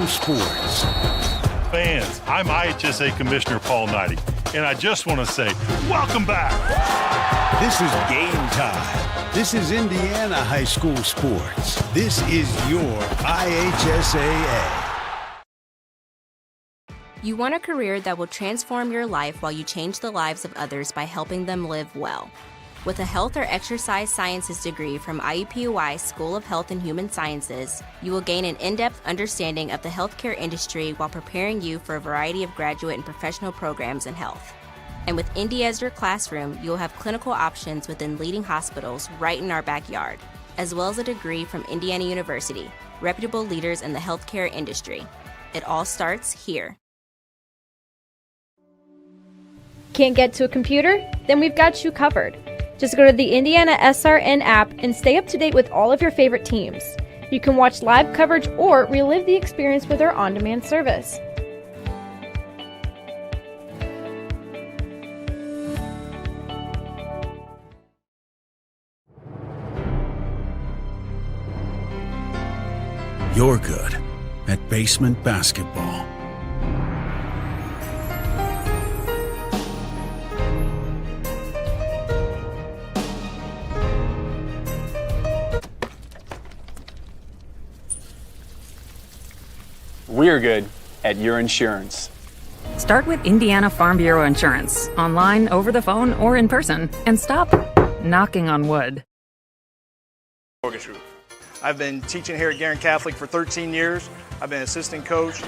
School Sports. Fans, I'm IHSA Commissioner Paul Knighty, and I just want to say, welcome back. This is game time. This is Indiana High School Sports. This is your IHSAA. You want a career that will transform your life while you change the lives of others by helping them live well. With a health or exercise sciences degree from IUPUI School of Health and Human Sciences, you will gain an in-depth understanding of the healthcare industry while preparing you for a variety of graduate and professional programs in health. And with Indy as your classroom, you will have clinical options within leading hospitals right in our backyard, as well as a degree from Indiana University, reputable leaders in the healthcare industry. It all starts here. Can't get to a computer? Then we've got you covered. Just go to the IndianaSRN app and stay up to date with all of your favorite teams. You can watch live coverage or relive the experience with our on-demand service. You're good at basement basketball. We're good at your insurance. Start with Indiana Farm Bureau Insurance, online, over the phone, or in person, and stop knocking on wood. Mortgage Group. I've been teaching here at Guerin Catholic for 13 years. I've been assistant coach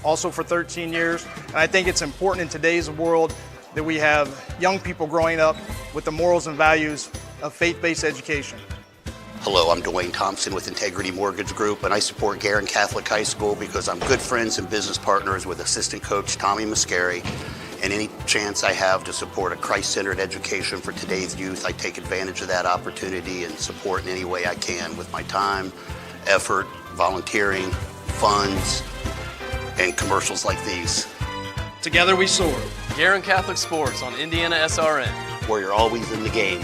also for 13 years. And I think it's important in today's world that we have young people growing up with the morals and values of faith-based education. Hello, I'm Dwayne Thompson with Integrity Mortgage Group, and I support Guerin Catholic High School because I'm good friends and business partners with assistant coach Tommy Muscari, and any chance I have to support a Christ-centered education for today's youth, I take advantage of that opportunity and support in any way I can with my time, effort, volunteering, funds, and commercials like these. Together we soar. Guerin Catholic Sports on IndianaSRN, where you're always in the game.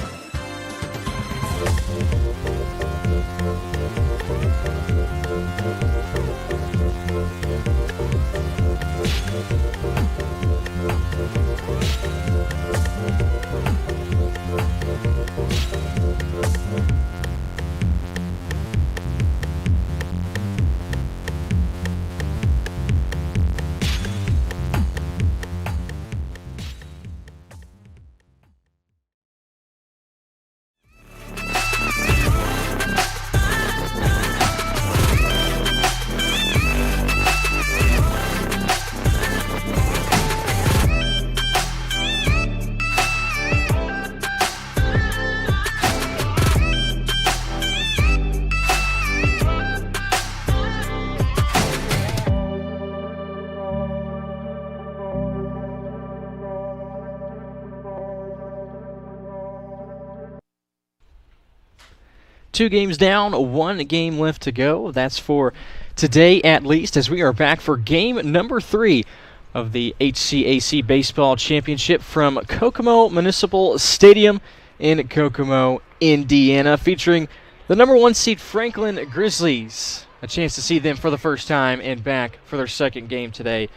Two games down, one game left to go. That's for today at least, as we are back for game number 3 of the HCAC Baseball Championship from Kokomo Municipal Stadium in Kokomo, Indiana, featuring the number 1 seed Franklin Grizzlies. A chance to see them for the first time and back for their second game today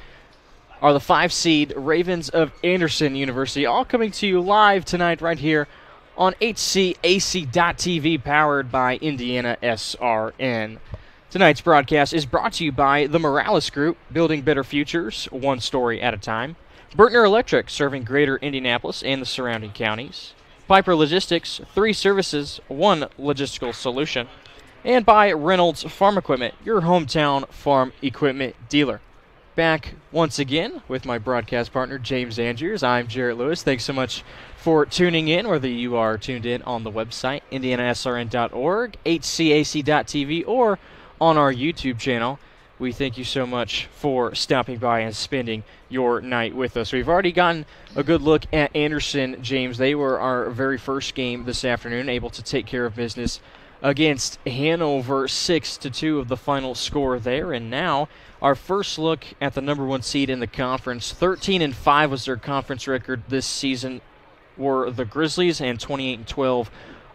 are the 5 seed Ravens of Anderson University, all coming to you live tonight right here on HCAC.TV, powered by IndianaSRN. Tonight's broadcast is brought to you by the Morales Group, building better futures, one story at a time. Burtner Electric, serving greater Indianapolis and the surrounding counties. Piper Logistics, 3 services, 1 logistical solution. And by Reynolds Farm Equipment, your hometown farm equipment dealer. Back once again with my broadcast partner, James Andrews. I'm Jarrett Lewis. Thanks so much for tuning in, whether you are tuned in on the website, IndianaSRN.org, HCAC.TV, or on our YouTube channel. We thank you so much for stopping by and spending your night with us. We've already gotten a good look at Anderson, James. They were our very first game this afternoon, able to take care of business against Hanover, 6-2 of the final score there. And now our first look at the number 1 seed in the conference. 13-5 was their conference record this season, were the Grizzlies, and 28-12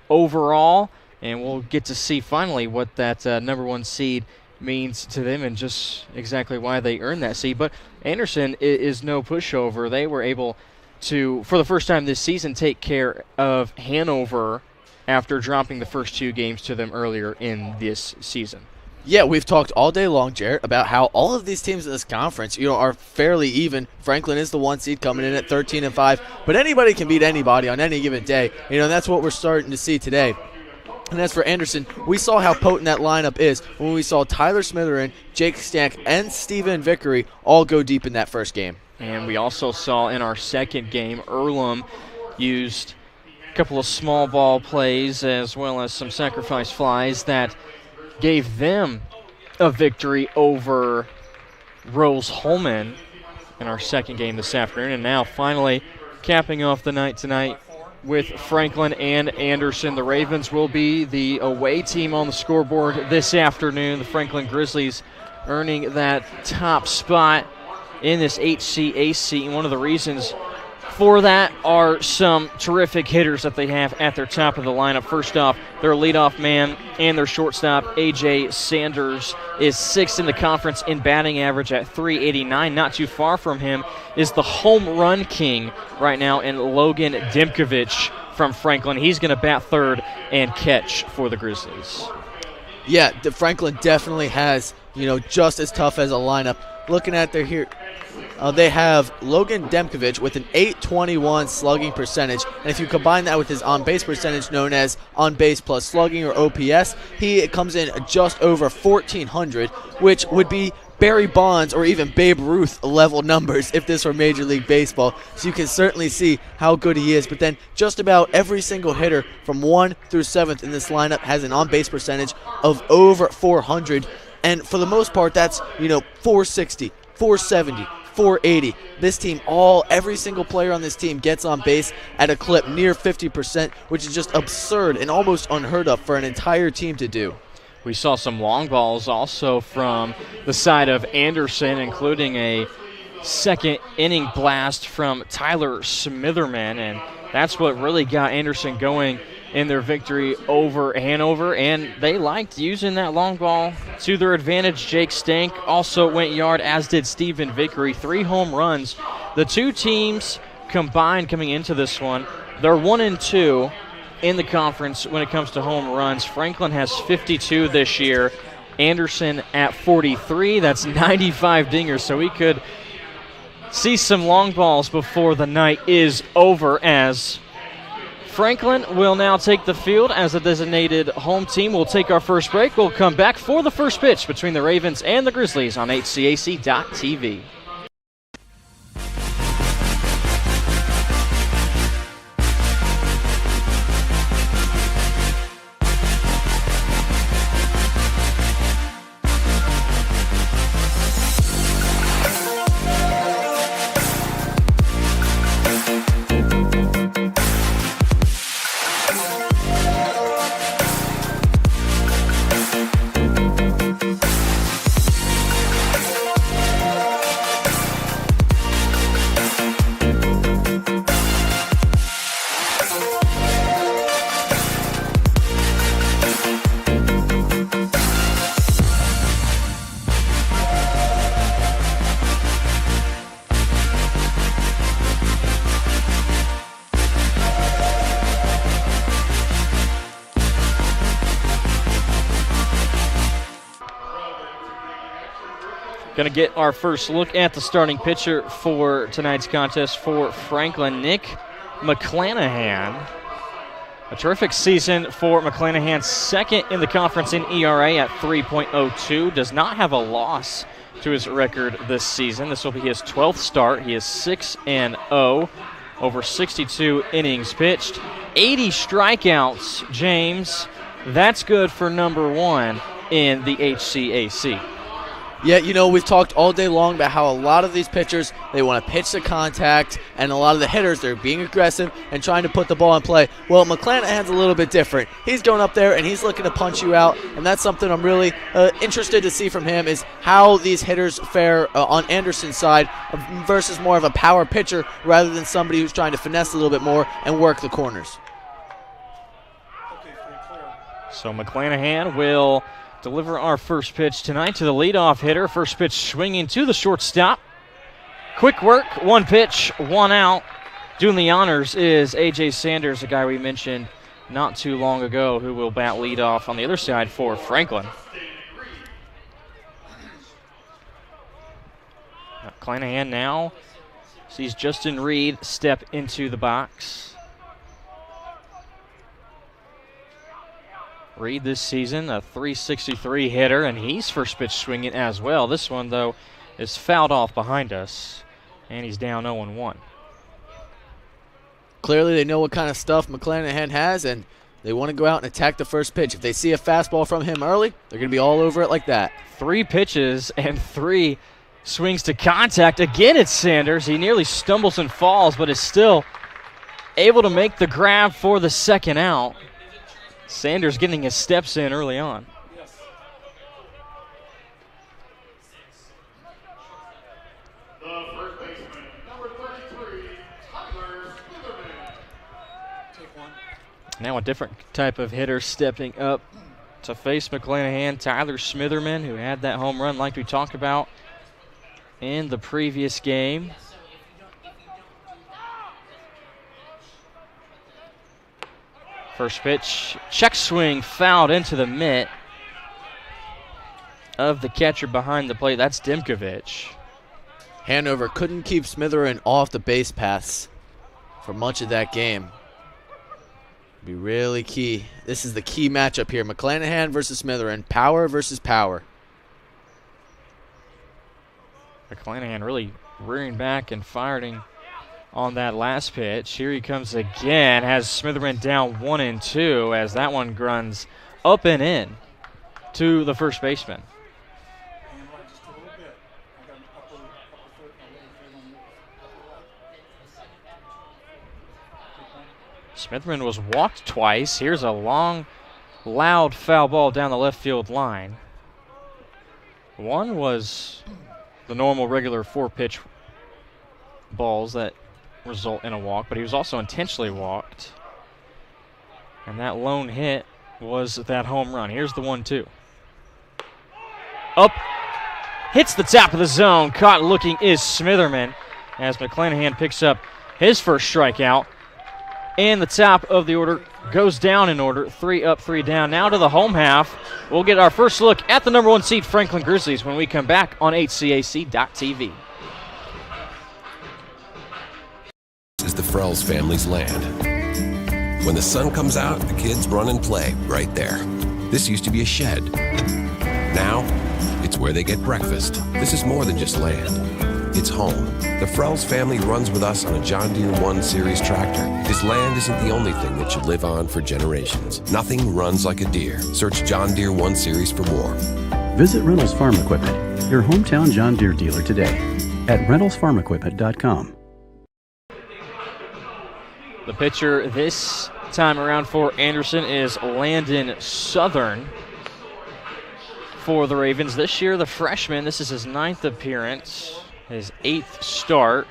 overall. And we'll get to see finally what that number 1 seed means to them and just exactly why they earned that seed. But Anderson is no pushover. They were able to, for the first time this season, take care of Hanover after dropping the first 2 games to them earlier in this season. Yeah, we've talked all day long, Jarrett, about how all of these teams in this conference, are fairly even. Franklin is the 1 seed coming in at 13-5, but anybody can beat anybody on any given day. And that's what we're starting to see today. And as for Anderson, we saw how potent that lineup is when we saw Tyler Smitherin, Jake Stank, and Stephen Vickery all go deep in that first game. And we also saw in our second game, Earlham used a couple of small ball plays as well as some sacrifice flies that gave them a victory over Rose Holman in our second game this afternoon. And now finally capping off the night tonight with Franklin and Anderson. The Ravens will be the away team on the scoreboard this afternoon. The Franklin Grizzlies earning that top spot in this HCAC. And one of the reasons for that are some terrific hitters that they have at their top of the lineup. First off, their leadoff man and their shortstop, A.J. Sanders, is 6th in the conference in batting average at .389. Not too far from him is the home run king right now in Logan Dimkovich from Franklin. He's going to bat 3rd and catch for the Grizzlies. Yeah, Franklin definitely has, just as tough as a lineup. Looking at their here, they have Logan Demkovich with an .821 slugging percentage, and if you combine that with his on-base percentage known as on-base plus slugging or OPS, he comes in just over 1,400, which would be Barry Bonds or even Babe Ruth level numbers if this were Major League Baseball. So you can certainly see how good he is. But then just about every single hitter from 1 through 7th in this lineup has an on-base percentage of over 400. And for the most part, that's, 460, 470, 480. This team, every single player on this team gets on base at a clip near 50%, which is just absurd and almost unheard of for an entire team to do. We saw some long balls also from the side of Anderson, including a second inning blast from Tyler Smitherman, and that's what really got Anderson going in their victory over Hanover, and they liked using that long ball to their advantage. Jake Stank also went yard, as did Stephen Vickery. 3 home runs. The 2 teams combined coming into this one, they're 1-2 in the conference when it comes to home runs. Franklin has 52 this year. Anderson at 43. That's 95 dingers, so we could see some long balls before the night is over, as Franklin will now take the field as a designated home team. We'll take our first break. We'll come back for the first pitch between the Ravens and the Grizzlies on HCAC.TV. Going to get our first look at the starting pitcher for tonight's contest for Franklin, Nick McClanahan. A terrific season for McClanahan, 2nd in the conference in ERA at 3.02. Does not have a loss to his record this season. This will be his 12th start. He is 6-0, over 62 innings pitched. 80 strikeouts, James. That's good for number 1 in the HCAC. Yeah, we've talked all day long about how a lot of these pitchers, they want to pitch to contact, and a lot of the hitters, they're being aggressive and trying to put the ball in play. Well, McClanahan's a little bit different. He's going up there, and he's looking to punch you out, and that's something I'm really interested to see from him, is how these hitters fare on Anderson's side versus more of a power pitcher rather than somebody who's trying to finesse a little bit more and work the corners. So McClanahan will deliver our first pitch tonight to the leadoff hitter. First pitch swinging to the shortstop. Quick work, one pitch, one out. Doing the honors is A.J. Sanders, a guy we mentioned not too long ago, who will bat leadoff on the other side for Franklin. Clanahan now sees Justin Reed step into the box. Reed this season, a .363 hitter, and he's first pitch swinging as well. This one, though, is fouled off behind us, and he's down 0-1. Clearly they know what kind of stuff McClanahan has, and they want to go out and attack the first pitch. If they see a fastball from him early, they're going to be all over it like that. 3 pitches and 3 swings to contact. Again, it's Sanders. He nearly stumbles and falls, but is still able to make the grab for the second out. Sanders getting his steps in early on. Now a different type of hitter stepping up to face McClanahan, Tyler Smitherman, who had that home run like we talked about in the previous game. First pitch, check swing, fouled into the mitt of the catcher behind the plate. That's Dimkovich. Hanover couldn't keep Smitherman off the base paths for much of that game. Be really key. This is the key matchup here. McClanahan versus Smitherman. Power versus power. McClanahan really rearing back and firing on that last pitch. Here he comes again. Has Smitherman down 1-2 as that one runs up and in to the first baseman. Smitherman was walked twice. Here's a long, loud foul ball down the left field line. One was the normal, regular 4-pitch balls that result in a walk, but he was also intentionally walked. And that lone hit was that home run. Here's the 1-2. Up, hits the top of the zone. Caught looking is Smitherman as McClanahan picks up his first strikeout. And the top of the order goes down in order. 3 up, 3 down. Now to the home half. We'll get our first look at the number 1 seed Franklin Grizzlies when we come back on HCAC.TV. This is the Frells family's land. When the sun comes out, the kids run and play right there. This used to be a shed. Now, it's where they get breakfast. This is more than just land. It's home. The Frells family runs with us on a John Deere 1 Series tractor. This land isn't the only thing that should live on for generations. Nothing runs like a Deere. Search John Deere 1 Series for more. Visit Reynolds Farm Equipment, your hometown John Deere dealer today at reynoldsfarmequipment.com. The pitcher this time around for Anderson is Landon Southern for the Ravens. This year, the freshman, this is his 9th appearance. His 8th start.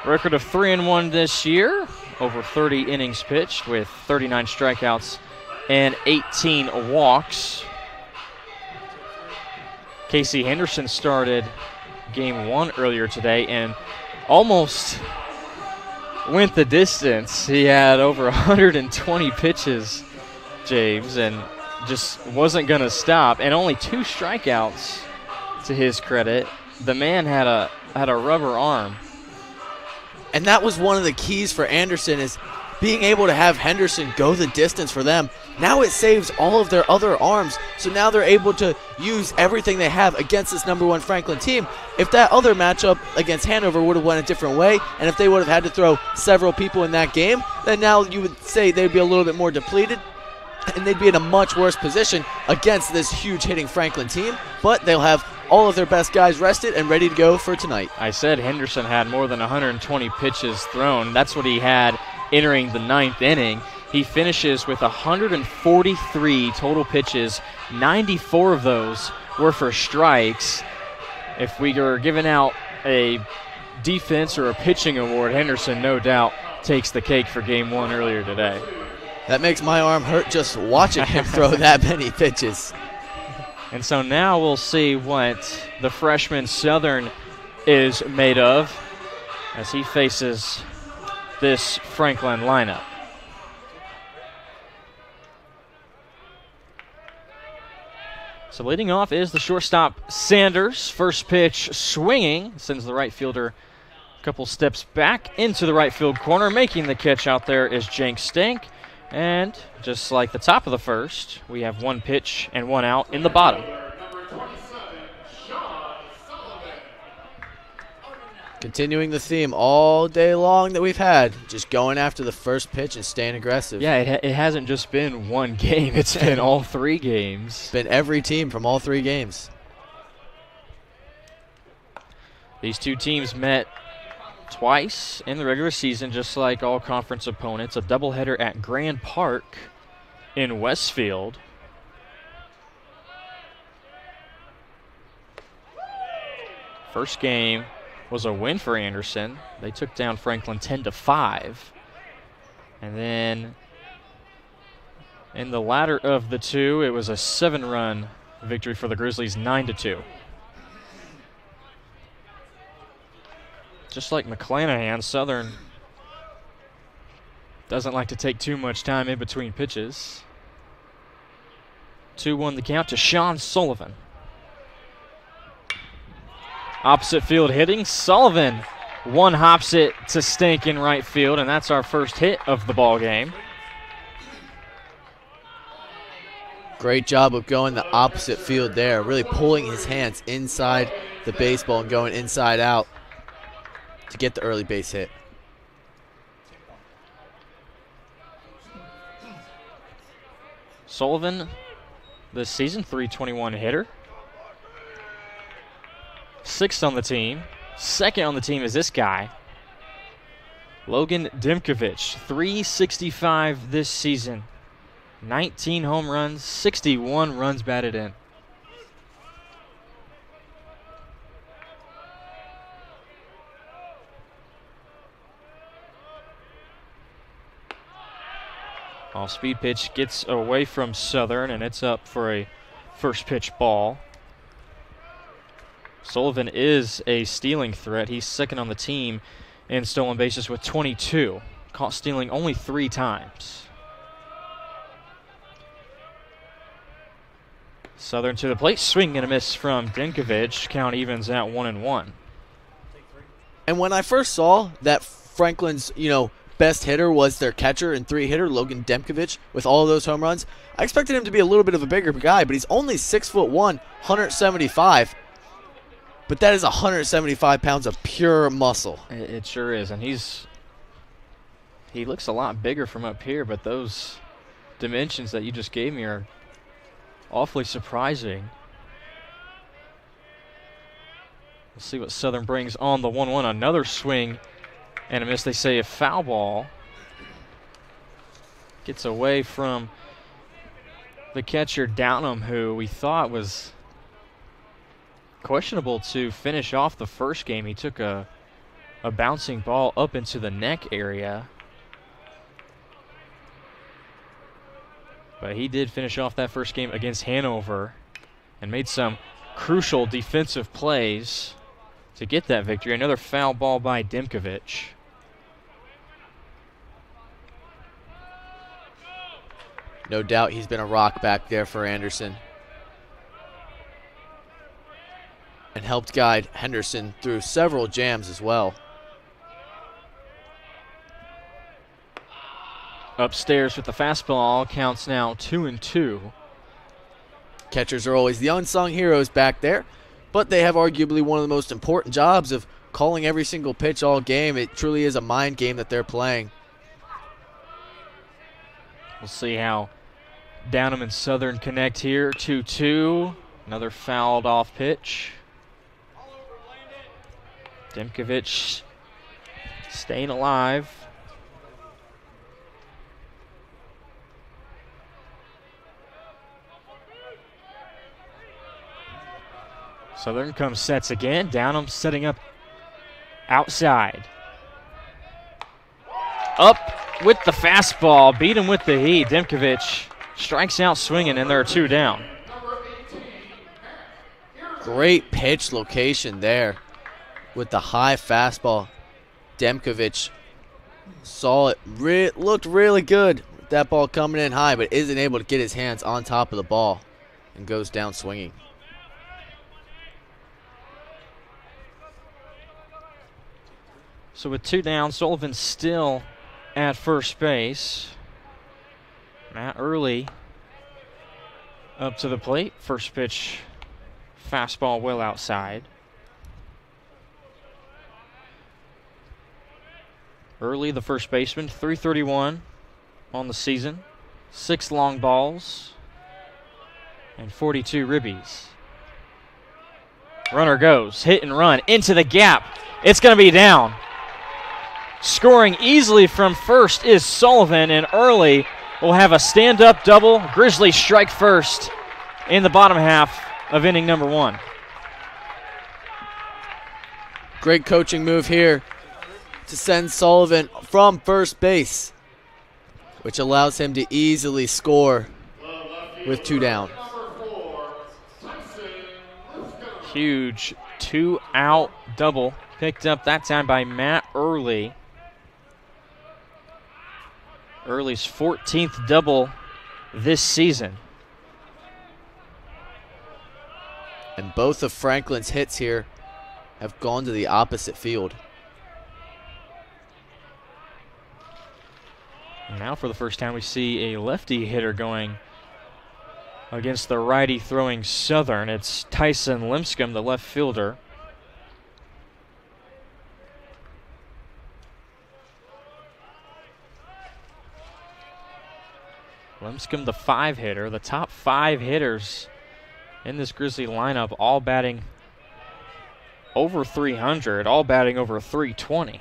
Record of 3-1 this year. Over 30 innings pitched with 39 strikeouts and 18 walks. Casey Henderson started game 1 earlier today and almost went the distance. He had over 120 pitches, James, and just wasn't going to stop. And only 2 strikeouts to his credit. The man had a rubber arm. And that was one of the keys for Anderson, is being able to have Henderson go the distance for them. Now it saves all of their other arms, so now they're able to use everything they have against this number 1 Franklin team. If that other matchup against Hanover would have went a different way, and if they would have had to throw several people in that game, then now you would say they'd be a little bit more depleted, and they'd be in a much worse position against this huge hitting Franklin team. But they'll have all of their best guys rested and ready to go for tonight. I said Henderson had more than 120 pitches thrown. That's what he had entering the 9th inning. He finishes with 143 total pitches. 94 of those were for strikes. If we were giving out a defense or a pitching award, Henderson no doubt takes the cake for game 1 earlier today. That makes my arm hurt just watching him throw that many pitches. And so now we'll see what the freshman Southern is made of as he faces this Franklin lineup. So leading off is the shortstop Sanders. First pitch swinging, sends the right fielder a couple steps back into the right field corner. Making the catch out there is Jenk Stink. And just like the top of the first, we have one pitch and one out in the bottom. Continuing the theme all day long that we've had, just going after the first pitch and staying aggressive. Yeah, it hasn't just been one game. It's been all 3 games. It's been every team from all 3 games. These two teams met twice in the regular season, just like all conference opponents. A doubleheader at Grand Park in Westfield. First game was a win for Anderson. They took down Franklin 10-5. And then in the latter of the two, it was a 7-run victory for the Grizzlies, 9-2. Just like McClanahan, Southern doesn't like to take too much time in between pitches. 2-1 the count to Sean Sullivan. Opposite field hitting. Sullivan one hops it to Stink in right field, and that's our first hit of the ball game. Great job of going the opposite field there, really pulling his hands inside the baseball and going inside out to get the early base hit. Sullivan this season, .321 hitter. 6th on the team. 2nd on the team is this guy, Logan Dimkovich, .365 this season. 19 home runs, 61 runs batted in. Off-speed pitch gets away from Southern, and it's up for a first pitch ball. Sullivan is a stealing threat. He's 2nd on the team in stolen bases with 22. Caught stealing only 3 times. Southern to the plate, swing and a miss from Dinkovich. Count evens at 1-1. And when I first saw that Franklin's, best hitter was their catcher and 3-hitter, Logan Demkovich, with all of those home runs, I expected him to be a little bit of a bigger guy, but he's only 6'1", 175. But that is 175 pounds of pure muscle. It sure is, and he looks a lot bigger from up here, but those dimensions that you just gave me are awfully surprising. We'll see what Southern brings on the 1-1. Another swing and a miss. They say a foul ball. Gets away from the catcher Downham, who we thought was questionable to finish off the first game. He took a bouncing ball up into the neck area. But he did finish off that first game against Hanover and made some crucial defensive plays to get that victory. Another foul ball by Dimkovich. No doubt he's been a rock back there for Anderson. And helped guide Henderson through several jams as well. Upstairs with the fastball, counts now 2-2. Catchers are always the unsung heroes back there, but they have arguably one of the most important jobs of calling every single pitch all game. It truly is a mind game that they're playing. We'll see how Downham and Southern connect here. 2-2. Another fouled off pitch. Dimkovich staying alive. Southern comes sets again. Downham setting up outside. Up with the fastball, beat him with the heat. Demkovich strikes out swinging, and there are 2 down. Great pitch location there with the high fastball. Demkovich saw it, looked really good with that ball coming in high, but isn't able to get his hands on top of the ball and goes down swinging. So with 2 down, Sullivan still at first base. Matt Early up to the plate. First pitch, fastball well outside. Early, the first baseman, 331 on the season. 6 long balls and 42 ribbies. Runner goes, hit and run into the gap. It's going to be down. Scoring easily from first is Sullivan, and Early will have a stand-up double. Grizzlies strike first in the bottom half of inning number 1. Great coaching move here to send Sullivan from first base, which allows him to easily score with 2 down. Huge 2-out double picked up that time by Matt Early. Early's 14th double this season. And both of Franklin's hits here have gone to the opposite field. Now for the first time we see a lefty hitter going against the righty throwing Southern. It's Tyson Limpscomb, the left fielder. Limpscomb, the 5 hitter. The top 5 hitters in this Grizzly lineup, all batting over 300, all batting over 320.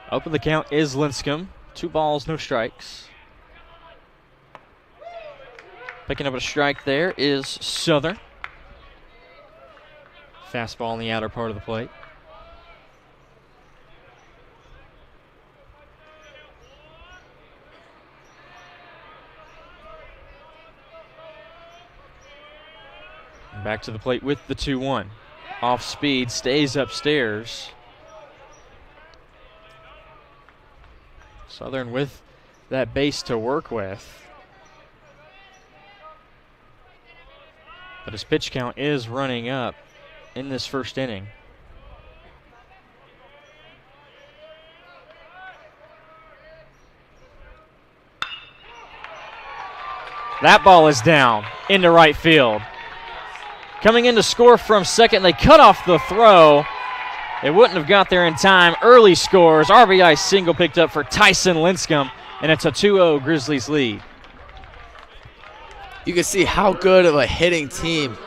Open the count is Linscomb. 2 balls, no strikes. Picking up a strike there is Southern. Fastball in the outer part of the plate. And back to the plate with the 2-1. Off speed, stays upstairs. Southern with that base to work with. But his pitch count is running up in this first inning. That ball is down into right field. Coming in to score from second, they cut off the throw. It wouldn't have got there in time. Early scores. RBI single picked up for Tyson Linscomb, and it's a 2-0 Grizzlies lead. You can see how good of a hitting team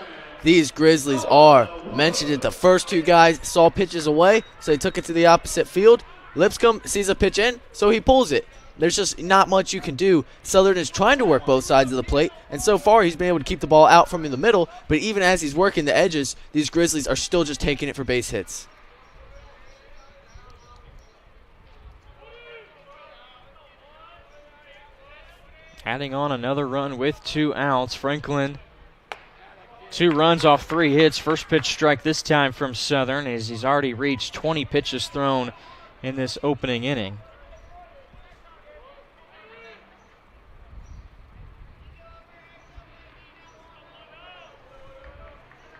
these Grizzlies are. Mentioned it, the first 2 guys saw pitches away, so they took it to the opposite field. Lipscomb sees a pitch in, so he pulls it. There's just not much you can do. Southern is trying to work both sides of the plate, and so far he's been able to keep the ball out from in the middle, but even as he's working the edges, these Grizzlies are still just taking it for base hits. Adding on another run with 2 outs. Franklin, 2 runs off 3 hits. First pitch strike this time from Southern, as he's already reached 20 pitches thrown in this opening inning.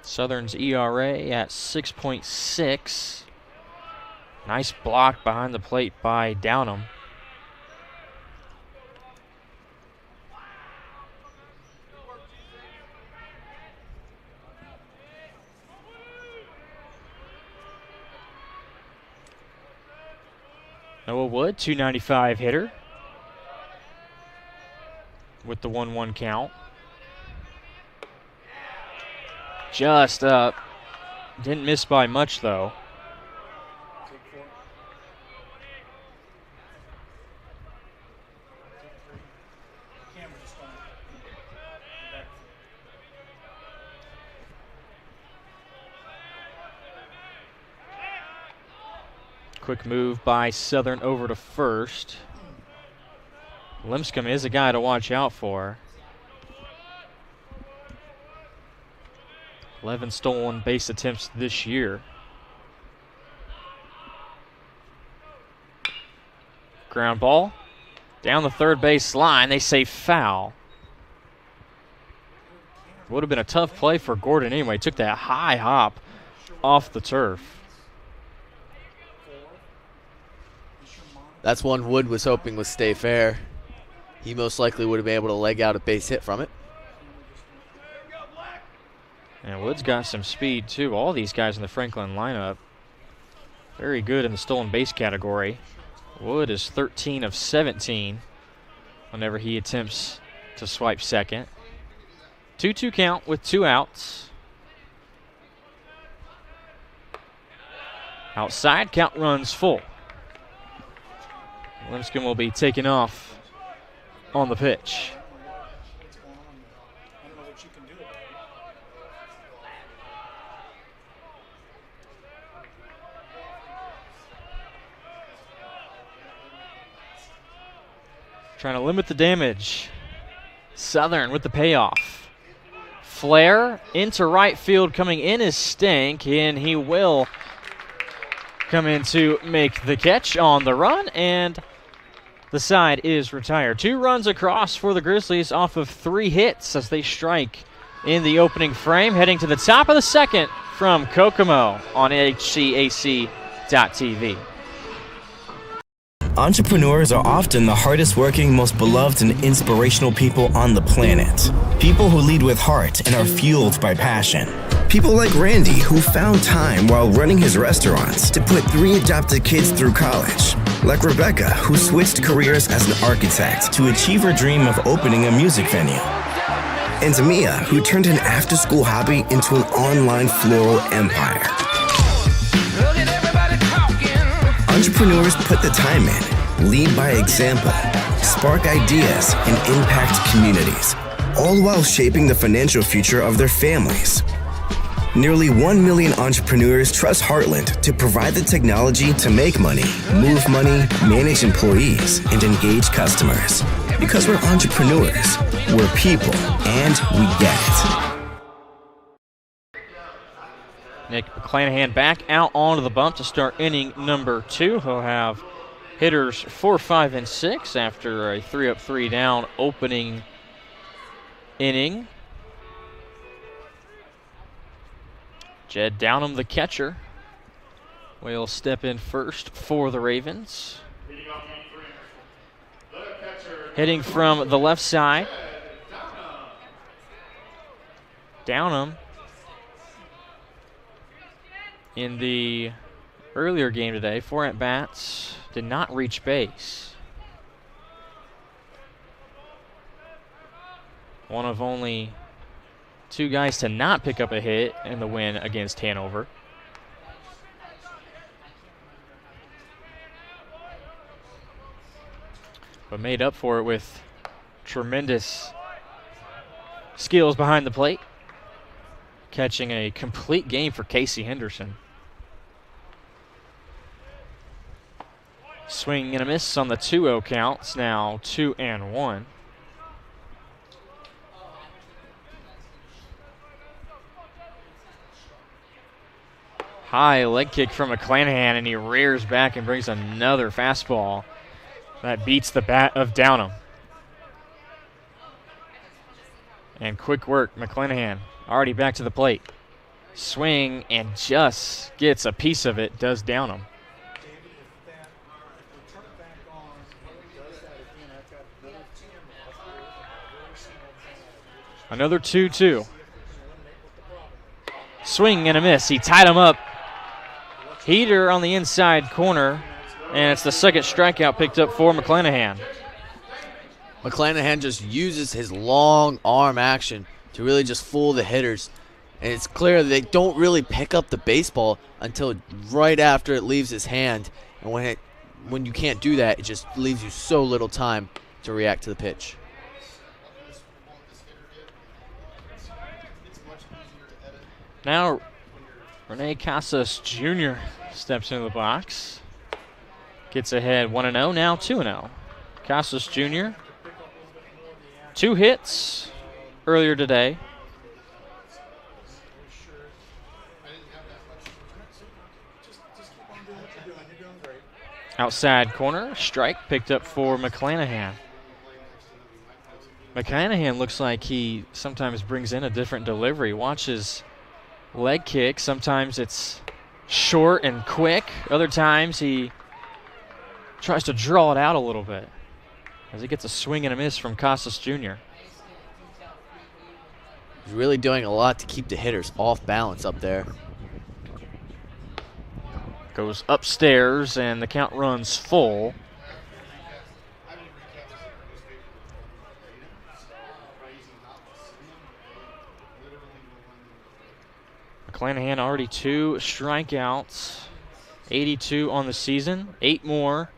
Southern's ERA at 6.6. Nice block behind the plate by Downham. Noah Wood, 295 hitter with the 1-1 count. Just up. Didn't miss by much, though. Quick move by Southern over to first. Limscomb is a guy to watch out for. 11 stolen base attempts this year. Ground ball down the third base line. They say foul. Would have been a tough play for Gordon anyway. Took that high hop off the turf. That's one Wood was hoping would stay fair. He most likely would have been able to leg out a base hit from it. And Wood's got some speed too. All these guys in the Franklin lineup very good in the stolen base category. Wood is 13 of 17 whenever he attempts to swipe second. 2-2 count with 2 outs. Outside, count runs full. Limscomb will be taken off on the pitch. Trying to limit the damage. Southern with the payoff. Flare into right field. Coming in is Stank, and he will come in to make the catch on the run, and the side is retired. 2 runs across for the Grizzlies off of 3 hits as they strike in the opening frame. Heading to the top of the second from Kokomo on HCAC.TV. Entrepreneurs are often the hardest working, most beloved, and inspirational people on the planet. People who lead with heart and are fueled by passion. People like Randy, who found time while running his restaurants to put 3 adopted kids through college. Like Rebecca, who switched careers as an architect to achieve her dream of opening a music venue. And Mia, who turned an after-school hobby into an online floral empire. Entrepreneurs put the time in, lead by example, spark ideas, and impact communities, all while shaping the financial future of their families. Nearly 1 million entrepreneurs trust Heartland to provide the technology to make money, move money, manage employees, and engage customers. Because we're entrepreneurs, we're people, and we get it. Nick McClanahan back out onto the bump to start inning number 2. He'll have hitters 4, 5, and 6 after a 3 up, 3 down opening inning. Jed Downham, the catcher, will step in first for the Ravens. Hitting from the left side. Downham in the earlier game today, 4 at-bats, did not reach base. One of only 2 guys to not pick up a hit in the win against Hanover. But made up for it with tremendous skills behind the plate. Catching a complete game for Casey Henderson. Swing and a miss on the 2-0 count. It's now 2-1. High leg kick from McClanahan, and he rears back and brings another fastball that beats the bat of Downham. And quick work, McClanahan already back to the plate. Swing and just gets a piece of it, does Downham. Another 2-2. Swing and a miss. He tied him up. Heater on the inside corner, and it's the second strikeout picked up for McClanahan. McClanahan just uses his long arm action to really just fool the hitters. And it's clear they don't really pick up the baseball until right after it leaves his hand. And when you can't do that, it just leaves you so little time to react to the pitch. Now, Rene Casas Jr. steps into the box. gets ahead 1-0, now 2-0. Casas Jr., 2 hits earlier today. Outside corner, strike picked up for McClanahan. McClanahan looks like he sometimes brings in a different delivery. Watch his leg kick. Sometimes it's short and quick. Other times he tries to draw it out a little bit as he gets a swing and a miss from Casas Jr. He's really doing a lot to keep the hitters off balance up there. Goes upstairs and the count runs full. McClanahan already 2 strikeouts, 82 on the season, 8 more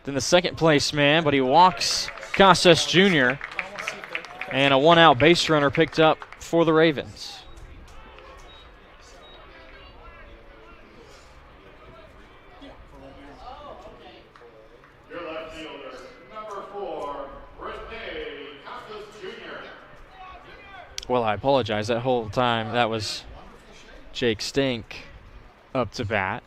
than the second place man, but he walks Casas Jr. and a 1-out base runner picked up for the Ravens. Well, I apologize. That whole time, that was Jake Stink up to bat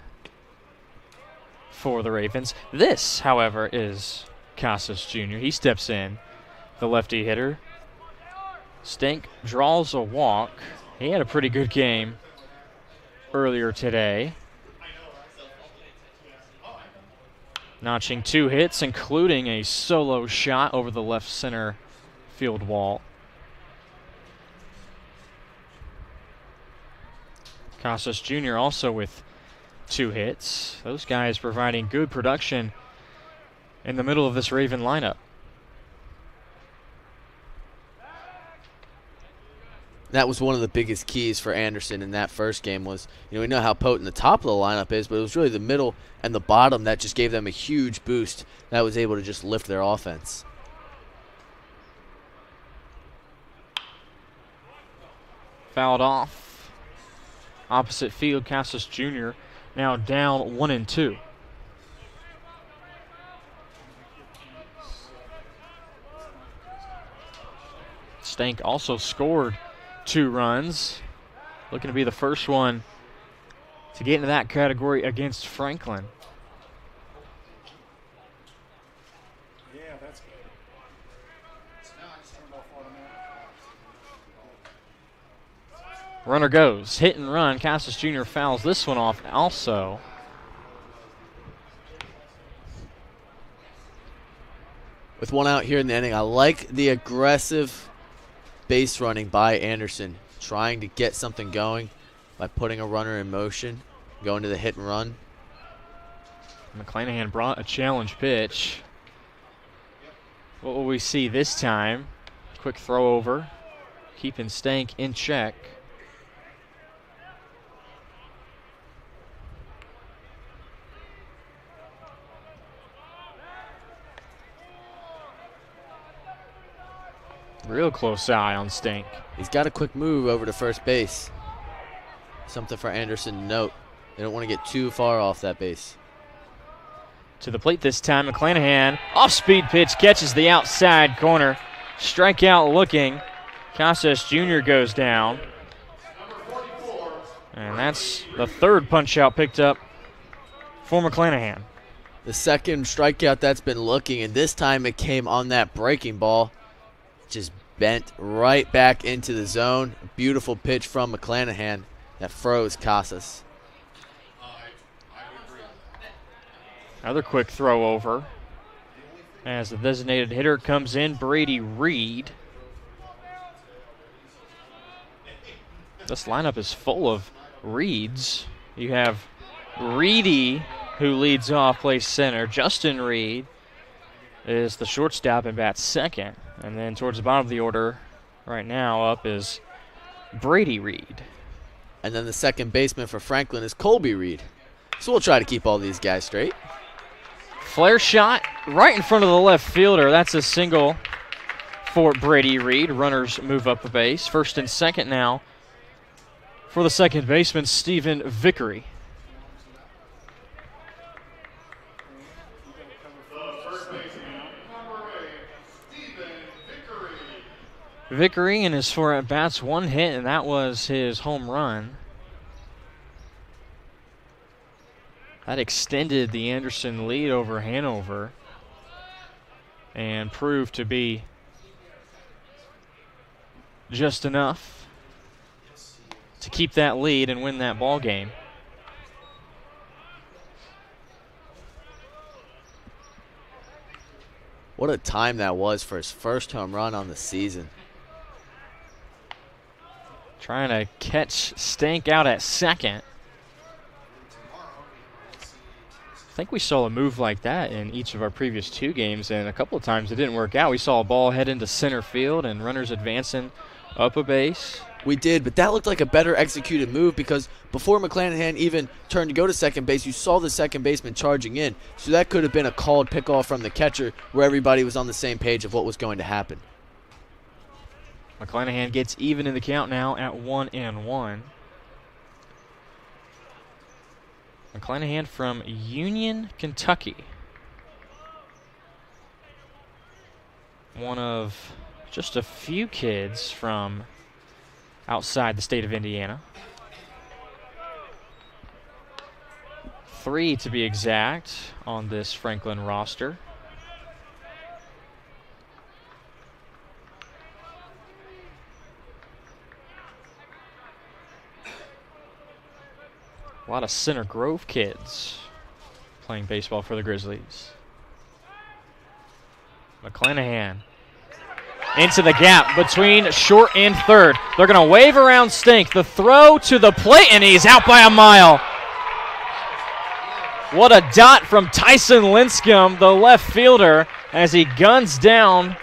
for the Ravens. This, however, is Casas Jr. He steps in, the lefty hitter. Stink draws a walk. He had a pretty good game earlier today, notching 2 hits, including a solo shot over the left center field wall. Casas Jr. also with 2 hits. Those guys providing good production in the middle of this Raven lineup. That was one of the biggest keys for Anderson in that first game was, we know how potent the top of the lineup is, but it was really the middle and the bottom that just gave them a huge boost that was able to just lift their offense. Fouled off. Opposite field, Casas Jr. now down 1-2. Stank also scored 2 runs. Looking to be the first one to get into that category against Franklin. Yeah, that's good. Runner goes, hit and run. Casas Jr. fouls this one off also. With 1 out here in the inning, I like the aggressive base running by Anderson, trying to get something going by putting a runner in motion, going to the hit and run. McClanahan brought a challenge pitch. What will we see this time? Quick throw over, keeping Stank in check. Real close eye on Stank. He's got a quick move over to first base. Something for Anderson to note. They don't want to get too far off that base. To the plate this time, McClanahan. Off-speed pitch catches the outside corner. Strikeout looking. Casas Jr. goes down. And that's the 3rd punch-out picked up for McClanahan. The 2nd strikeout that's been looking, and this time it came on that breaking ball. Just bent right back into the zone. A beautiful pitch from McClanahan that froze Casas. Another quick throw over as the designated hitter comes in, Brady Reed. This lineup is full of Reeds. You have Reedy, who leads off, plays center. Justin Reed is the shortstop and bats second. And then towards the bottom of the order right now up is Brady Reed. And then the second baseman for Franklin is Colby Reed. So we'll try to keep all these guys straight. Flare shot right in front of the left fielder. That's a single for Brady Reed. Runners move up the base. First and second now for the second baseman, Stephen Vickery. Vickery in his 4 at-bats, 1 hit, and that was his home run. That extended the Anderson lead over Hanover and proved to be just enough to keep that lead and win that ball game. What a time that was for his first home run on the season. Trying to catch Stank out at second. I think we saw a move like that in each of our previous 2 games, and a couple of times it didn't work out. We saw a ball head into center field and runners advancing up a base. We did, but that looked like a better executed move because before McClanahan even turned to go to second base, you saw the second baseman charging in. So that could have been a called pickoff from the catcher where everybody was on the same page of what was going to happen. McClanahan gets even in the count now at 1-1. McClanahan from Union, Kentucky. One of just a few kids from outside the state of Indiana. 3 to be exact on this Franklin roster. A lot of Center Grove kids playing baseball for the Grizzlies. McClanahan into the gap between short and third. They're going to wave around Stink. The throw to the plate, and he's out by a mile. What a dot from Tyson Linscomb, the left fielder, as he guns down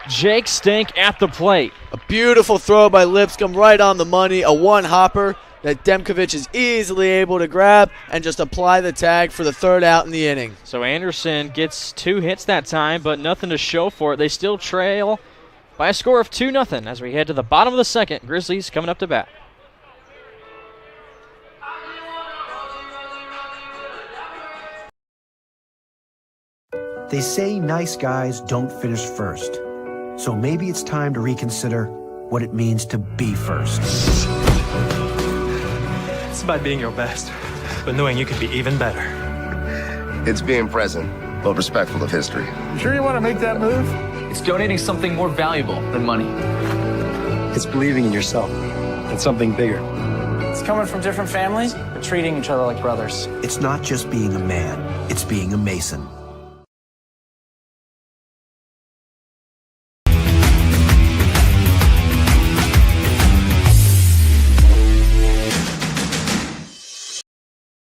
Jake Stink at the plate. A beautiful throw by Lipscomb, right on the money. A one-hopper that Demkovich is easily able to grab and just apply the tag for the 3rd out in the inning. So Anderson gets 2 hits that time, but nothing to show for it. They still trail by a score of 2-0 as we head to the bottom of the 2nd. Grizzlies coming up to bat. They say nice guys don't finish first. So maybe it's time to reconsider what it means to be first. It's about being your best, but knowing you could be even better. It's being present, but respectful of history. You sure you want to make that move? It's donating something more valuable than money. It's believing in yourself and something bigger. It's coming from different families, but treating each other like brothers. It's not just being a man, it's being a Mason.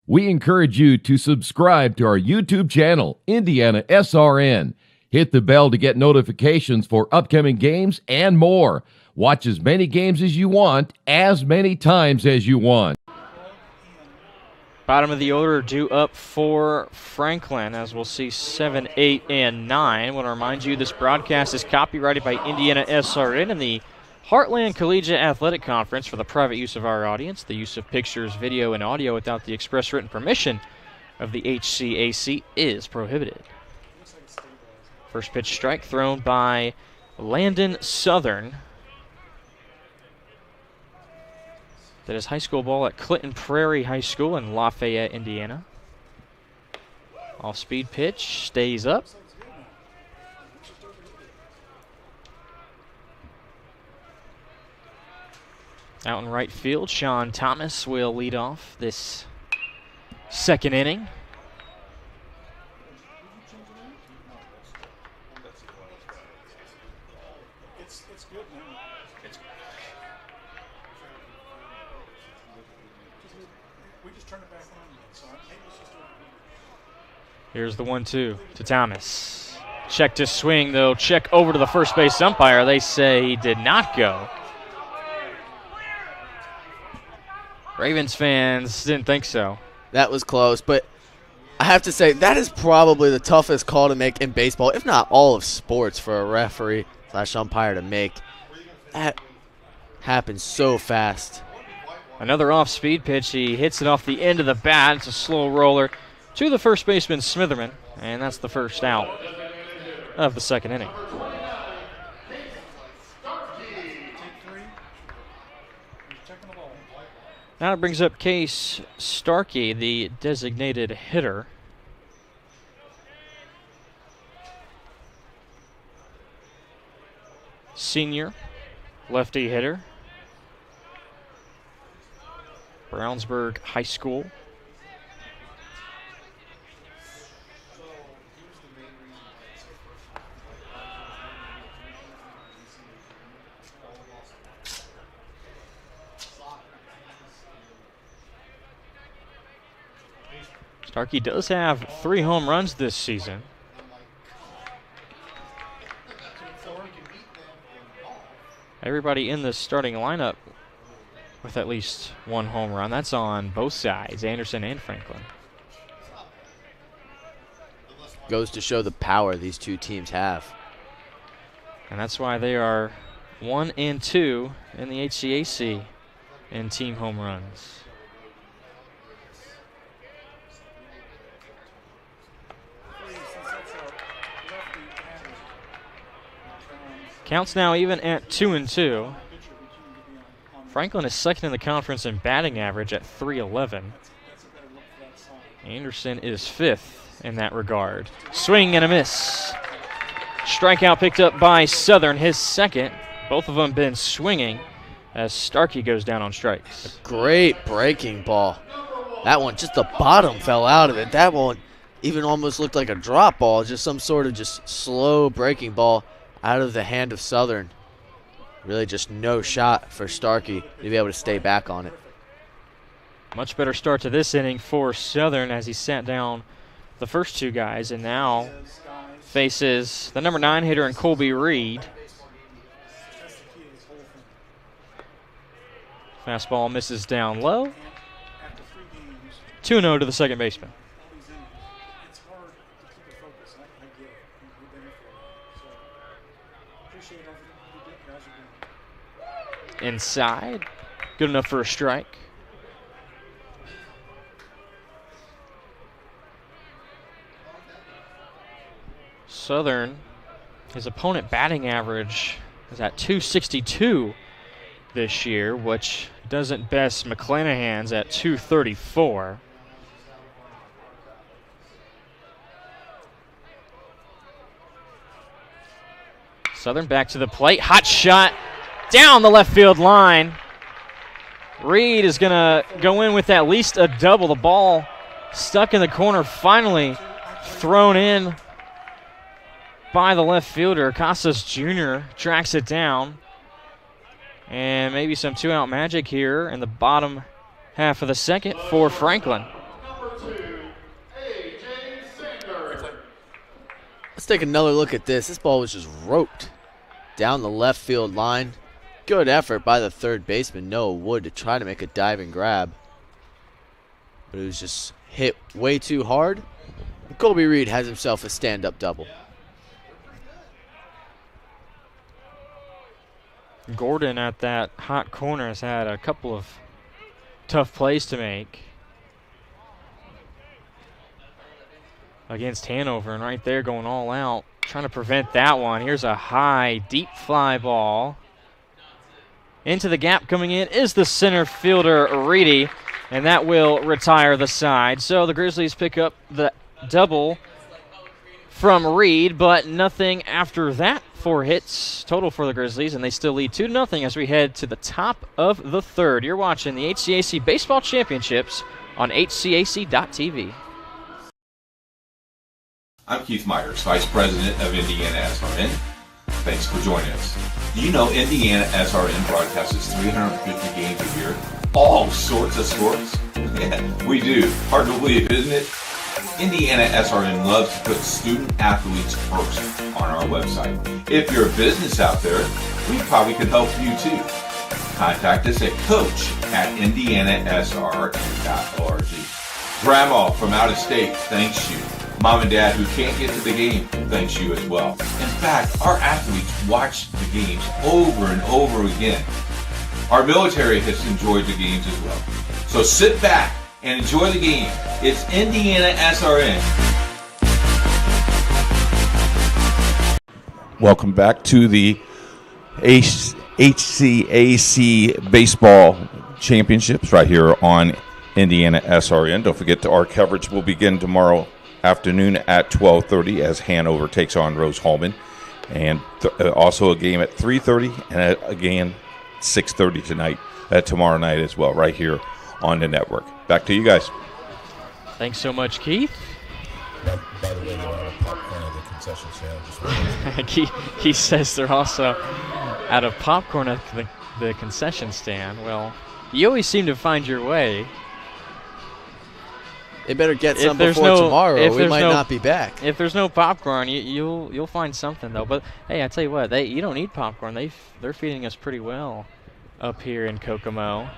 We encourage you to subscribe to our YouTube channel, IndianaSRN. Hit the bell to get notifications for upcoming games and more. Watch as many games as you want, as many times as you want. Bottom of the order due up for Franklin, as we'll see 7, 8, and 9. I want to remind you this broadcast is copyrighted by IndianaSRN and the Heartland Collegiate Athletic Conference for the private use of our audience. The use of pictures, video, and audio without the express written permission of the HCAC is prohibited. First pitch strike thrown by Landon Southern. That is high school ball at Clinton Prairie High School in Lafayette, Indiana. Off-speed pitch, stays up. Out in right field, Sean Thomas will lead off this 2nd inning. Here's the 1-2 to Thomas. Check to swing, though. Check over to the first base umpire. They say he did not go. Ravens fans didn't think so. That was close, but I have to say that is probably the toughest call to make in baseball, if not all of sports, for a referee / umpire to make. That happens so fast. Another off-speed pitch. He hits it off the end of the bat. It's a slow roller to the first baseman, Smitherman, and that's the 1st out of the 2nd inning. Now it brings up Case Starkey, the designated hitter. Senior lefty hitter. Brownsburg High School. Starkey does have 3 home runs this season. Everybody in the starting lineup with at least 1 home run. That's on both sides, Anderson and Franklin. Goes to show the power these two teams have. And that's why they are 1 and 2 in the HCAC in team home runs. Counts now even at 2 and 2. Franklin is second in the conference in batting average at .311. Anderson is 5th in that regard. Swing and a miss. Strikeout picked up by Southern, his second. Both of them been swinging as Starkey goes down on strikes. A great breaking ball. That one, just the bottom fell out of it. That one even almost looked like a drop ball, just some sort of just slow breaking ball out of the hand of Southern. Really just no shot for Starkey to be able to stay back on it. Much better start to this inning for Southern as he sat down the first 2 guys and now faces the number 9 hitter in Colby Reed. Fastball misses down low. 2-0 to the second baseman. Inside, good enough for a strike. Southern, his opponent batting average is at .262 this year, which doesn't best McClanahan's at .234. Southern back to the plate, hot shot down the left field line. Reed is going to go in with at least a double. The ball stuck in the corner, finally thrown in by the left fielder. Casas Jr. tracks it down. And maybe some 2-out magic here in the bottom half of the second for Franklin. Let's take another look at this. This ball was just roped down the left field line. Good effort by the third baseman, Noah Wood, to try to make a diving grab. But it was just hit way too hard. And Colby Reed has himself a stand-up double. Gordon at that hot corner has had a couple of tough plays to make against Hanover, and right there going all out, trying to prevent that one. Here's a high, deep fly ball. Into the gap coming in is the center fielder, Reedy, and that will retire the side. So the Grizzlies pick up the double from Reed, but nothing after that. 4 hits total for the Grizzlies, and they still lead 2-0 as we head to the top of the third. You're watching the HCAC Baseball Championships on HCAC.tv. I'm Keith Myers, Vice President of IndianaSRN. Thanks for joining us. Do you know IndianaSRN broadcasts 350 games a year? All sorts of sports? Yeah, we do. Hard to believe, isn't it? IndianaSRN loves to put student athletes first on our website. If you're a business out there, we probably could help you too. Contact us at coach@indianasrn.org. Grandma from out of state thanks you. Mom and Dad who can't get to the game thanks you as well. In fact, our athletes watch the games over and over again. Our military has enjoyed the games as well. So sit back and enjoy the game. It's IndianaSRN. Welcome back to the HCAC Baseball championships right here on Indiana SRN. Don't forget our coverage will begin tomorrow afternoon at 12:30 as Hanover takes on Rose-Hulman. And also a game at 3:30 and again 6:30 tomorrow night as well, right here on the network. Back to you guys. Thanks so much, Keith. By the way, they're out of popcorn at the concession stand. Keith says they're also out of popcorn at the concession stand. Well, you always seem to find your way. They better get some before tomorrow. We might not be back. If there's no popcorn, you'll find something though. But hey, I tell you what, you don't need popcorn. They're feeding us pretty well up here in Kokomo.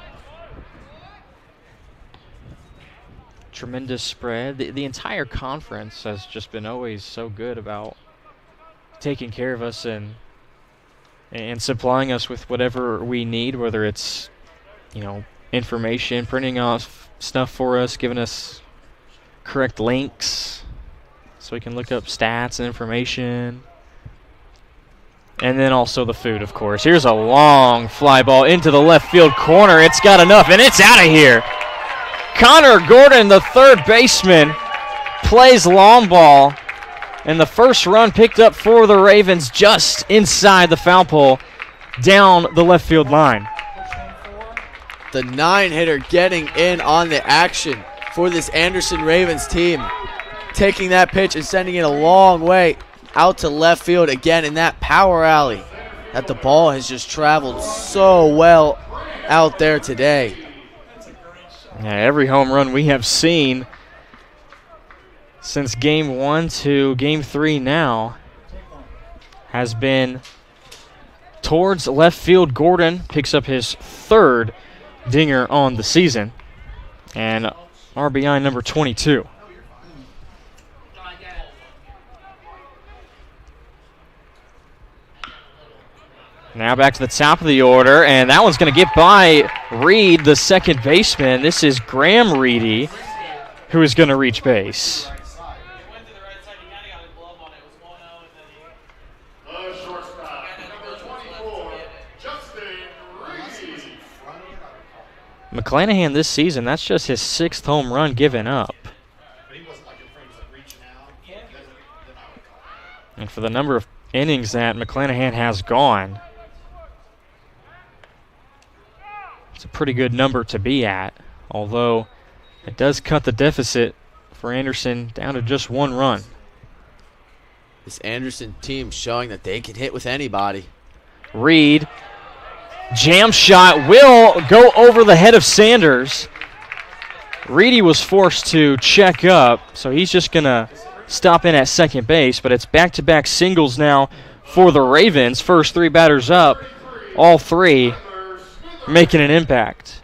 Tremendous spread. The entire conference has just been always so good about taking care of us and supplying us with whatever we need, whether it's information, printing off stuff for us, giving us correct links so we can look up stats and information. And then also the food, of course. Here's a long fly ball into the left field corner. It's got enough, and it's out of here. Connor Gordon, the third baseman, plays long ball, and the first run picked up for the Ravens just inside the foul pole down the left field line. The 9-hitter getting in on the action for this Anderson Ravens team, taking that pitch and sending it a long way out to left field again in that power alley that the ball has just traveled so well out there today. Yeah, every home run we have seen since game 1 to game 3 now has been towards left field. Gordon picks up his third dinger on the season and RBI number 22. Now back to the top of the order, and that one's going to get by Reed, the second baseman. This is Graham Reedy, who is going to reach base. McClanahan this season, that's just his 6th home run given up. And for the number of innings that McClanahan has gone, it's a pretty good number to be at, although it does cut the deficit for Anderson down to just 1 run. This Anderson team showing that they can hit with anybody. Reed, jam shot will go over the head of Sanders. Reedy was forced to check up, so he's just going to stop in at second base, but it's back-to-back singles now for the Ravens. First 3 batters up, all 3 making an impact.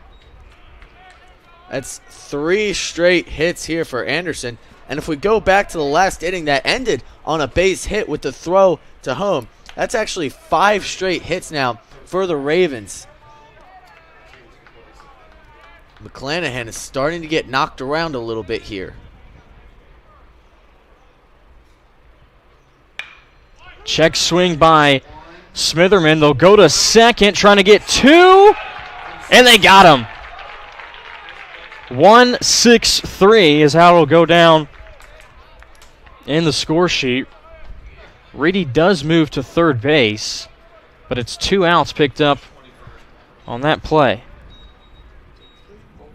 That's 3 straight hits here for Anderson. And if we go back to the last inning that ended on a base hit with the throw to home, that's actually 5 straight hits now for the Ravens. McClanahan is starting to get knocked around a little bit here. Check swing by Smitherman. They'll go to second, trying to get 2, and they got him. 1-6-3 is how it'll go down in the score sheet. Reedy does move to third base, but it's 2 outs picked up on that play.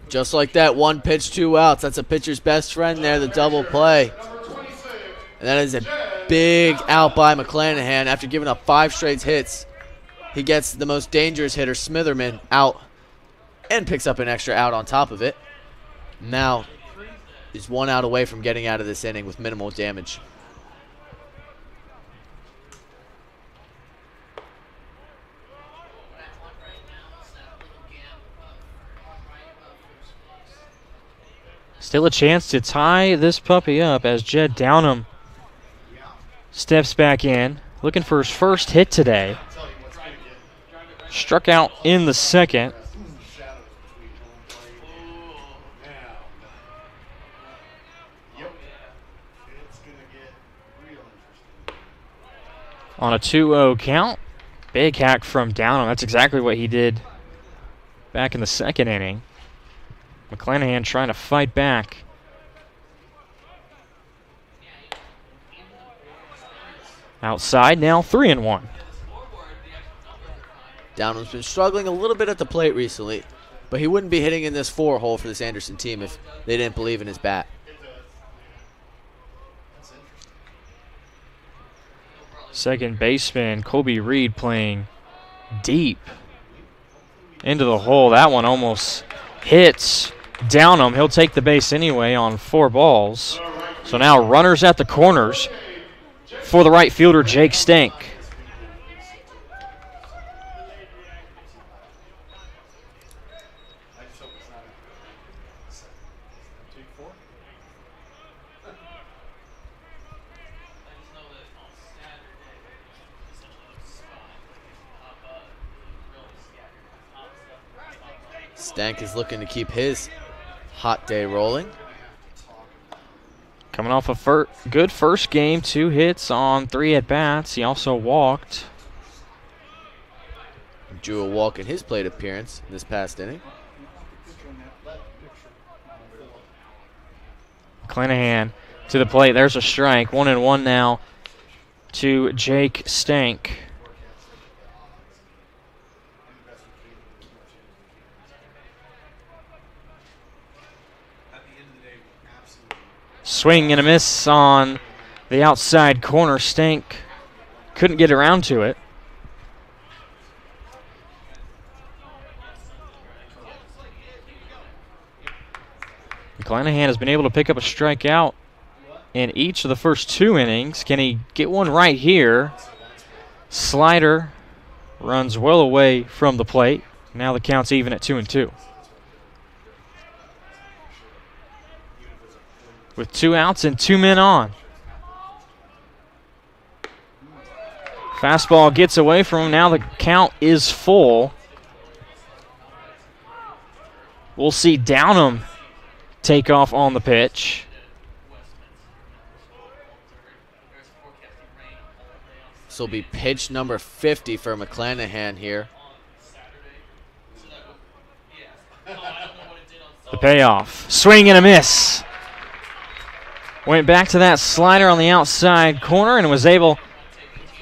Just like that, 1 pitch, 2 outs. That's a pitcher's best friend there, the double play. And that is a big out by McClanahan after giving up 5 straight hits. He gets the most dangerous hitter, Smitherman, out and picks up an extra out on top of it. Now is 1 out away from getting out of this inning with minimal damage. Still a chance to tie this puppy up as Jed Downham steps back in, looking for his first hit today. Struck out in the second. On a 2-0 count. Big hack from Downham. That's exactly what he did back in the second inning. McClanahan trying to fight back. Outside now, 3-1. Downham's been struggling a little bit at the plate recently, but he wouldn't be hitting in this 4-hole for this Anderson team if they didn't believe in his bat. Second baseman Colby Reed playing deep into the hole. That one almost hits Downham. He'll take the base anyway on 4 balls. So now runners at the corners for the right fielder, Jake Stank. Stank is looking to keep his hot day rolling. Coming off a good first game, 2 hits on 3 at-bats. He also walked. Drew a walk in his plate appearance this past inning. McClanahan to the plate. There's a strike. 1-1 now to Jake Stank. Swing and a miss on the outside corner. Stank couldn't get around to it. McClanahan has been able to pick up a strikeout in each of the first 2 innings. Can he get one right here? Slider runs well away from the plate. Now the count's even at 2-2. With 2 outs and 2 men on. Fastball gets away from him. Now the count is full. We'll see Downham take off on the pitch. This will be pitch number 50 for McClanahan here. The payoff. Swing and a miss. Went back to that slider on the outside corner and was able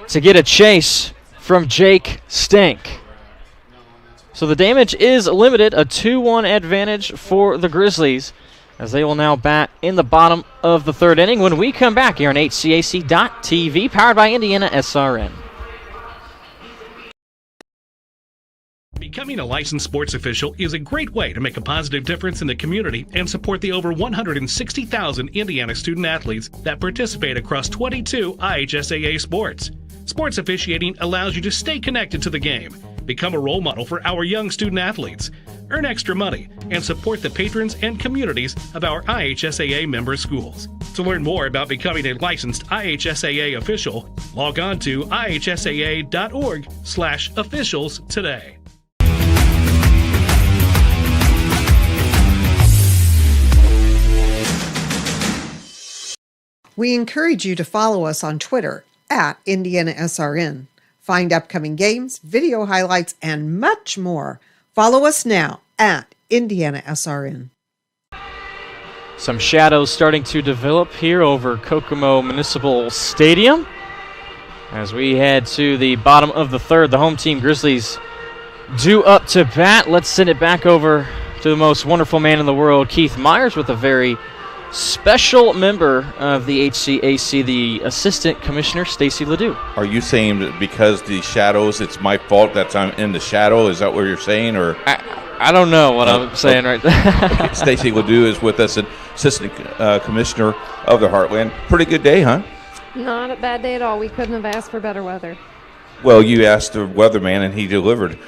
to get a chase from Jake Stank. So the damage is limited, a 2-1 advantage for the Grizzlies, as they will now bat in the bottom of the 3rd inning when we come back here on HCAC.TV, powered by IndianaSRN. Becoming a licensed sports official is a great way to make a positive difference in the community and support the over 160,000 Indiana student athletes that participate across 22 IHSAA sports. Sports officiating allows you to stay connected to the game, become a role model for our young student athletes, earn extra money, and support the patrons and communities of our IHSAA member schools. To learn more about becoming a licensed IHSAA official, log on to ihsaa.org/officials today. We encourage you to follow us on Twitter at IndianaSRN. Find upcoming games, video highlights, and much more. Follow us now at IndianaSRN. Some shadows starting to develop here over Kokomo Municipal Stadium. As we head to the bottom of the 3rd, the home team Grizzlies due up to bat. Let's send it back over to the most wonderful man in the world, Keith Myers, with a very special member of the HCAC, the Assistant Commissioner, Stacy Ledoux. Are you saying that because the shadows, it's my fault that I'm in the shadow? Is that what you're saying? Or I don't know what I'm saying right there. Okay. Stacy Ledoux is with us, Assistant Commissioner of the Heartland. Pretty good day, huh? Not a bad day at all. We couldn't have asked for better weather. Well, you asked the weatherman, and he delivered.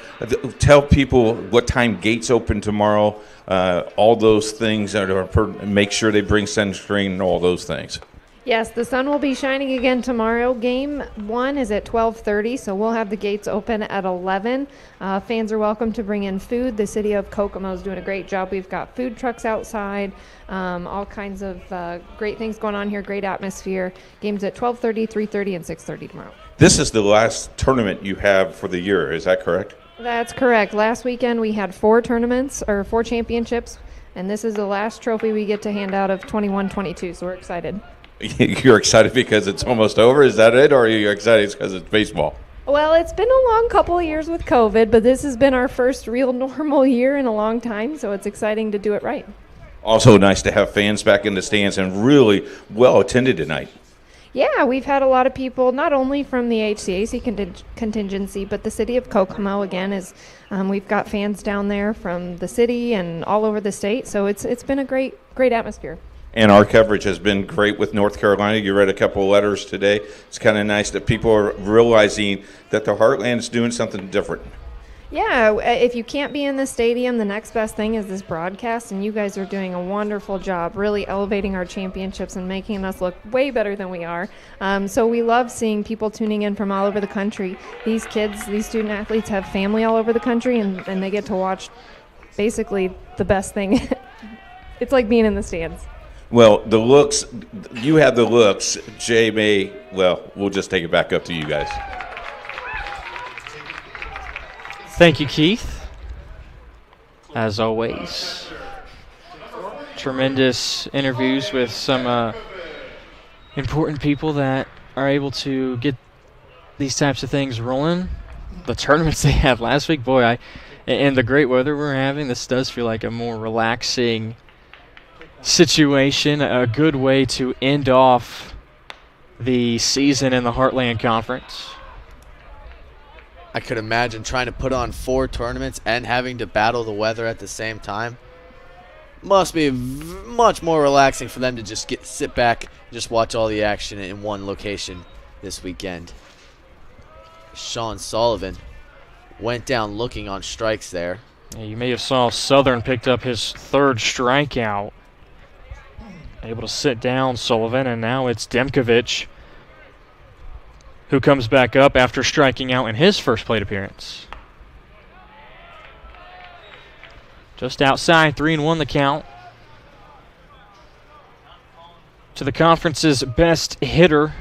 Tell people what time gates open tomorrow, all those things, make sure they bring sunscreen and all those things. Yes, the sun will be shining again tomorrow. Game 1 is at 12:30, so we'll have the gates open at 11. Fans are welcome to bring in food. The city of Kokomo is doing a great job. We've got food trucks outside, all kinds of great things going on here, great atmosphere. Games at 12:30, 3:30, and 6:30 tomorrow. This is the last tournament you have for the year, is that correct? That's correct. Last weekend we had 4 tournaments, or 4 championships, and this is the last trophy we get to hand out of 21-22, so we're excited. You're excited because it's almost over? Is that it? Or are you excited because it's baseball? Well, it's been a long couple of years with COVID, but this has been our first real normal year in a long time, so it's exciting to do it right. Also nice to have fans back in the stands and really well attended tonight. Yeah, we've had a lot of people, not only from the HCAC contingency, but the city of Kokomo again. We've got fans down there from the city and all over the state, so it's been a great atmosphere. And our coverage has been great with North Carolina. You read a couple of letters today. It's kind of nice that people are realizing that the Heartland is doing something different. Yeah, if you can't be in the stadium, the next best thing is this broadcast, and you guys are doing a wonderful job really elevating our championships and making us look way better than we are. So we love seeing people tuning in from all over the country. These kids, these student athletes have family all over the country, and they get to watch basically the best thing. It's like being in the stands. Well, the looks, you have the looks. Jay May, well, we'll just take it back up to you guys. Thank you, Keith. As always, tremendous interviews with some important people that are able to get these types of things rolling. The tournaments they had last week, boy, and the great weather we're having, this does feel like a more relaxing situation, a good way to end off the season in the Heartland Conference. I could imagine trying to put on 4 tournaments and having to battle the weather at the same time. Must be much more relaxing for them to just sit back and just watch all the action in one location this weekend. Sean Sullivan went down looking on strikes there. Yeah, you may have saw Southern picked up his 3rd strikeout. Able to sit down Sullivan, and now it's Demkovich who comes back up after striking out in his first plate appearance. Just outside, 3-1 the count. To the conference's best hitter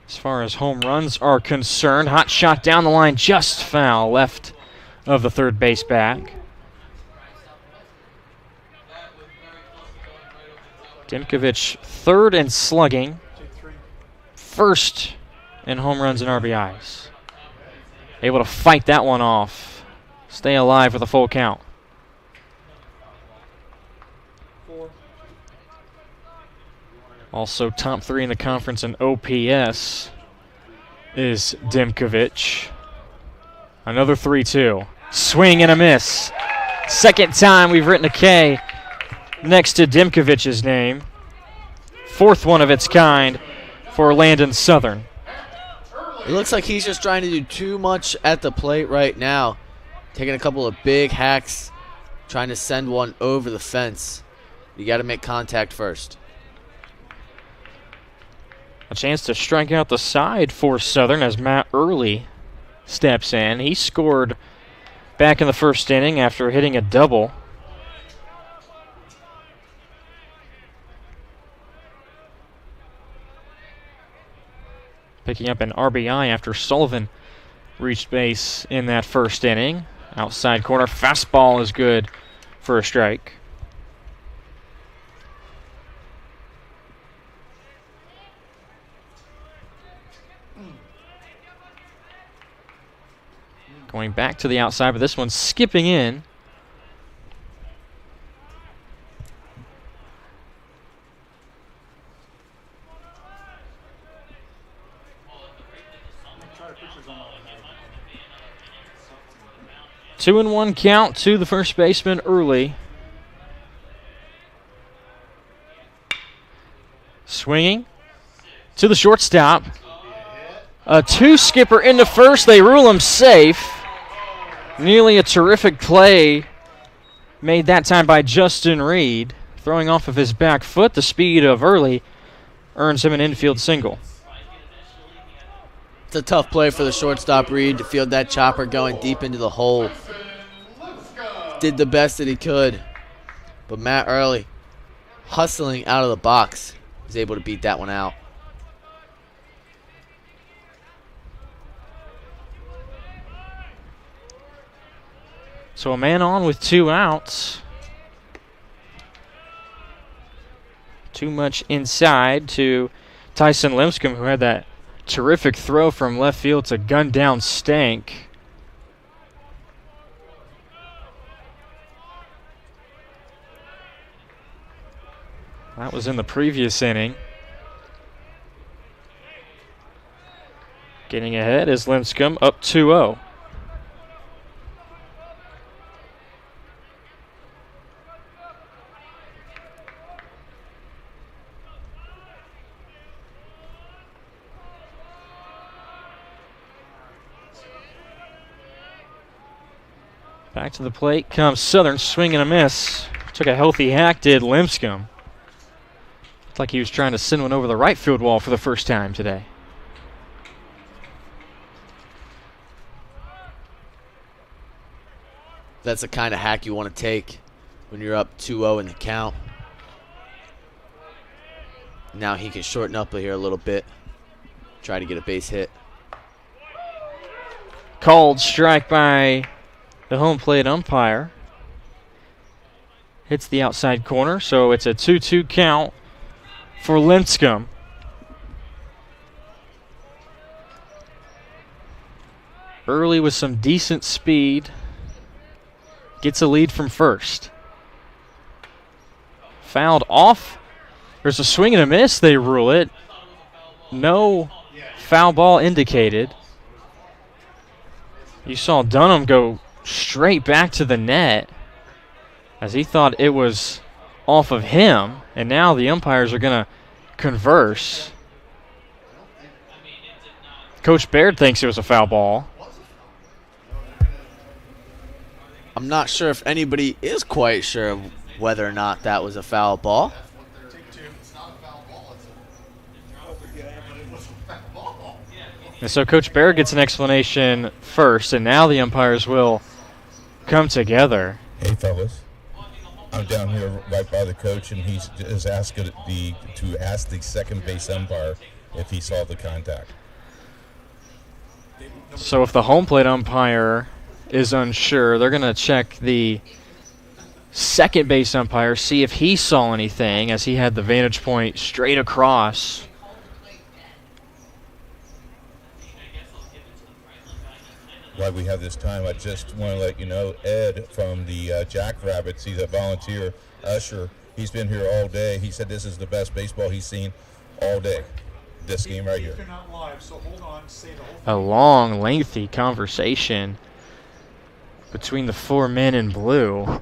as far as home runs are concerned. Hot shot down the line, just foul left of the third base bag. Demkovich 3rd in slugging, 1st in home runs and RBIs. Able to fight that one off. Stay alive with a full count. Also top 3 in the conference in OPS is Demkovich. Another 3-2. Swing and a miss. Second time we've written a K next to Demkovich's name. 4th one of its kind for Landon Southern. It looks like he's just trying to do too much at the plate right now. Taking a couple of big hacks, trying to send one over the fence. You got to make contact first. A chance to strike out the side for Southern as Matt Early steps in. He scored back in the 1st inning after hitting a double. Picking up an RBI after Sullivan reached base in that 1st inning. Outside corner fastball is good for a strike. Going back to the outside, but this one's skipping in. Two and 1 count to the first baseman Early. Swinging to the shortstop. A 2-skipper into first. They rule him safe. Nearly a terrific play made that time by Justin Reed. Throwing off of his back foot, the speed of Early earns him an infield single. It's a tough play for the shortstop Reed to field that chopper going deep into the hole. Did the best that he could. But Matt Early, hustling out of the box, was able to beat that one out. So a man on with 2 outs. Too much inside to Tyson Limscomb, who had that terrific throw from left field to gun down Stank. That was in the previous inning. Getting ahead is Limscomb, up 2-0. Back to the plate comes Southern, swing and a miss. Took a healthy hack, did Limscomb. Looked like he was trying to send one over the right field wall for the first time today. That's the kind of hack you want to take when you're up 2-0 in the count. Now he can shorten up here a little bit. Try to get a base hit. Called strike by the home plate umpire. Hits the outside corner, so it's a 2-2 count for Limscomb. Early with some decent speed. Gets a lead from first. Fouled off. There's a swing and a miss, they rule it. No foul ball indicated. You saw Dunham go straight back to the net as he thought it was off of him, and now the umpires are going to converse. Coach Baird thinks it was a foul ball. I'm not sure if anybody is quite sure of whether or not that was a foul ball. And so Coach Baird gets an explanation first, and now the umpires will come together. Hey, fellas. I'm down here right by the coach, and he's just asking to ask the second base umpire if he saw the contact. So if the home plate umpire is unsure, they're going to check the second base umpire, see if he saw anything, as he had the vantage point straight across. While we have this time, I just want to let you know, Ed from the Jackrabbits, he's a volunteer usher. He's been here all day. He said this is the best baseball he's seen all day, this game right here. A long, lengthy conversation between the 4 men in blue.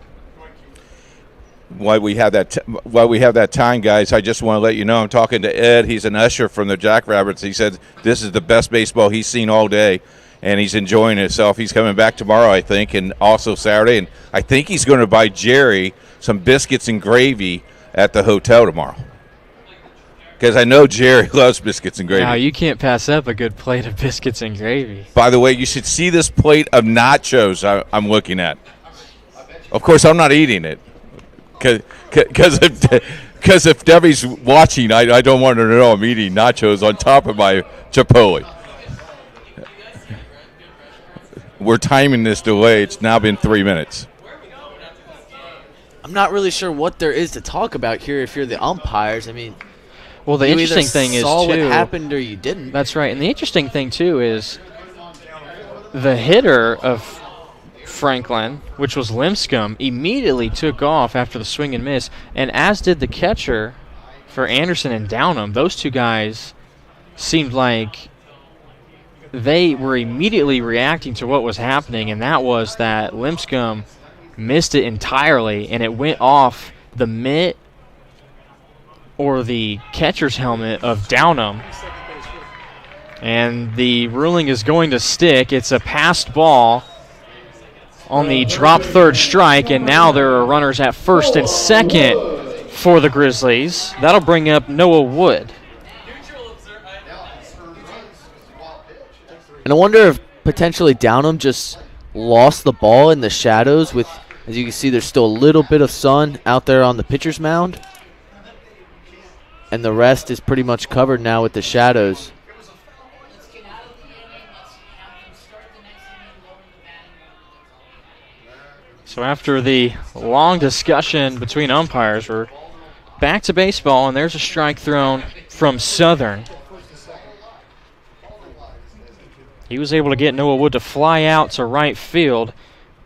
While we have that time, guys, I just want to let you know I'm talking to Ed. He's an usher from the Jackrabbits. He said this is the best baseball he's seen all day, and he's enjoying himself. He's coming back tomorrow, I think, and also Saturday. And I think he's going to buy Jerry some biscuits and gravy at the hotel tomorrow, because I know Jerry loves biscuits and gravy. Now, you can't pass up a good plate of biscuits and gravy. By the way, you should see this plate of nachos I'm looking at. Of course, I'm not eating it, because if Debbie's watching, I don't want her to know I'm eating nachos on top of my Chipotle. We're timing this delay. It's now been 3 minutes. I'm not really sure what there is to talk about here if you're the umpires. I mean, well, the you interesting either thing is, saw what too, happened or you didn't. That's right. And the interesting thing, too, is the hitter of Franklin, which was Limscomb, immediately took off after the swing and miss, and as did the catcher for Anderson and Downham. Those two guys seemed like they were immediately reacting to what was happening, and that was that Limscomb missed it entirely, and it went off the mitt or the catcher's helmet of Downham. And the ruling is going to stick. It's a passed ball on the drop third strike, and now there are runners at first and second for the Grizzlies. That'll bring up Noah Wood. And I wonder if potentially Downham just lost the ball in the shadows with, as you can see, there's still a little bit of sun out there on the pitcher's mound. And the rest is pretty much covered now with the shadows. So after the long discussion between umpires, we're back to baseball, and there's a strike thrown from Southern. He was able to get Noah Wood to fly out to right field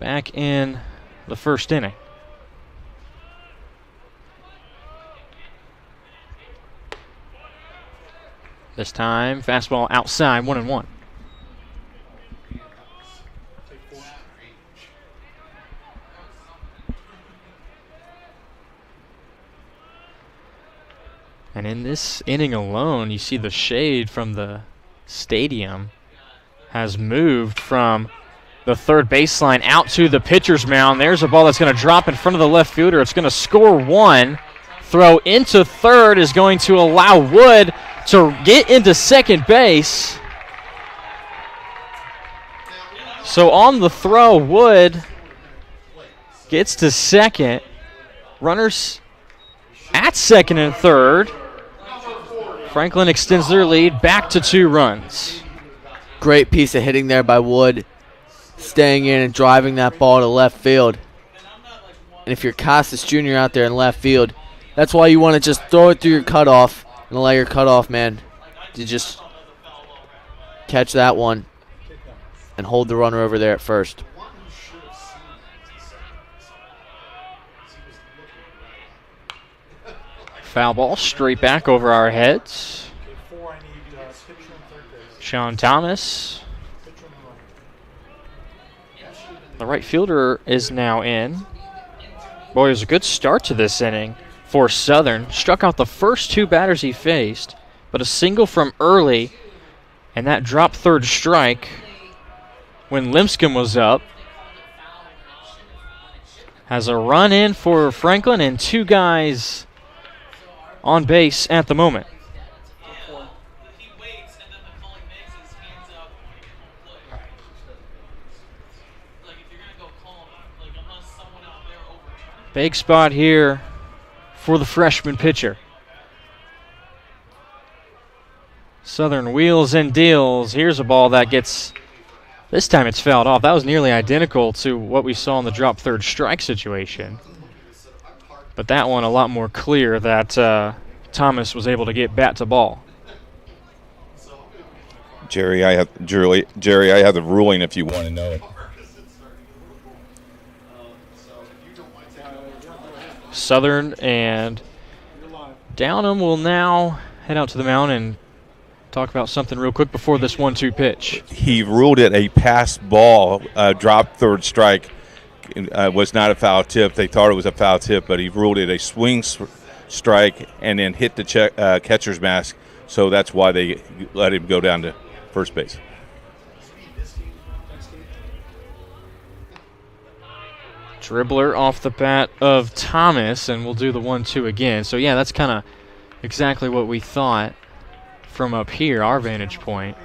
back in the first inning. This time, fastball outside, 1-1. And in this inning alone, you see the shade from the stadium has moved from the third baseline out to the pitcher's mound. There's a ball that's going to drop in front of the left fielder. It's going to score one. Throw into third is going to allow Wood to get into second base. So on the throw, Wood gets to second. Runners at second and third. Franklin extends their lead back to 2 runs. Great piece of hitting there by Wood, staying in and driving that ball to left field. And if you're Costas Jr. out there in left field, that's why you want to just throw it through your cutoff and allow your cutoff man to just catch that one and hold the runner over there at first. Foul ball straight back over our heads. Sean Thomas. The right fielder is now in. Boy, it was a good start to this inning for Southern. Struck out the first 2 batters he faced, but a single from early, and that dropped third strike when Limpscomb was up. Has a run in for Franklin and 2 guys on base at the moment. Big spot here for the freshman pitcher. Southern wheels and deals. Here's a ball that gets, this time it's fouled off. That was nearly identical to what we saw in the drop third strike situation. But that one a lot more clear that Thomas was able to get bat to ball. Jerry, I have the ruling if you want to know it. Southern and Downham will now head out to the mound and talk about something real quick before this 1-2 pitch. He ruled it a pass ball, drop third strike. Was not a foul tip. They thought it was a foul tip, but he ruled it a swing strike and then hit the catcher's mask. So that's why they let him go down to first base. Dribbler off the bat of Thomas, and we'll do the 1-2 again. So, yeah, that's kind of exactly what we thought from up here, our vantage point.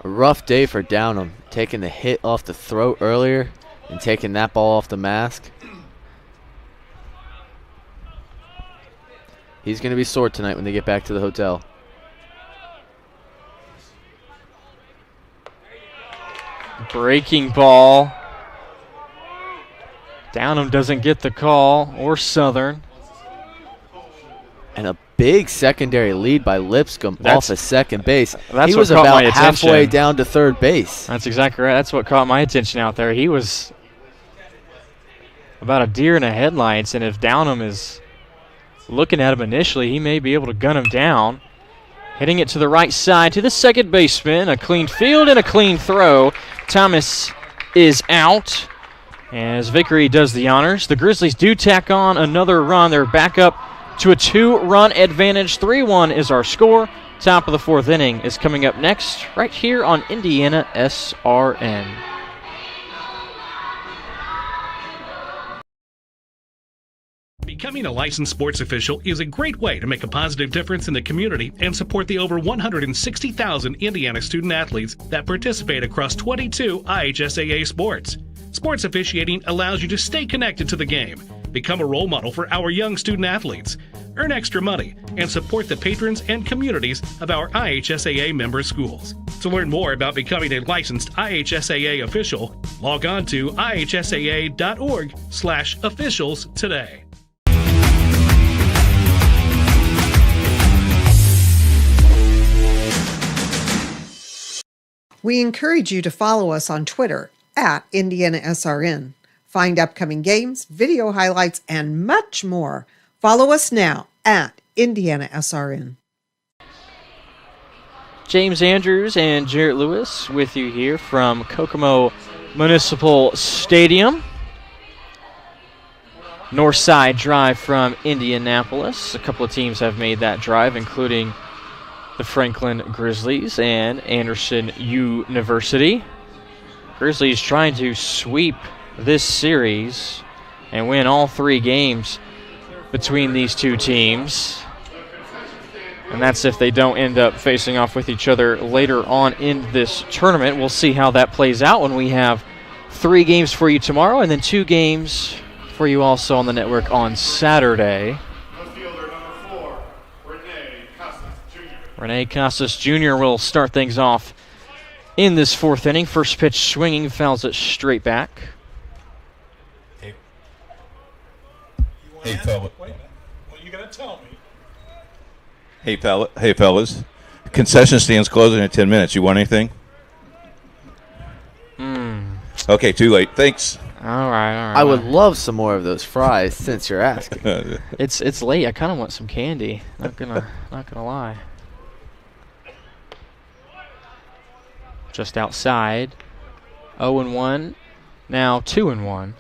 A rough day for Downham, taking the hit off the throat earlier and taking that ball off the mask. He's going to be sore tonight when they get back to the hotel. Breaking ball. Downham doesn't get the call, or Southern. And a big secondary lead by Lipscomb off of second base. He was about halfway down to third base. That's exactly right. That's what caught my attention out there. He was about a deer in the headlights, and if Downham is looking at him initially, he may be able to gun him down. Hitting it to the right side to the second baseman. A clean field and a clean throw. Thomas is out as Vickery does the honors. The Grizzlies do tack on another run. They're back up to a 2-run advantage. 3-1 is our score. Top of the 4th inning is coming up next right here on IndianaSRN. Becoming a licensed sports official is a great way to make a positive difference in the community and support the over 160,000 Indiana student athletes that participate across 22 IHSAA sports. Sports officiating allows you to stay connected to the game, become a role model for our young student athletes, earn extra money, and support the patrons and communities of our IHSAA member schools. To learn more about becoming a licensed IHSAA official, log on to ihsaa.org/officials today. We encourage you to follow us on Twitter at IndianaSRN. Find upcoming games, video highlights, and much more. Follow us now at IndianaSRN. James Andrews and Jarrett Lewis with you here from Kokomo Municipal Stadium. North Side drive from Indianapolis. A couple of teams have made that drive, including the Franklin Grizzlies and Anderson University. Grizzlies trying to sweep this series and win all 3 games between these two teams. And that's if they don't end up facing off with each other later on in this tournament. We'll see how that plays out when we have 3 games for you tomorrow and then 2 games for you also on the network on Saturday. Rene Casas Jr. will start things off in this 4th inning. First pitch swinging, fouls it straight back. Hey, fella. Wait a minute. What are you going to tell me? Hey, fellas. Concession stand's closing in 10 minutes. You want anything? Okay, too late. Thanks. All right. I would love some more of those fries since you're asking. It's late. I kind of want some candy. Not gonna lie. Just outside. 0-1. Now 2-1.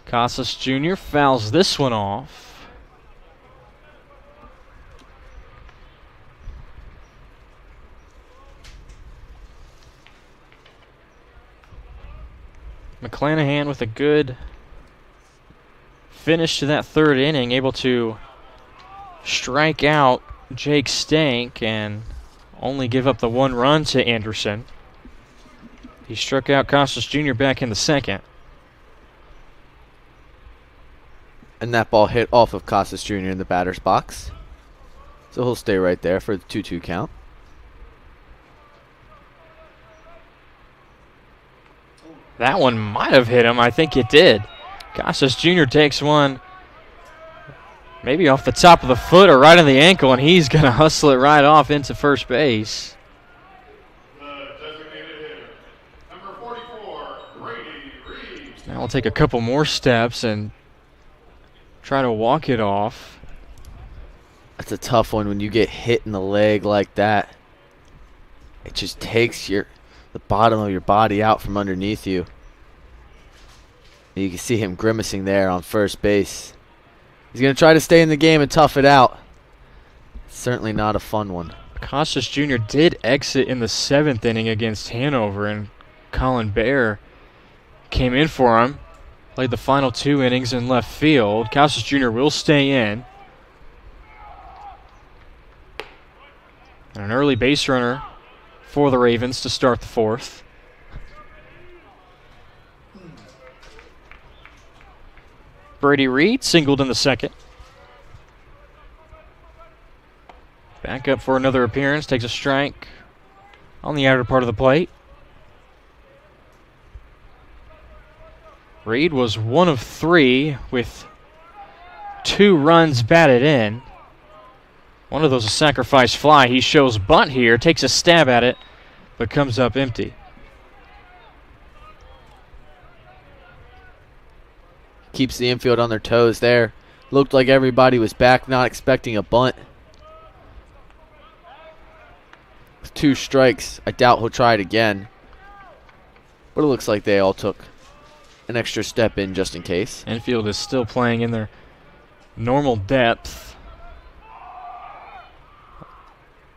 Casas Jr. fouls this one off. McClanahan with a good finish to that 3rd inning, able to strike out Jake Stank and only give up the 1 run to Anderson. He struck out Casas Jr. back in the 2nd. And that ball hit off of Casas Jr. in the batter's box. So he'll stay right there for the 2-2 count. That one might have hit him. I think it did. Casas Jr. takes one maybe off the top of the foot or right on the ankle, and he's going to hustle it right off into first base. Now we'll take a couple more steps and try to walk it off. That's a tough one when you get hit in the leg like that. It just takes the bottom of your body out from underneath you. You can see him grimacing there on first base. He's going to try to stay in the game and tough it out. Certainly not a fun one. Casas Jr. did exit in the 7th inning against Hanover, and Colin Bear came in for him. Played the final 2 innings in left field. Casas Jr. will stay in. And an early base runner for the Ravens to start the 4th. Brady Reed singled in the 2nd. Back up for another appearance. Takes a strike on the outer part of the plate. Reed was 1 of 3 with 2 runs batted in. One of those a sacrifice fly. He shows bunt here, takes a stab at it, but comes up empty. Keeps the infield on their toes there. Looked like everybody was back, not expecting a bunt. With 2 strikes, I doubt he'll try it again. But it looks like they all took an extra step in just in case. Infield is still playing in their normal depth.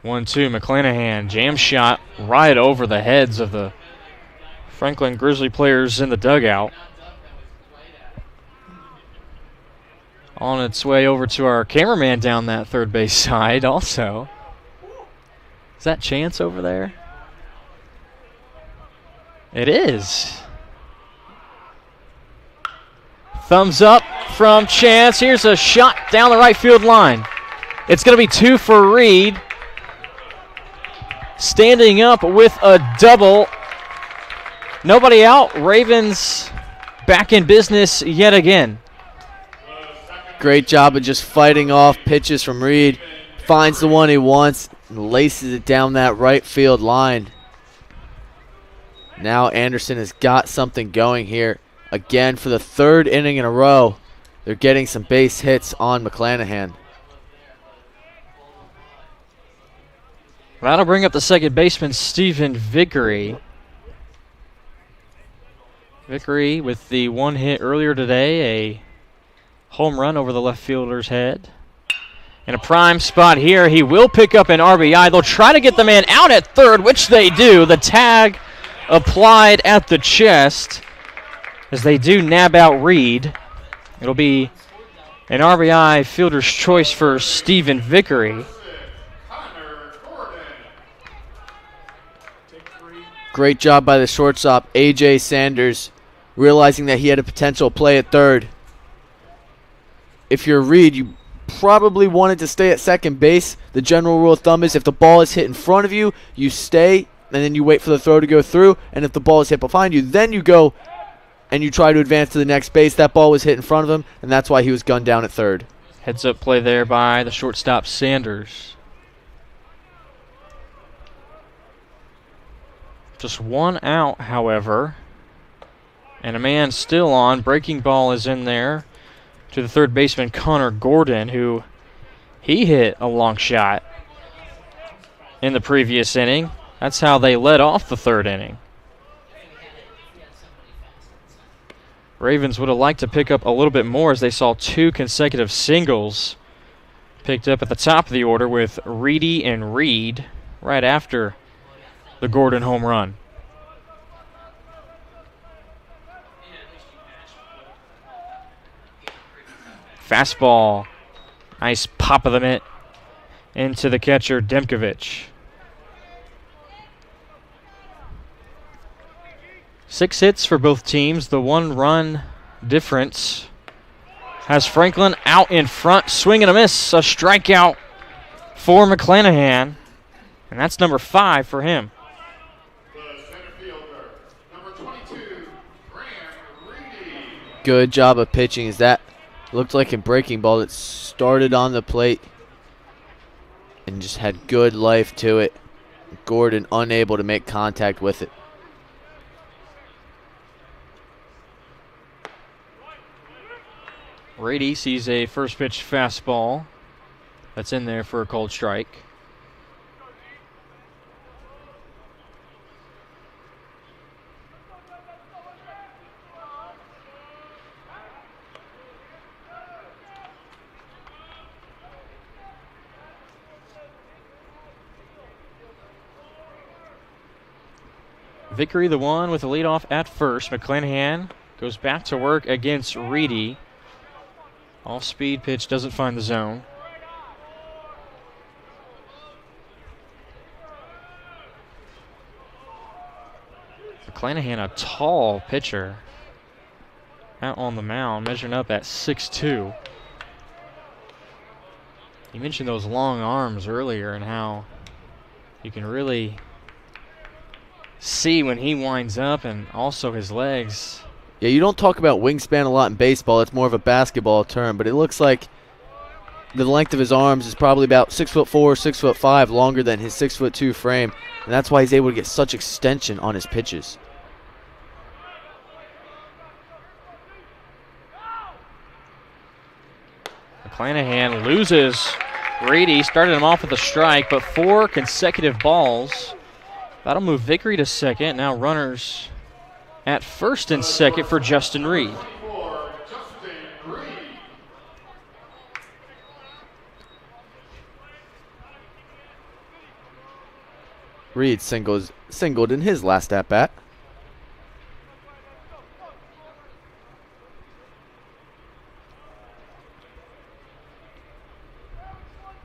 1-2, McClanahan, jam shot right over the heads of the Franklin Grizzly players in the dugout. On its way over to our cameraman down that third base side also. Is that Chance over there? It is. Thumbs up from Chance. Here's a shot down the right field line. It's going to be 2 for Reed. Standing up with a double. Nobody out. Ravens back in business yet again. Great job of just fighting off pitches from Reed. Finds the one he wants and laces it down that right field line. Now Anderson has got something going here. Again, for the 3rd inning in a row, they're getting some base hits on McClanahan. That'll bring up the second baseman, Stephen Vickery. Vickery with the 1 hit earlier today, a home run over the left fielder's head. In a prime spot here, he will pick up an RBI. They'll try to get the man out at third, which they do. The tag applied at the chest as they do nab out Reed. It'll be an RBI fielder's choice for Stephen Vickery. Great job by the shortstop, A.J. Sanders, realizing that he had a potential play at third. If you're Reed, you probably wanted to stay at second base. The general rule of thumb is if the ball is hit in front of you, you stay, and then you wait for the throw to go through. And if the ball is hit behind you, then you go and you try to advance to the next base. That ball was hit in front of him, and that's why he was gunned down at third. Heads up play there by the shortstop, Sanders. Just 1 out, however, and a man still on. Breaking ball is in there to the third baseman, Connor Gordon, who he hit a long shot in the previous inning. That's how they led off the 3rd inning. Ravens would have liked to pick up a little bit more as they saw 2 consecutive singles picked up at the top of the order with Reedy and Reed right after the Gordon home run. Fastball. Nice pop of the mitt into the catcher, Demkovich. 6 hits for both teams. The 1-run difference has Franklin out in front. Swing and a miss. A strikeout for McClanahan. And that's number 5 for him. Good job of pitching as that looked like a breaking ball that started on the plate and just had good life to it. Gordon unable to make contact with it. Rady sees a first pitch fastball that's in there for a called strike. Vickery the one with the leadoff at first. McClanahan goes back to work against Reedy. Off-speed pitch doesn't find the zone. McClanahan, a tall pitcher, out on the mound, measuring up at 6'2". You mentioned those long arms earlier and how you can really see when he winds up, and also his legs. Yeah, you don't talk about wingspan a lot in baseball. It's more of a basketball term, but it looks like the length of his arms is probably about 6'4", 6'5", longer than his 6'2" frame, and that's why he's able to get such extension on his pitches. McClanahan loses Reedy. Started him off with a strike, but 4 consecutive balls. That'll move Vickery to second. Now runners at first and second for Justin Reed. Reed singled in his last at-bat.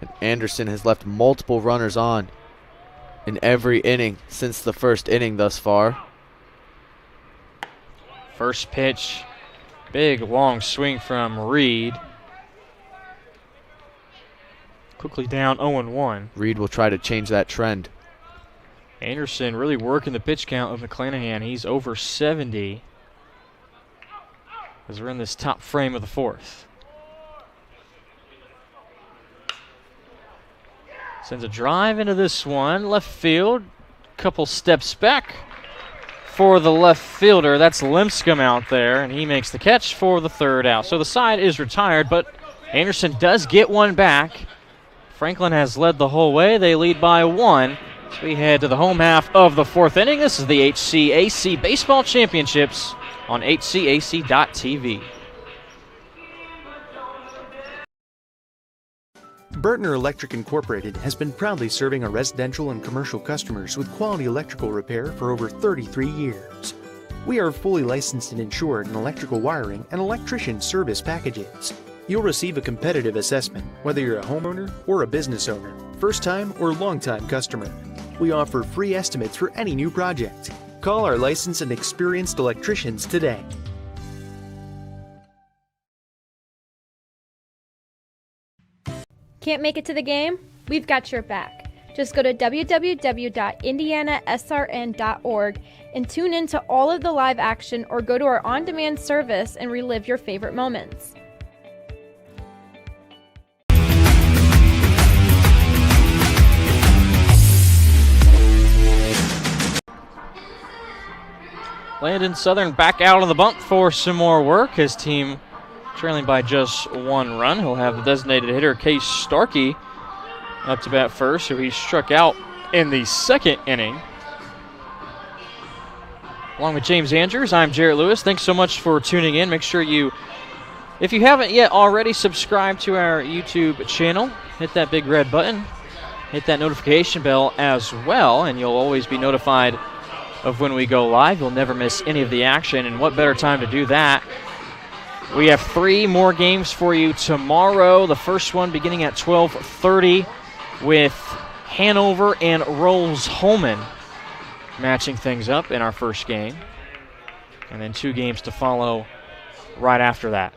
And Anderson has left multiple runners on in every inning since the first inning thus far. First pitch, big long swing from Reed. quickly down 0-1. Reed will try to change that trend. Anderson really working the pitch count of McClanahan. He's over 70 as we're in this top frame of the fourth. Sends a drive into this one. Left field. Couple steps back for the left fielder. That's Limscomb out there, and he makes the catch for the third out. So the side is retired, but Anderson does get one back. Franklin has led the whole way. They lead by 1. So we head to the home half of the fourth inning. This is the HCAC Baseball Championships on HCAC.tv. Bertner Electric Incorporated has been proudly serving our residential and commercial customers with quality electrical repair for over 33 years. We are fully licensed and insured in electrical wiring and electrician service packages. You'll receive a competitive assessment, whether you're a homeowner or a business owner, first-time or long-time customer. We offer free estimates for any new project. Call our licensed and experienced electricians today. Can't make it to the game? We've got your back. Just go to www.IndianaSRN.org and tune in to all of the live action or go to our on-demand service and relive your favorite moments. Landon Southern back out on the bump for some more work. His team trailing by just 1 run. He'll have the designated hitter, Case Starkey, up to bat first, who he struck out in the second inning. Along with James Andrews, I'm Jarrett Lewis. Thanks so much for tuning in. Make sure you, if you haven't yet already, subscribe to our YouTube channel. Hit that big red button. Hit that notification bell as well, and you'll always be notified of when we go live. You'll never miss any of the action, and what better time to do that? We have 3 more games for you tomorrow. The first one beginning at 12:30 with Hanover and Rolls-Holman matching things up in our first game. And then 2 games to follow right after that.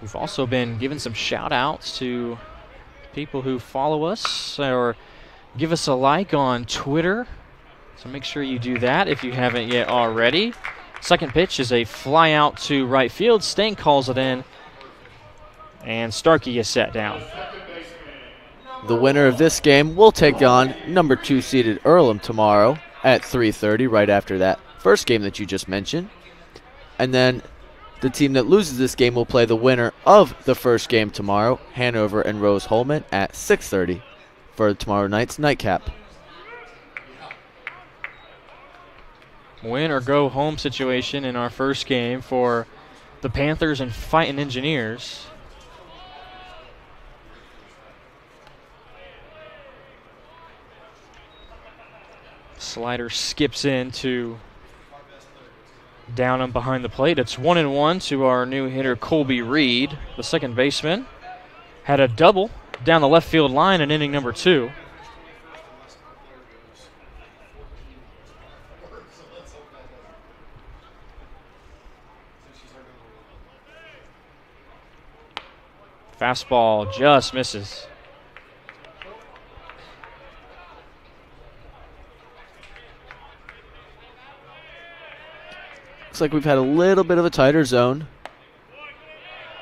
We've also been giving some shout-outs to people who follow us or give us a like on Twitter. So make sure you do that if you haven't yet already. Second pitch is a fly out to right field. Stang calls it in, and Starkey is set down. The winner of this game will take on number 2 seeded Earlham tomorrow at 3:30, right after that first game that you just mentioned. And then the team that loses this game will play the winner of the first game tomorrow, Hanover and Rose-Hulman, at 6:30 for tomorrow night's nightcap. Win or go home situation in our first game for the Panthers and Fighting Engineers. Slider skips into down and behind the plate. It's 1-1 to our new hitter, Colby Reed. The second baseman had a double down the left field line in inning number 2. Fastball just misses. Looks like we've had a little bit of a tighter zone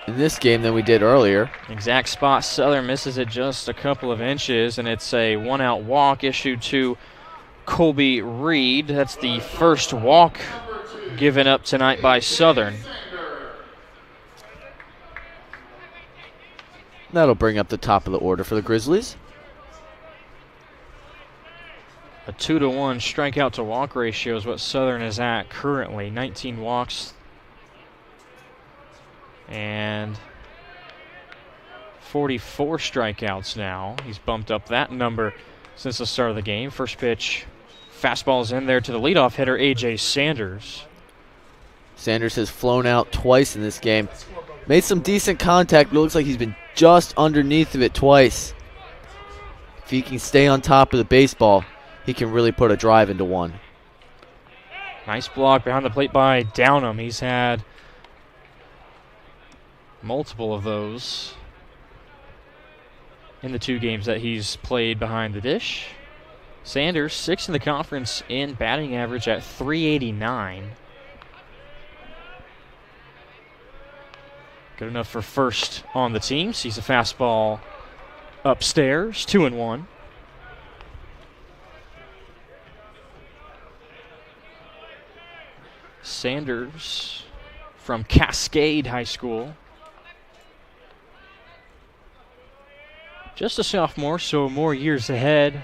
in this game than we did earlier. Exact spot. Southern misses it just a couple of inches, and it's a 1-out walk issued to Colby Reed. That's the first walk given up tonight by Southern. That'll bring up the top of the order for the Grizzlies. A 2-to-1 strikeout to walk ratio is what Southern is at currently. 19 walks and 44 strikeouts now. He's bumped up that number since the start of the game. First pitch, fastball's in there to the leadoff hitter, A.J. Sanders. Sanders has flown out twice in this game. Made some decent contact, but it looks like he's been just underneath of it twice. If he can stay on top of the baseball, he can really put a drive into one. Nice block behind the plate by Downham. He's had multiple of those in the 2 games that he's played behind the dish. Sanders, 6th in the conference in batting average at .389. Good enough for first on the team. Sees a fastball upstairs, 2-1. Sanders from Cascade High School. Just a sophomore, so more years ahead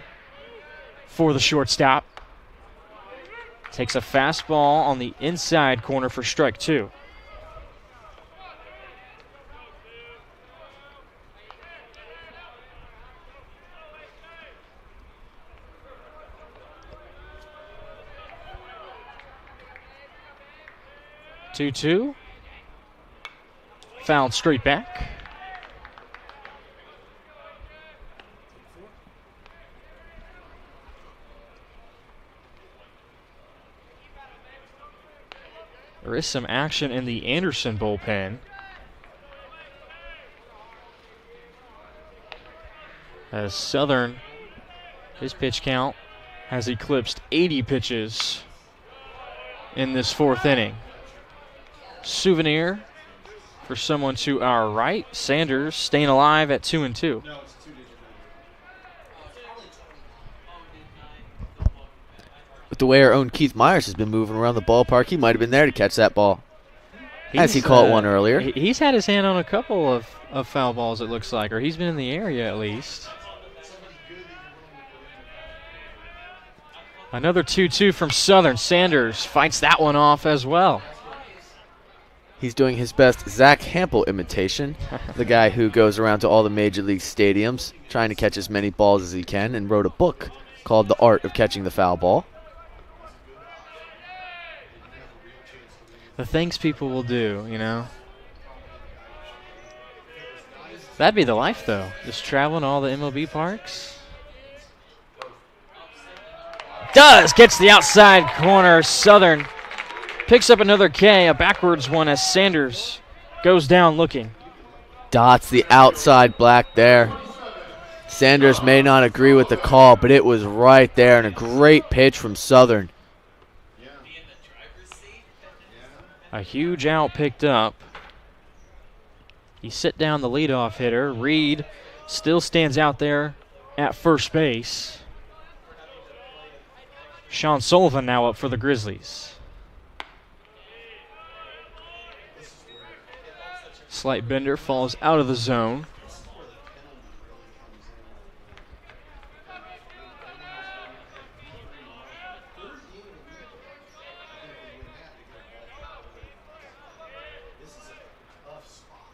for the shortstop. Takes a fastball on the inside corner for strike 2. Two. Fouled straight back. There is some action in the Anderson bullpen. As Southern, his pitch count has eclipsed 80 pitches in this 4th inning. Souvenir for someone to our right. Sanders staying alive at 2-2. With the way our own Keith Myers has been moving around the ballpark, he might have been there to catch that ball. As he caught one earlier. He's had his hand on a couple of foul balls, it looks like, or he's been in the area at least. Another 2-2 from Southern. Sanders fights that one off as well. He's doing his best Zach Hampel imitation, the guy who goes around to all the major league stadiums trying to catch as many balls as he can, and wrote a book called The Art of Catching the Foul Ball. The things people will do, you know. That'd be the life, though. Just traveling to all the MLB parks. Gets the outside corner. Southern picks up another K, a backwards one as Sanders goes down looking. Dots the outside black there. Sanders may not agree with the call, but it was right there, and a great pitch from Southern. A huge out picked up. He sit down the leadoff hitter. Reed still stands out there at first base. Sean Sullivan now up for the Grizzlies. Slight bender, falls out of the zone.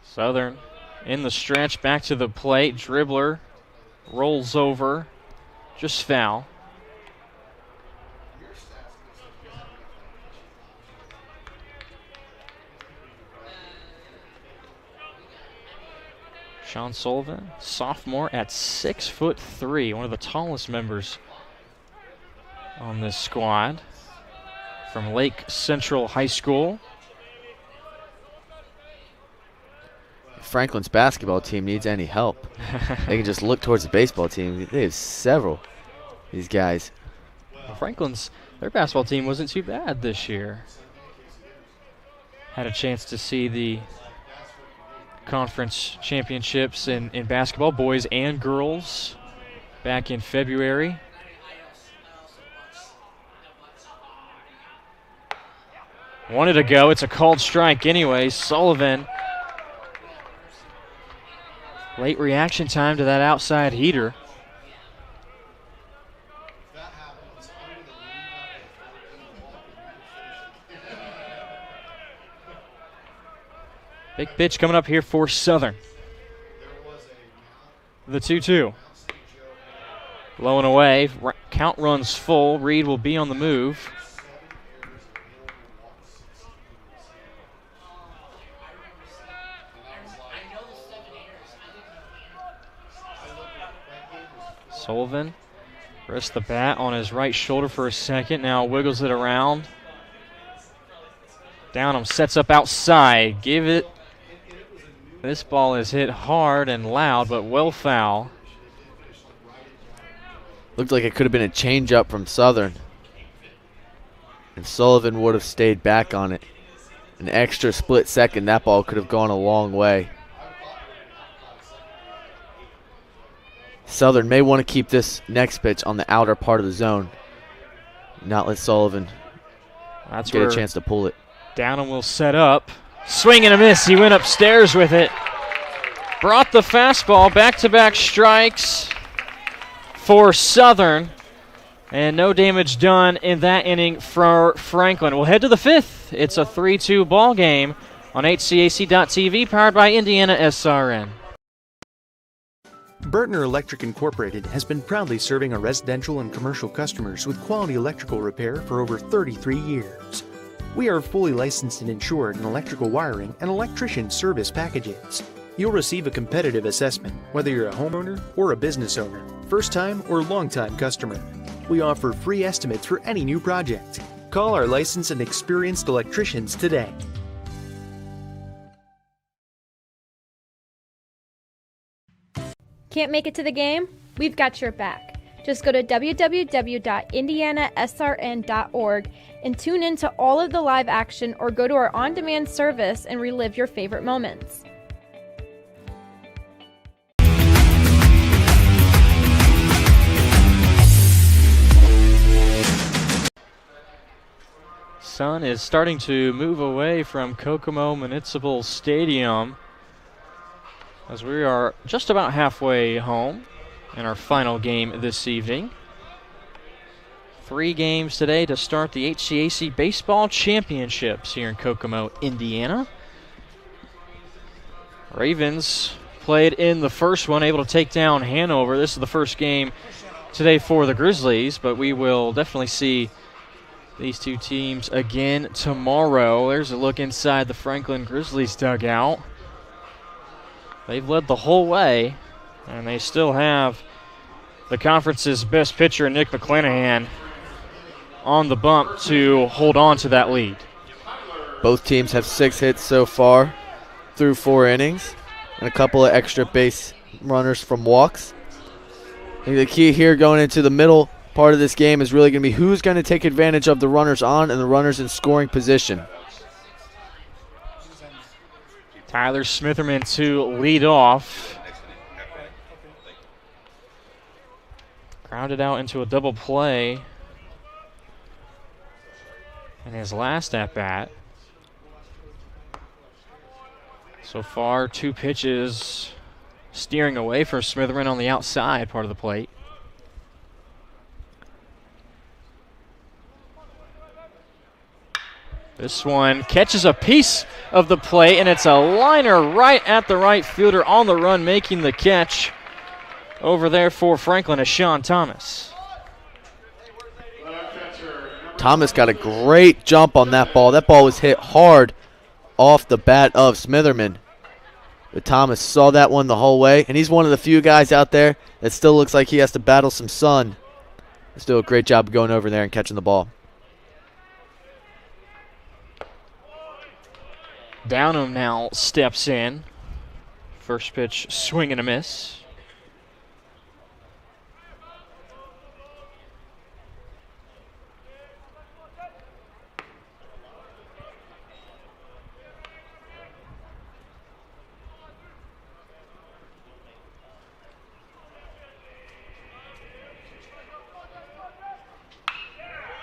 Southern in the stretch, back to the plate. Dribbler rolls over, just foul. Sean Sullivan, sophomore at 6'3", one of the tallest members on this squad, from Lake Central High School. Franklin's basketball team needs any help, they can just look towards the baseball team. They have several, these guys. Franklin's, their basketball team wasn't too bad this year. Had a chance to see the conference championships in basketball, boys and girls, back in February. Wanted to go. It's a called strike anyway. Sullivan. Late reaction time to that outside heater. Big pitch coming up here for Southern. The 2-2. Low and away. Count runs full. Reed will be on the move. Sullivan rests the bat on his right shoulder for a second. Now wiggles it around. Downham sets up outside. Give it. This ball is hit hard and loud, but will foul. Looked like it could have been a changeup from Southern. And Sullivan would have stayed back on it. An extra split second, that ball could have gone a long way. Southern may want to keep this next pitch on the outer part of the zone. Not let Sullivan get a chance to pull it. Downham will set up. Swing and a miss. He went upstairs with it. Brought the fastball. Back-to-back strikes for Southern. And no damage done in that inning for Franklin. We'll head to the fifth. It's a 3-2 ball game on HCAC.TV, powered by IndianaSRN. Burtner Electric Incorporated has been proudly serving our residential and commercial customers with quality electrical repair for over 33 years. We are fully licensed and insured in electrical wiring and electrician service packages. You'll receive a competitive assessment whether you're a homeowner or a business owner, first-time or long-time customer. We offer free estimates for any new project. Call our licensed and experienced electricians today. Can't make it to the game? We've got your back. Just go to www.IndianaSRN.org and tune in to all of the live action, or go to our on-demand service and relive your favorite moments. Sun is starting to move away from Kokomo Municipal Stadium as we are just about halfway home in our final game this evening. 3 games today to start the HCAC Baseball Championships here in Kokomo, Indiana. Ravens played in the first one, able to take down Hanover. This is the first game today for the Grizzlies, but we will definitely see these two teams again tomorrow. There's a look inside the Franklin Grizzlies dugout. They've led the whole way, and they still have the conference's best pitcher, Nick McClanahan, on the bump to hold on to that lead. Both teams have 6 hits so far through 4 innings and a couple of extra base runners from walks. I think the key here going into the middle part of this game is really going to be who's going to take advantage of the runners on and the runners in scoring position. Tyler Smitherman to lead off. Grounded out into a double play in his last at-bat. So far, 2 pitches steering away for Smitherman on the outside part of the plate. This one catches a piece of the play, and it's a liner right at the right fielder on the run, making the catch over there for Franklin is Sean Thomas. Thomas got a great jump on that ball. That ball was hit hard off the bat of Smitherman. But Thomas saw that one the whole way, and he's one of the few guys out there that still looks like he has to battle some sun. He's doing a great job of going over there and catching the ball. Downham now steps in. First pitch, swing and a miss.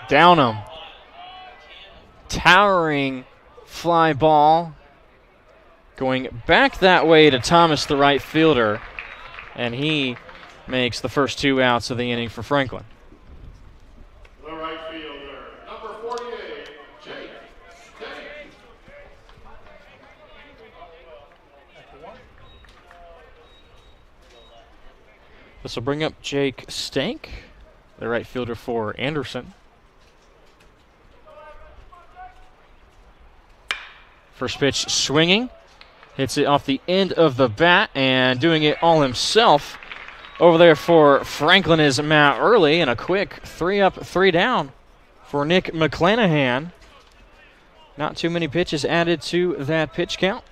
Downham. Towering fly ball going back that way to Thomas, the right fielder, and he makes the first 2 outs of the inning for Franklin. The right fielder, number 48, Jake Stank. This will bring up Jake Stank, the right fielder for Anderson. First pitch swinging, hits it off the end of the bat, and doing it all himself over there for Franklin is Matt Early, and a quick 3 up, 3 down for Nick McClanahan. Not too many pitches added to that pitch count.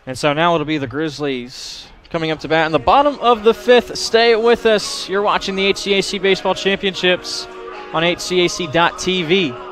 And so now it'll be the Grizzlies coming up to bat in the bottom of the 5th. Stay with us. You're watching the HCAC Baseball Championships on HCAC.tv.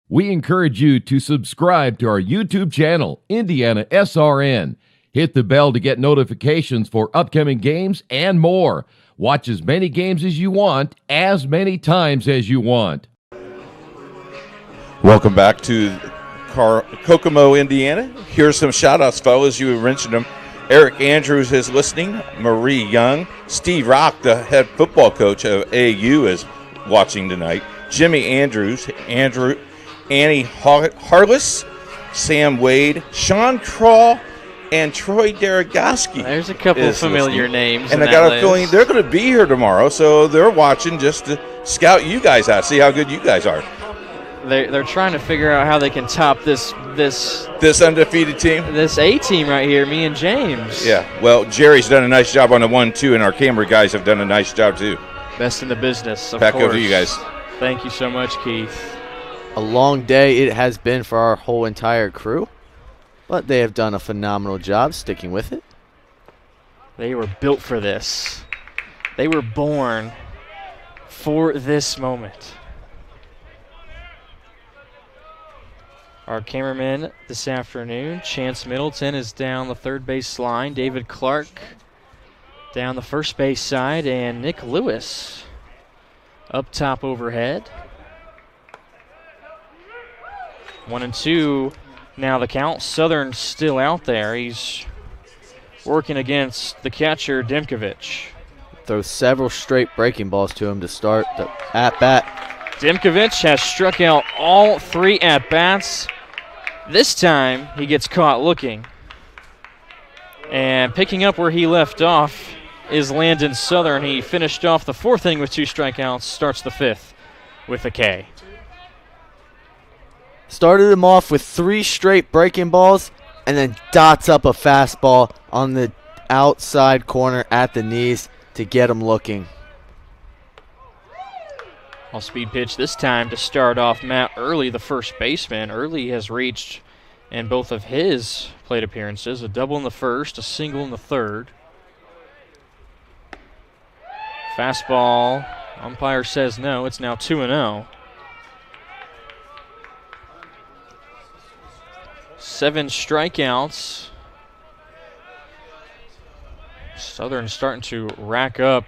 We encourage you to subscribe to our YouTube channel, IndianaSRN. Hit the bell to get notifications for upcoming games and more. Watch as many games as you want, as many times as you want. Welcome back to Kokomo, Indiana. Here's some shout-outs, fellas. You mentioned them. Eric Andrews is listening. Marie Young. Steve Rock, the head football coach of AU, is watching tonight. Jimmy Andrews. Annie Harless. Sam Wade. Sean Crawl. And Troy Daragoski. There's a couple familiar names. And I got a feeling they're going to be here tomorrow, so they're watching just to scout you guys out, see how good you guys are. They're trying to figure out how they can top this undefeated team, this A team right here, me and James. Yeah, well, Jerry's done a nice job on the 1-2, and our camera guys have done a nice job too. Best in the business, of Back course. over to you guys. Thank you so much, Keith. A long day it has been for our whole entire crew, but they have done a phenomenal job sticking with it. They were built for this. They were born for this moment. Our cameraman this afternoon, Chance Middleton, is down the third base line. David Clark down the first base side, and Nick Lewis up top overhead. 1-2 now the count. Southern still out there. He's working against the catcher, Demkovich. Throws several straight breaking balls to him to start the at-bat. Demkovich has struck out all 3 at-bats. This time he gets caught looking. And picking up where he left off is Landon Southern. He finished off the 4th inning with 2 strikeouts, starts the 5th with a K. Started him off with 3 straight breaking balls and then dots up a fastball on the outside corner at the knees to get him looking. All-speed pitch this time to start off Matt Early, the first baseman. Early has reached in both of his plate appearances, a double in the first, a single in the third. Fastball, umpire says no, it's now 2-0. 7 strikeouts. Southern starting to rack up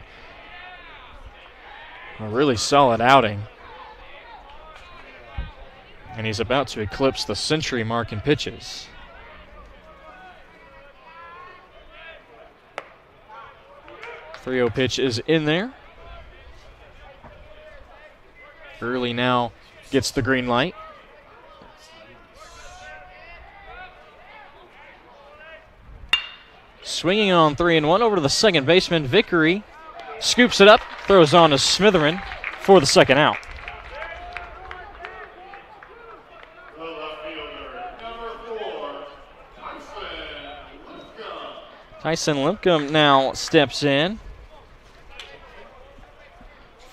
a really solid outing. And he's about to eclipse the century mark in pitches. The 3-0 pitch is in there. Early now gets the green light. Swinging on 3-1 over to the second baseman. Vickery scoops it up, throws on to Smitherin for the second out. The left fielder, number 4, Tyson Limpcomb now steps in.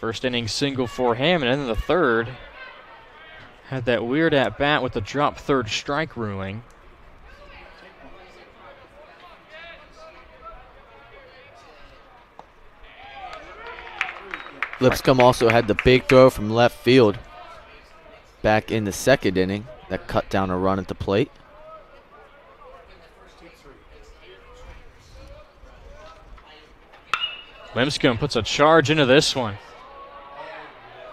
First inning single for him, and then the third had that weird at-bat with the drop third strike ruling. Lipscomb also had the big throw from left field back in the second inning that cut down a run at the plate. Lipscomb puts a charge into this one.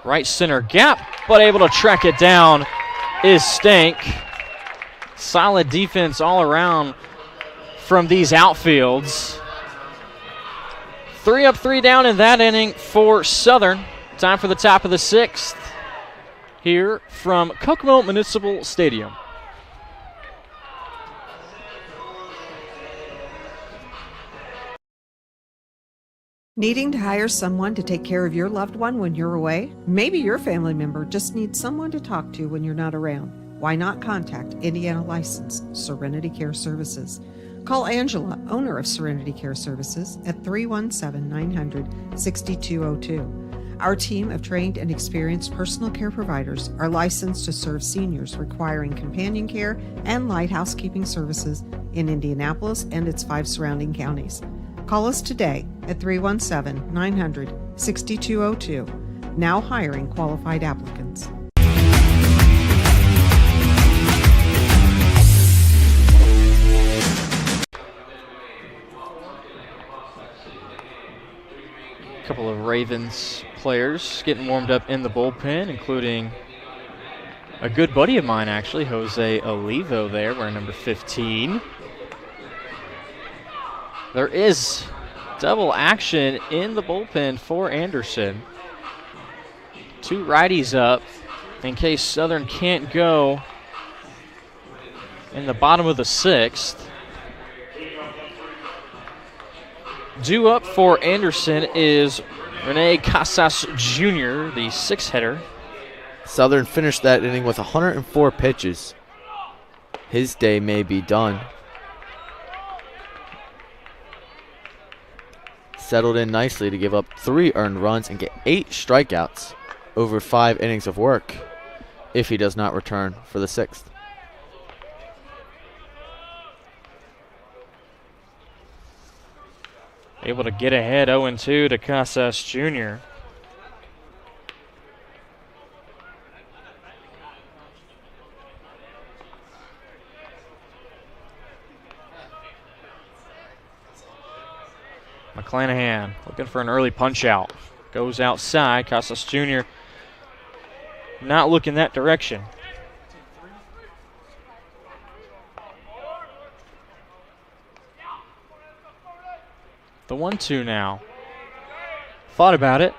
Right center gap, but able to track it down is Stank. solid defense all around from these outfields. 3 up, 3 down in that inning for Southern. Time for the top of the 6th here from Kokomo Municipal Stadium. Needing to hire someone to take care of your loved one when you're away? Maybe your family member just needs someone to talk to when you're not around. Why not contact Indiana licensed Serenity Care Services? Call Angela, owner of Serenity Care Services, at 317-900-6202. Our team of trained and experienced personal care providers are licensed to serve seniors requiring companion care and light housekeeping services in Indianapolis and its 5 surrounding counties. Call us today at 317-900-6202. Now hiring qualified applicants. A couple of Ravens players getting warmed up in the bullpen, including a good buddy of mine, actually, Jose Olivo there, wearing number 15. There is double action in the bullpen for Anderson. 2 righties up in case Southern can't go in the bottom of the 6th. Due up for Anderson is Rene Casas Jr., the 6-hitter. Southern finished that inning with 104 pitches. His day may be done. Settled in nicely to give up 3 earned runs and get 8 strikeouts over 5 innings of work if he does not return for the 6th. Able to get ahead 0-2 to Casas Jr. McClanahan looking for an early punch out. Goes outside. Casas Jr. not looking that direction. The 1-2 now. Thought about it.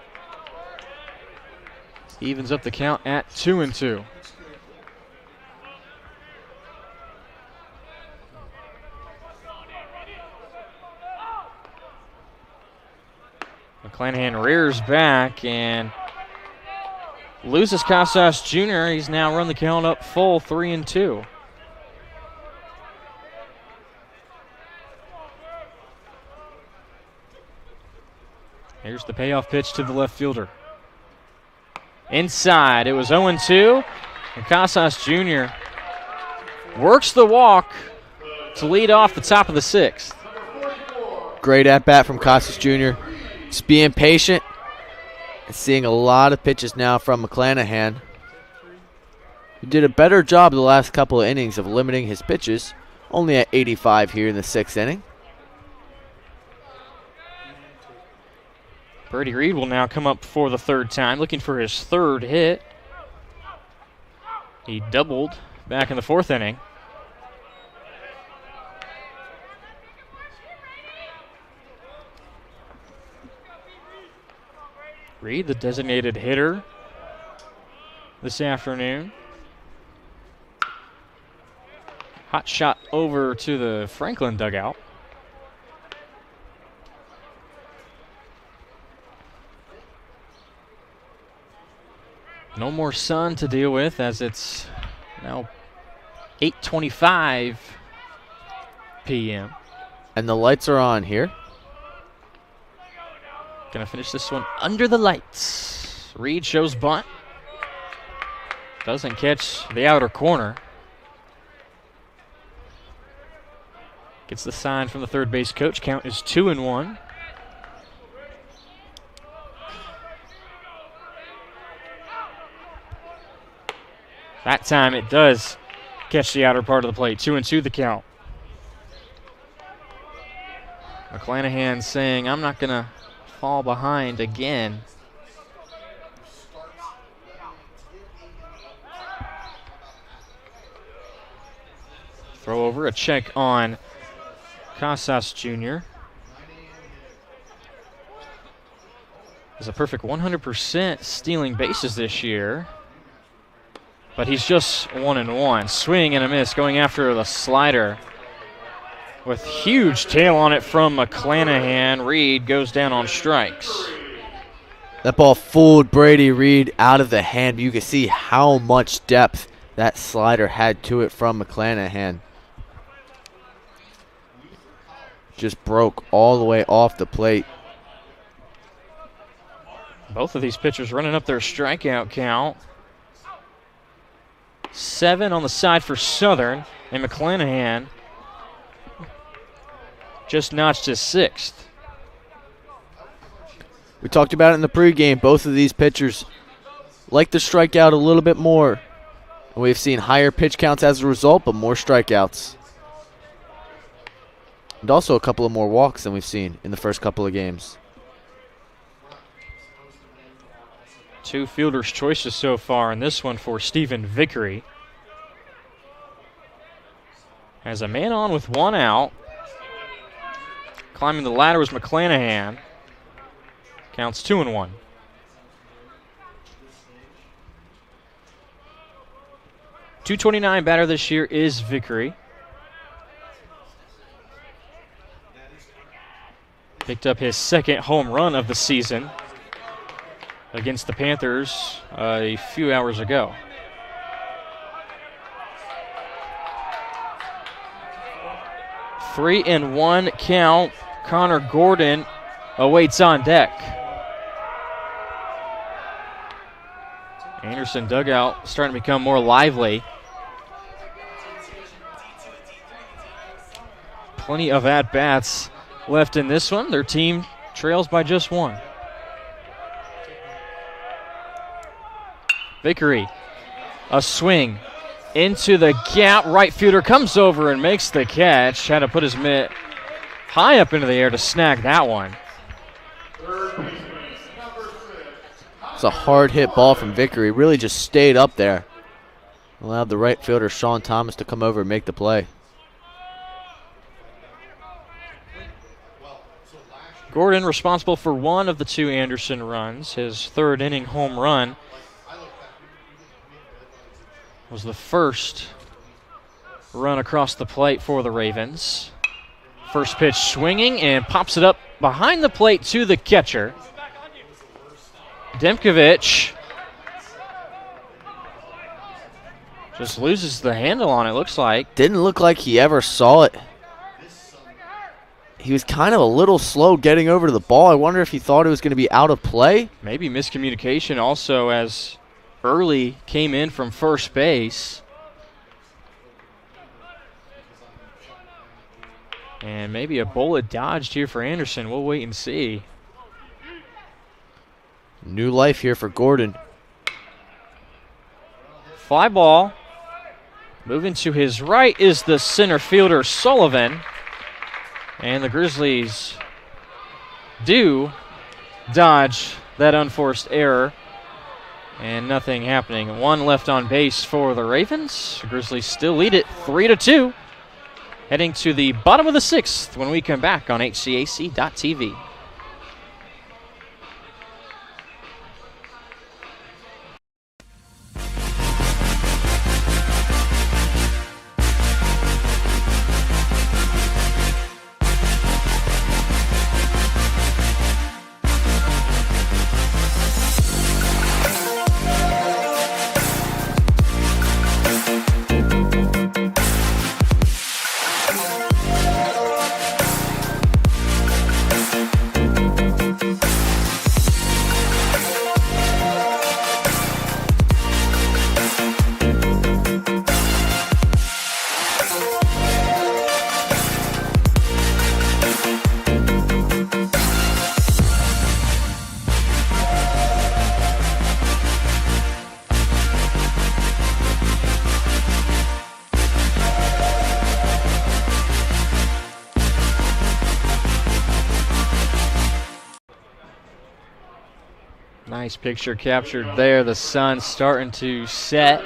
Evens up the count at 2-2. McClanahan rears back and loses Casas Jr. He's now run the count up full 3-2. Here's the payoff pitch to the left fielder. Inside, it was 0-2, and Casas Jr. works the walk to lead off the top of the 6th. Great at-bat from Casas Jr. Just being patient and seeing a lot of pitches now from McClanahan. He did a better job the last couple of innings of limiting his pitches, only at 85 here in the 6th inning. Brady Reed will now come up for the 3rd time, looking for his 3rd hit. He doubled back in the 4th inning. Reed, the designated hitter this afternoon. Hot shot over to the Franklin dugout. No more sun to deal with as it's now 8:25 p.m. And the lights are on here. Gonna finish this one under the lights. Reed shows bunt. Doesn't catch the outer corner. Gets the sign from the 3rd base coach. Count is 2-1. That time it does catch the outer part of the plate. 2-2 the count. McClanahan saying, I'm not going to fall behind again. Throw over, a check on Casas Jr. Has a perfect 100% stealing bases this year. But he's just 1-1. Swing and a miss, going after the slider. With huge tail on it from McClanahan. Reed goes down on strikes. That ball fooled Brady Reed out of the hand. You can see how much depth that slider had to it from McClanahan. Just broke all the way off the plate. Both of these pitchers running up their strikeout count. 7 on the side for Southern, and McClanahan just notched his 6th. We talked about it in the pregame. Both of these pitchers like to strike out a little bit more. And we've seen higher pitch counts as a result, but more strikeouts. And also a couple of more walks than we've seen in the first couple of games. 2 fielders' choices so far, and this one for Stephen Vickery. Has a man on with 1 out. Climbing the ladder was McClanahan. Counts 2-1. .229 batter this year is Vickery. Picked up his 2nd home run of the season against the Panthers a few hours ago. Three and 1 count. Connor Gordon awaits on deck. Anderson dugout starting to become more lively. Plenty of at-bats left in this one. Their team trails by just 1. Vickery, a swing into the gap. Right fielder comes over and makes the catch. Had to put his mitt high up into the air to snag that one. It's a hard hit ball from Vickery. Really just stayed up there. Allowed the right fielder, Sean Thomas, to come over and make the play. Gordon responsible for 1 of the 2 Anderson runs. His 3rd inning home run was the first run across the plate for the Ravens. First pitch swinging and pops it up behind the plate to the catcher. Demkovich just loses the handle on it, looks like. Didn't look like he ever saw it. He was kind of a little slow getting over to the ball. I wonder if he thought it was going to be out of play. Maybe miscommunication also, as Early came in from first base. And maybe a bullet dodged here for Anderson. We'll wait and see. New life here for Gordon. Fly ball. Moving to his right is the center fielder, Sullivan. And the Grizzlies do dodge that unforced error. And nothing happening. 1 left on base for the Ravens. The Grizzlies still lead it 3-2. Heading to the bottom of the 6th when we come back on HCAC.TV. Nice picture captured there. The sun starting to set.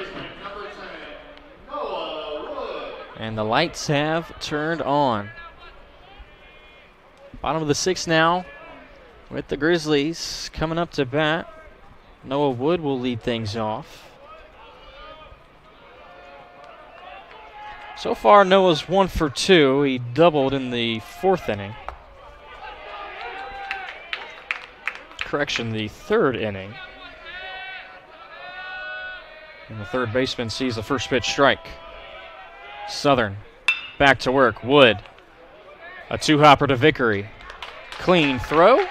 And the lights have turned on. Bottom of the 6th now with the Grizzlies coming up to bat. Noah Wood will lead things off. So far, Noah's 1 for 2. He doubled in the 4th inning. Correction, the 3rd inning. And the third baseman sees the first pitch strike. Southern back to work. Wood. A two-hopper to Vickery. Clean throw.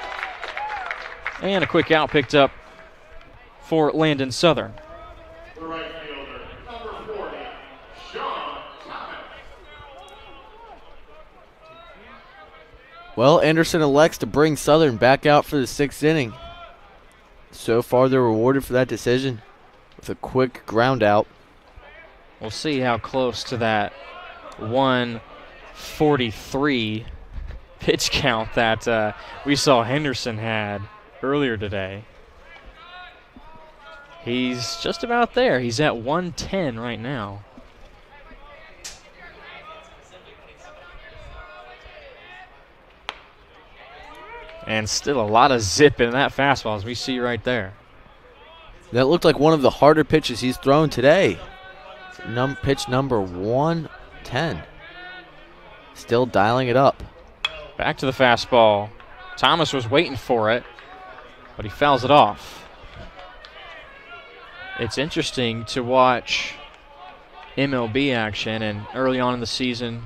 And a quick out picked up for Landon Southern. The right fielder, number 40, Sean Thomas. Well, Anderson elects to bring Southern back out for the 6th inning. So far, they're rewarded for that decision with a quick ground out. We'll see how close to that 143 pitch count that we saw Henderson had earlier today. He's just about there. He's at 110 right now. And still a lot of zip in that fastball, as we see right there. That looked like one of the harder pitches he's thrown today. Pitch number 110. Still dialing it up. Back to the fastball. Thomas was waiting for it, but he fouls it off. It's interesting to watch MLB action, and early on in the season,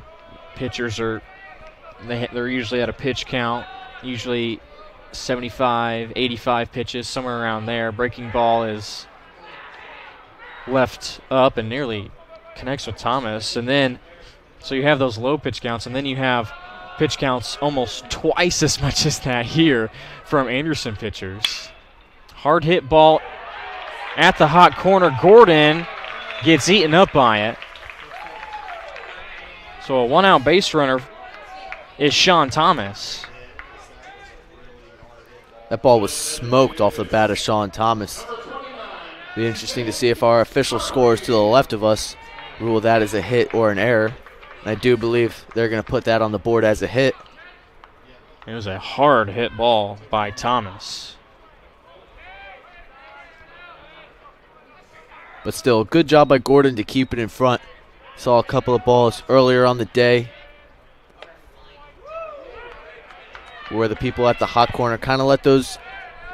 pitchers they're usually at a pitch count, usually 75, 85 pitches, somewhere around there. Breaking ball is left up and nearly connects with Thomas. And then, so you have those low pitch counts, and then you have pitch counts almost twice as much as that here from Anderson pitchers. Hard hit ball at the hot corner. Gordon gets eaten up by it. So a one-out base runner is Sean Thomas. That ball was smoked off the bat of Sean Thomas. Be interesting to see if our official scores to the left of us rule that as a hit or an error. And I do believe they're going to put that on the board as a hit. It was a hard hit ball by Thomas. But still, good job by Gordon to keep it in front. Saw a couple of balls earlier on the day where the people at the hot corner kind of let those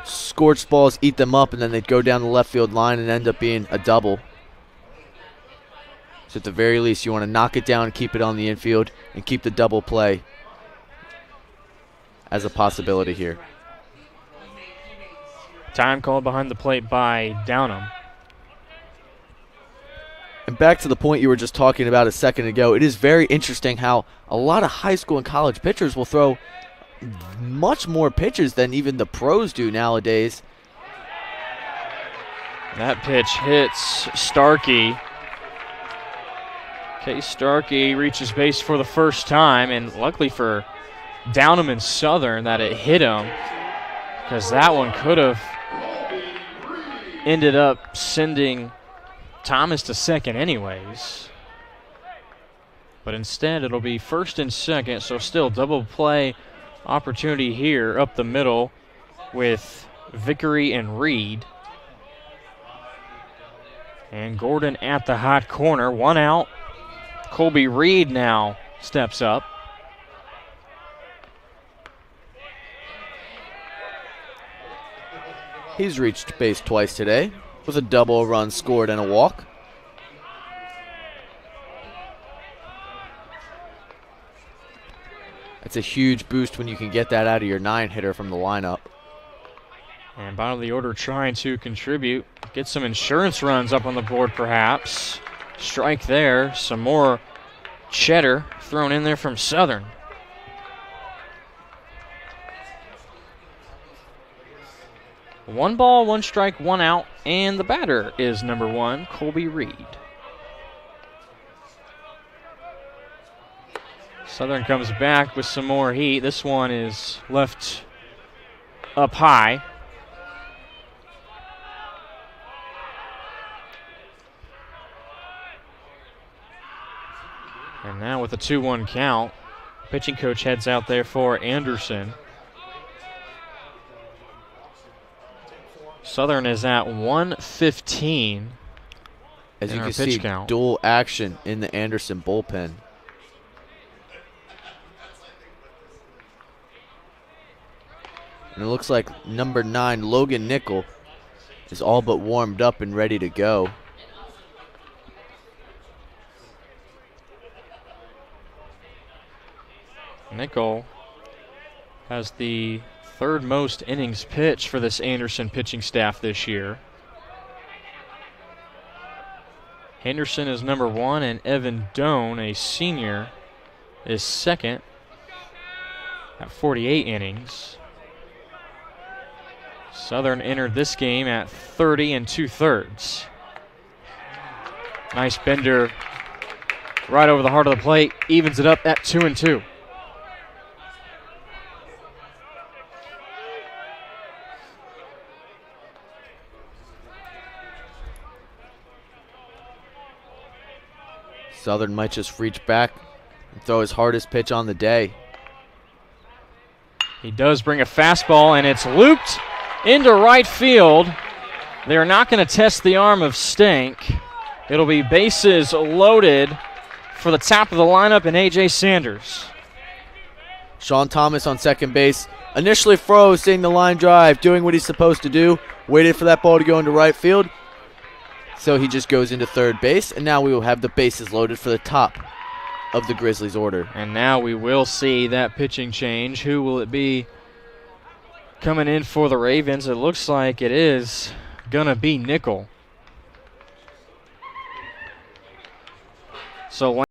scorched balls eat them up, and then they'd go down the left field line and end up being a double. So at the very least, you want to knock it down, keep it on the infield, and keep the double play as a possibility here. Time called behind the plate by Downham. And back to the point you were just talking about a second ago, it is very interesting how a lot of high school and college pitchers will throw much more pitches than even the pros do nowadays. That pitch hits Starkey. Case Starkey reaches base for the first time, and luckily for Downham and Southern that it hit him, because that one could have ended up sending Thomas to second anyways. But instead it'll be first and second, so still double play opportunity here up the middle with Vickery and Reed. And Gordon at the hot corner, one out. Colby Reed now steps up. He's reached base twice today with a double, run scored, and a walk. It's a huge boost when you can get that out of your 9-hitter from the lineup. And bottom of the order trying to contribute. Get some insurance runs up on the board perhaps. Strike there. Some more cheddar thrown in there from Southern. One ball, one strike, one out, and the batter is number 1, Colby Reed. Southern comes back with some more heat. This one is left up high. And now with a 2-1 count, pitching coach heads out there for Anderson. Southern is at 115. As you in our can pitch see, count. dual action in the Anderson bullpen. And it looks like number 9, Logan Nickel, is all but warmed up and ready to go. Nickel has the 3rd most innings pitched for this Anderson pitching staff this year. Henderson is number 1, and Evan Doan, a senior, is 2nd at 48 innings. Southern entered this game at 30 2/3. Nice bender right over the heart of the plate, evens it up at 2-2. Southern might just reach back and throw his hardest pitch on the day. He does bring a fastball, and it's looped into right field. They're not going to test the arm of Stank. It'll be bases loaded for the top of the lineup and A.J. Sanders. Sean Thomas on second base. Initially froze, seeing the line drive, doing what he's supposed to do. Waited for that ball to go into right field. So he just goes into third base, and now we will have the bases loaded for the top of the Grizzlies order. And now we will see that pitching change. Who will it be coming in for the Ravens? It looks like it is going to be Nickel. So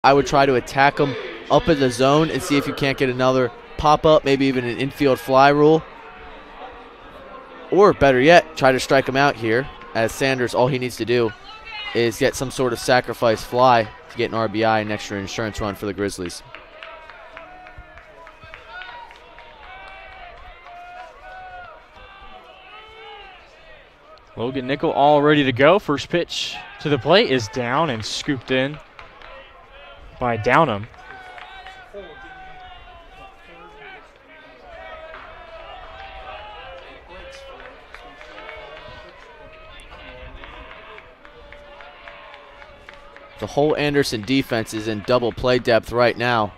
I would try to attack him up in the zone and see if you can't get another pop-up, maybe even an infield fly rule. Or better yet, try to strike him out here, as Sanders, all he needs to do is get some sort of sacrifice fly to get an RBI and extra insurance run for the Grizzlies. Logan Nickel all ready to go. First pitch to the plate is down and scooped in by Downham. The whole Anderson defense is in double play depth right now.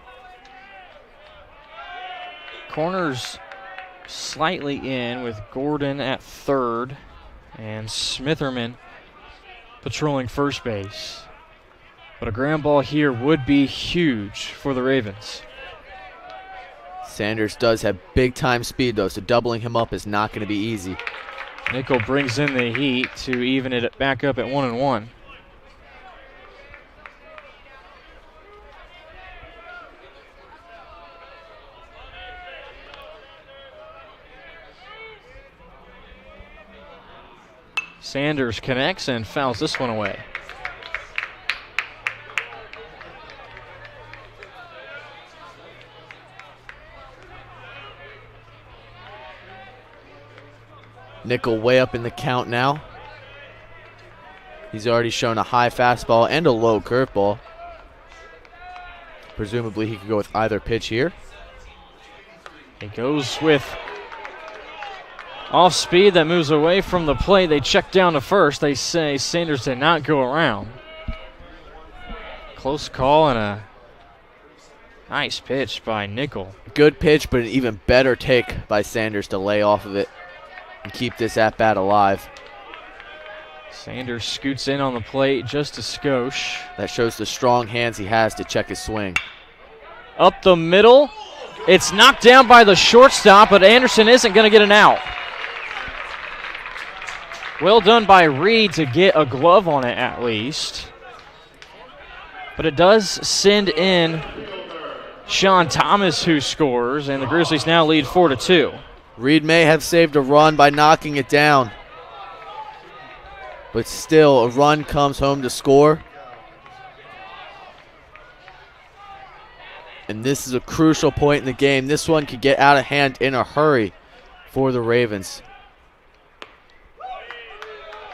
Corners slightly in with Gordon at third and Smitherman patrolling first base. But a ground ball here would be huge for the Ravens. Sanders does have big time speed though, so doubling him up is not going to be easy. Nickel brings in the heat to even it back up at 1-1. Sanders connects and fouls this one away. Nickel way up in the count now. He's already shown a high fastball and a low curveball. Presumably he could go with either pitch here. He goes with off speed that moves away from the plate. They check down to first. They say Sanders did not go around. Close call and a nice pitch by Nickel. Good pitch, but an even better take by Sanders to lay off of it and keep this at-bat alive. Sanders scoots in on the plate just a skosh. That shows the strong hands he has to check his swing. Up the middle. It's knocked down by the shortstop, but Anderson isn't going to get an out. Well done by Reed to get a glove on it at least. But it does send in Sean Thomas, who scores, and the Grizzlies now lead 4-2. Reed may have saved a run by knocking it down, but still a run comes home to score. And this is a crucial point in the game. This one could get out of hand in a hurry for the Ravens.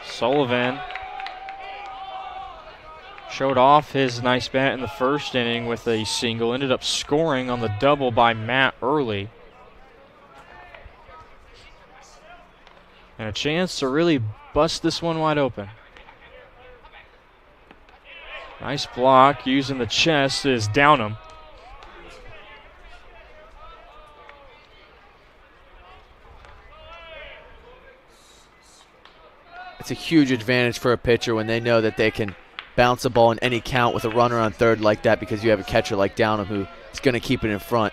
Sullivan showed off his nice bat in the first inning with a single. Ended up scoring on the double by Matt Early. And a chance to really bust this one wide open. Nice block using the chest is Downham. It's a huge advantage for a pitcher when they know that they can bounce a ball in any count with a runner on third like that because you have a catcher like Downham who is going to keep it in front.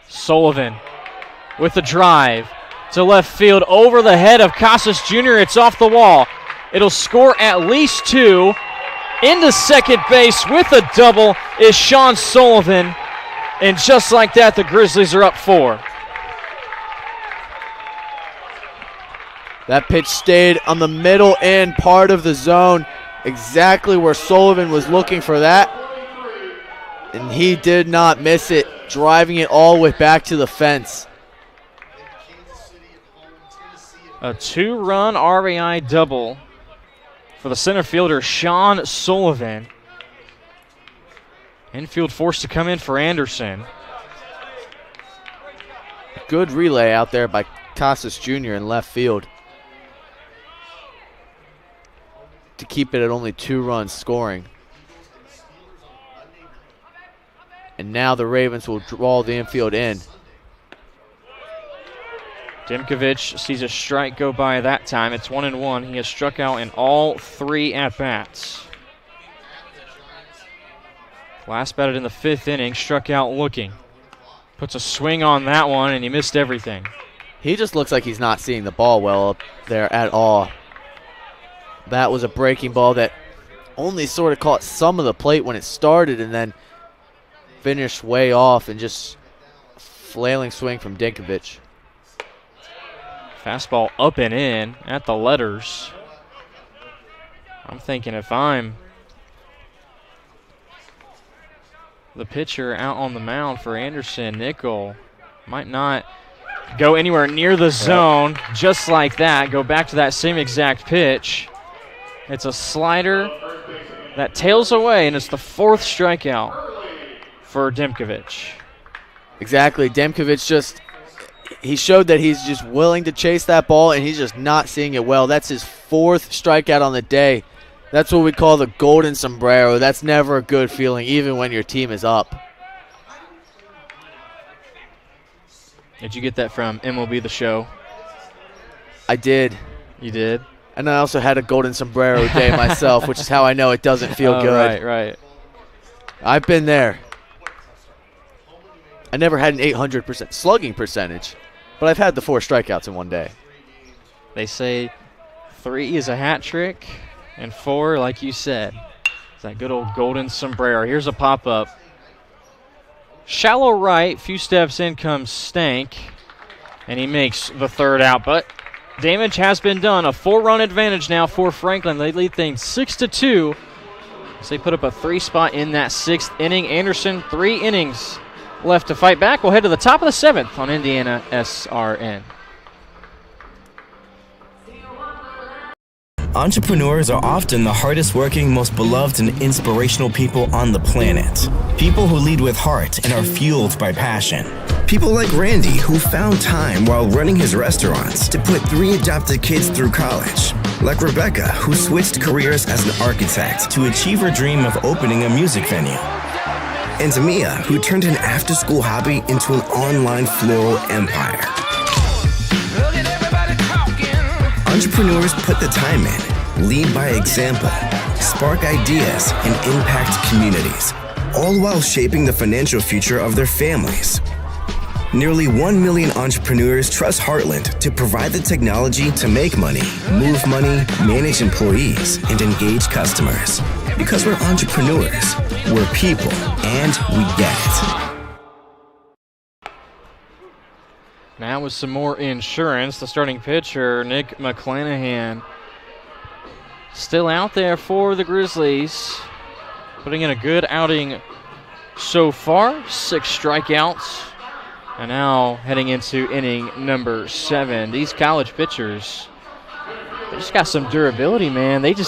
Sullivan with the drive to left field over the head of Casas Jr. It's off the wall. It'll score at least two. Into second base with a double is Sean Sullivan. And just like that, the Grizzlies are up 4. That pitch stayed on the middle end part of the zone, exactly where Sullivan was looking for that. And he did not miss it, driving it all the way back to the fence. A 2-run RBI double for the center fielder, Sean Sullivan. Infield forced to come in for Anderson. Good relay out there by Casas Jr. in left field to keep it at only 2 runs scoring. And now the Ravens will draw the infield in. Dimkovich sees a strike go by that time. It's 1-1. He has struck out in all 3 at-bats. Last batted in the 5th inning, struck out looking. Puts a swing on that one, and he missed everything. He just looks like he's not seeing the ball well up there at all. That was a breaking ball that only sort of caught some of the plate when it started and then finished way off, and just flailing swing from Dinkovich. Fastball up and in at the letters. I'm thinking if I'm the pitcher out on the mound for Anderson, Nickel might not go anywhere near the zone. Just like that, go back to that same exact pitch. It's a slider that tails away, and it's the 4th strikeout for Dimkovich. Exactly. Dimkovich just, he showed that he's just willing to chase that ball, and he's just not seeing it well. That's his 4th strikeout on the day. That's what we call the golden sombrero. That's never a good feeling, even when your team is up. Did you get that from MLB The Show? I did. You did? And I also had a golden sombrero day myself, which is how I know it doesn't feel good. Right. I've been there. I never had an 800% slugging percentage, but I've had the 4 strikeouts in one day. They say 3 is a hat trick, and 4, like you said, is that good old golden sombrero. Here's a pop-up. Shallow right, few steps in comes Stank, and he makes the 3rd out, but damage has been done. A 4-run advantage now for Franklin. They lead things 6-2 as they put up a 3 spot in that 6th inning. Anderson, 3 innings left to fight back. We'll head to the top of the 7th on IndianaSRN. Entrepreneurs are often the hardest working, most beloved, and inspirational people on the planet. People who lead with heart and are fueled by passion. People like Randy, who found time while running his restaurants to put 3 adopted kids through college. Like Rebecca, who switched careers as an architect to achieve her dream of opening a music venue. And Mia, who turned an after-school hobby into an online floral empire. Entrepreneurs put the time in, lead by example, spark ideas, and impact communities, all while shaping the financial future of their families. Nearly 1 million entrepreneurs trust Heartland to provide the technology to make money, move money, manage employees, and engage customers. Because we're entrepreneurs, we're people, and we get it. Now with some more insurance, the starting pitcher, Nick McClanahan, still out there for the Grizzlies, putting in a good outing so far, 6 strikeouts, and now heading into inning number 7. These college pitchers, they just got some durability, man. Me and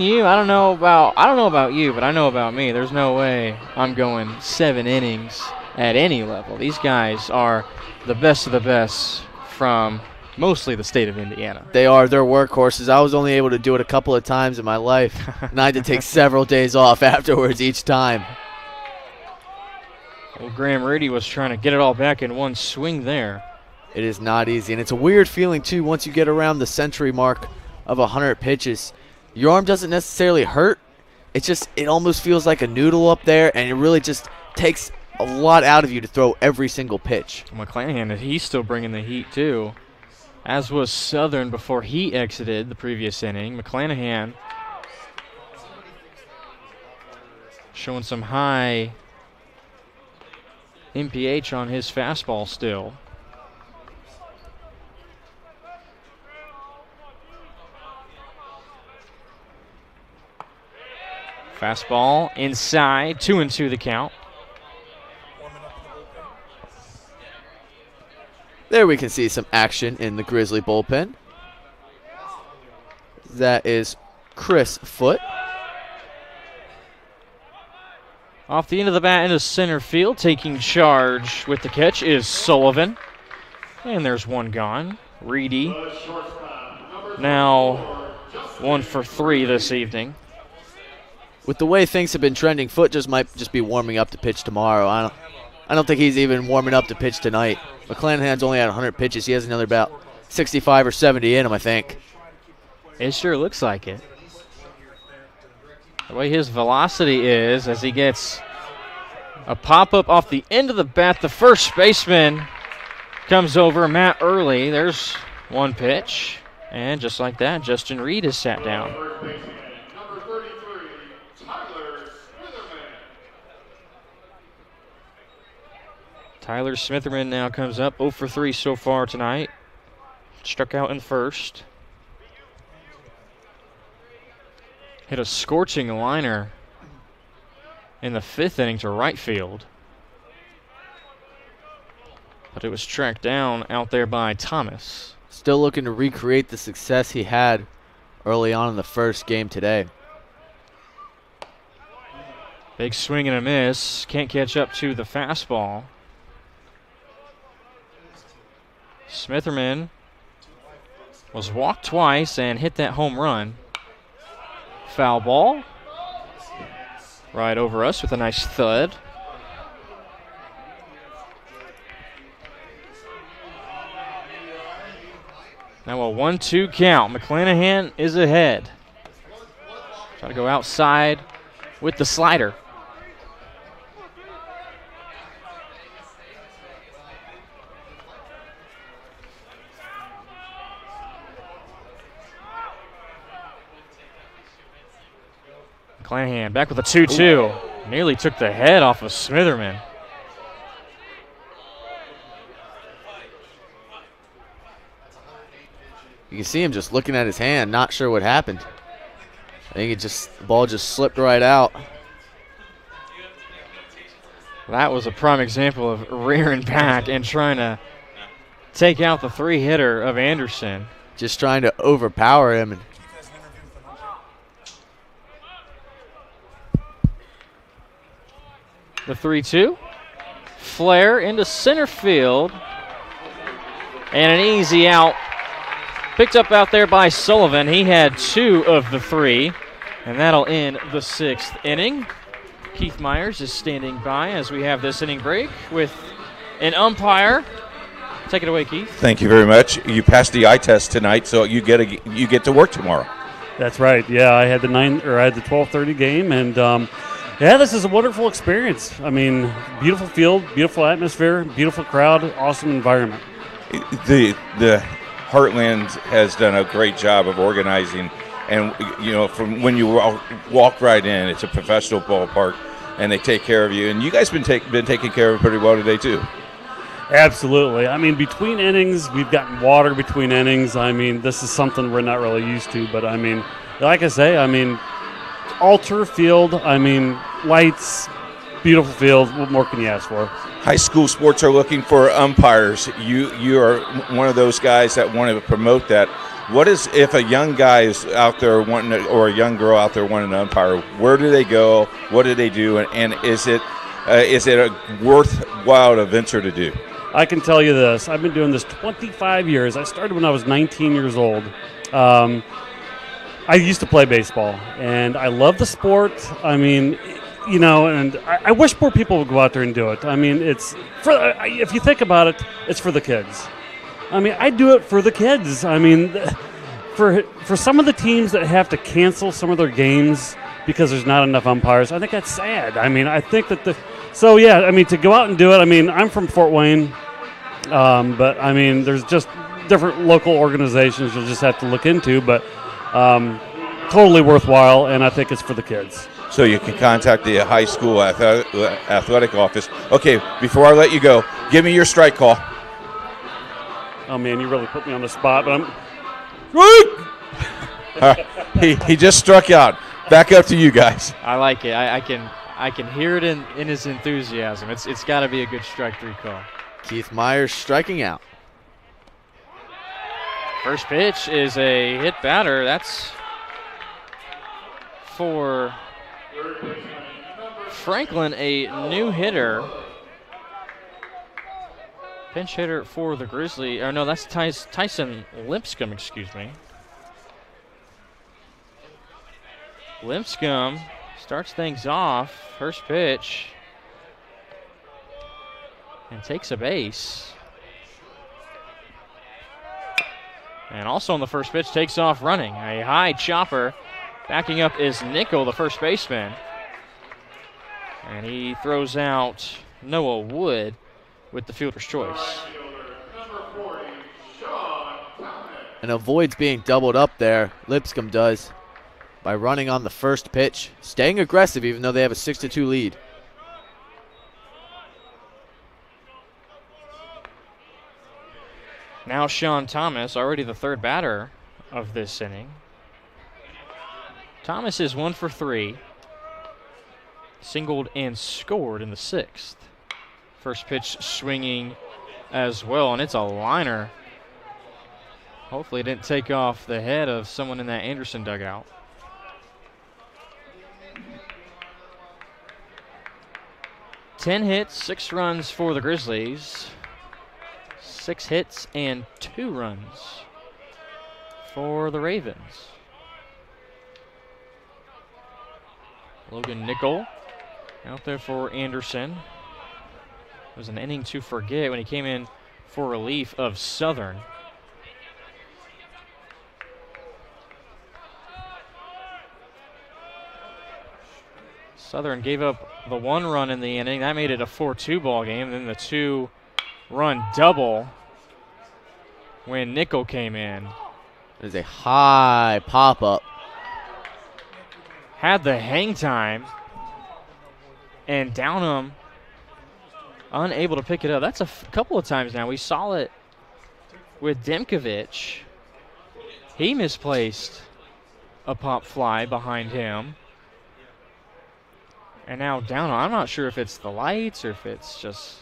you, I don't know about you, but I know about me. There's no way I'm going 7 innings at any level. These guys are the best of the best from mostly the state of Indiana. They are. They're workhorses. I was only able to do it a couple of times in my life, and I had to take several days off afterwards each time. Well, Graham Rudy was trying to get it all back in one swing there. It is not easy, and it's a weird feeling, too, once you get around the century mark of 100 pitches. Your arm doesn't necessarily hurt. It almost feels like a noodle up there, and it really just takes a lot out of you to throw every single pitch. McClanahan, he's still bringing the heat, too, as was Southern before he exited the previous inning. McClanahan showing some high MPH on his fastball still. Fastball inside, 2-2 the count. There we can see some action in the Grizzly bullpen. That is Chris Foote. Off the end of the bat into center field, taking charge with the catch is Sullivan. And there's one gone. Reedy now 1 for 3 this evening. With the way things have been trending, Foote might be warming up to pitch tomorrow. I don't think he's even warming up to pitch tonight. McClanahan's only had 100 pitches. He has another about 65 or 70 in him, I think. It sure looks like it. The way his velocity is as he gets a pop-up off the end of the bat. The first baseman comes over, Matt Early. There's one pitch. And just like that, Justin Reed is sat down. Tyler Smitherman now comes up, 0 for 3 so far tonight. Struck out in first. Hit a scorching liner in the 5th inning to right field. But it was tracked down out there by Thomas. Still looking to recreate the success he had early on in the first game today. Big swing and a miss. Can't catch up to the fastball. was walked twice and hit that home run. Foul ball. Right over us with a nice thud. Now a 1-2 count. McClanahan is ahead. Try to go outside with the slider. McClanahan back with a 2-2. Nearly took the head off of Smitherman. You can see him just looking at his hand, not sure what happened. I think the ball just slipped right out. That was a prime example of rearing back and trying to take out the 3-hitter of Anderson. Just trying to overpower him. The 3-2. Flare into center field. And an easy out. Picked up out there by Sullivan. He had 2 of the 3. And that'll end the 6th inning. Keith Myers is standing by as we have this inning break with an umpire. Take it away, Keith. Thank you very much. You passed the eye test tonight, so you get to work tomorrow. That's right. Yeah, I had the 12:30 game, and this is a wonderful experience. I mean, beautiful field, beautiful atmosphere, beautiful crowd, awesome environment. The Heartland has done a great job of organizing, and from when you walk right in, it's a professional ballpark, and they take care of you. And you guys been taken care of pretty well today too. Absolutely. I mean, between innings, we've gotten water between innings. I mean, this is something we're not really used to, but I mean, like I say, all turf field. I mean, lights, beautiful field. What more can you ask for? High school sports are looking for umpires. You are one of those guys that want to promote that. What is, if a young guy is out there wanting or a young girl out there wanting an umpire, where do they go? What do they do? And is it a worthwhile adventure to do? I can tell you this. I've been doing this 25 years. I started when I was 19 years old. I used to play baseball, and I love the sport. I mean, and I wish more people would go out there and do it. I mean, if you think about it, it's for the kids. I mean, I do it for the kids. I mean, for some of the teams that have to cancel some of their games because there's not enough umpires, I think that's sad. I mean, I think that to go out and do it, I mean, I'm from Fort Wayne, but I mean, there's just different local organizations you'll just have to look into, but totally worthwhile, and I think it's for the kids. So you can contact the high school athletic office. Okay, before I let you go, give me your strike call. Oh, man, you really put me on the spot, but He just struck out. Back up to you guys. I like it. I can hear it in his enthusiasm. It's got to be a good strike 3 call. Keith Myers striking out. First pitch is a hit batter. That's for Franklin, a new hitter. Pinch hitter for the Grizzlies. Or no, that's Tyson Lipscomb, excuse me. Lipscomb starts things off. First pitch. And takes a base. And also on the first pitch, takes off running. A high chopper. Backing up is Nickel, the first baseman. And he throws out Noah Wood with the fielder's choice. And avoids being doubled up there. Lipscomb does by running on the first pitch. Staying aggressive even though they have a 6-2 lead. Now Sean Thomas, already the third batter of this inning. Thomas is 1 for 3. Singled and scored in the 6th. First pitch swinging as well, and it's a liner. Hopefully it didn't take off the head of someone in that Anderson dugout. Ten hits, 6 runs for the Grizzlies. 6 hits and 2 runs for the Ravens. Logan Nickel out there for Anderson. It was an inning to forget when he came in for relief of Southern. Southern gave up the 1 run in the inning. That made it a 4-2 ball game. Then the 2-run double when Nickel came in. There's a high pop-up. Had the hang time, and Downham unable to pick it up. That's a couple of times now. We saw it with Demkovic. He misplaced a pop fly behind him. And now Downham, I'm not sure if it's the lights or if it's just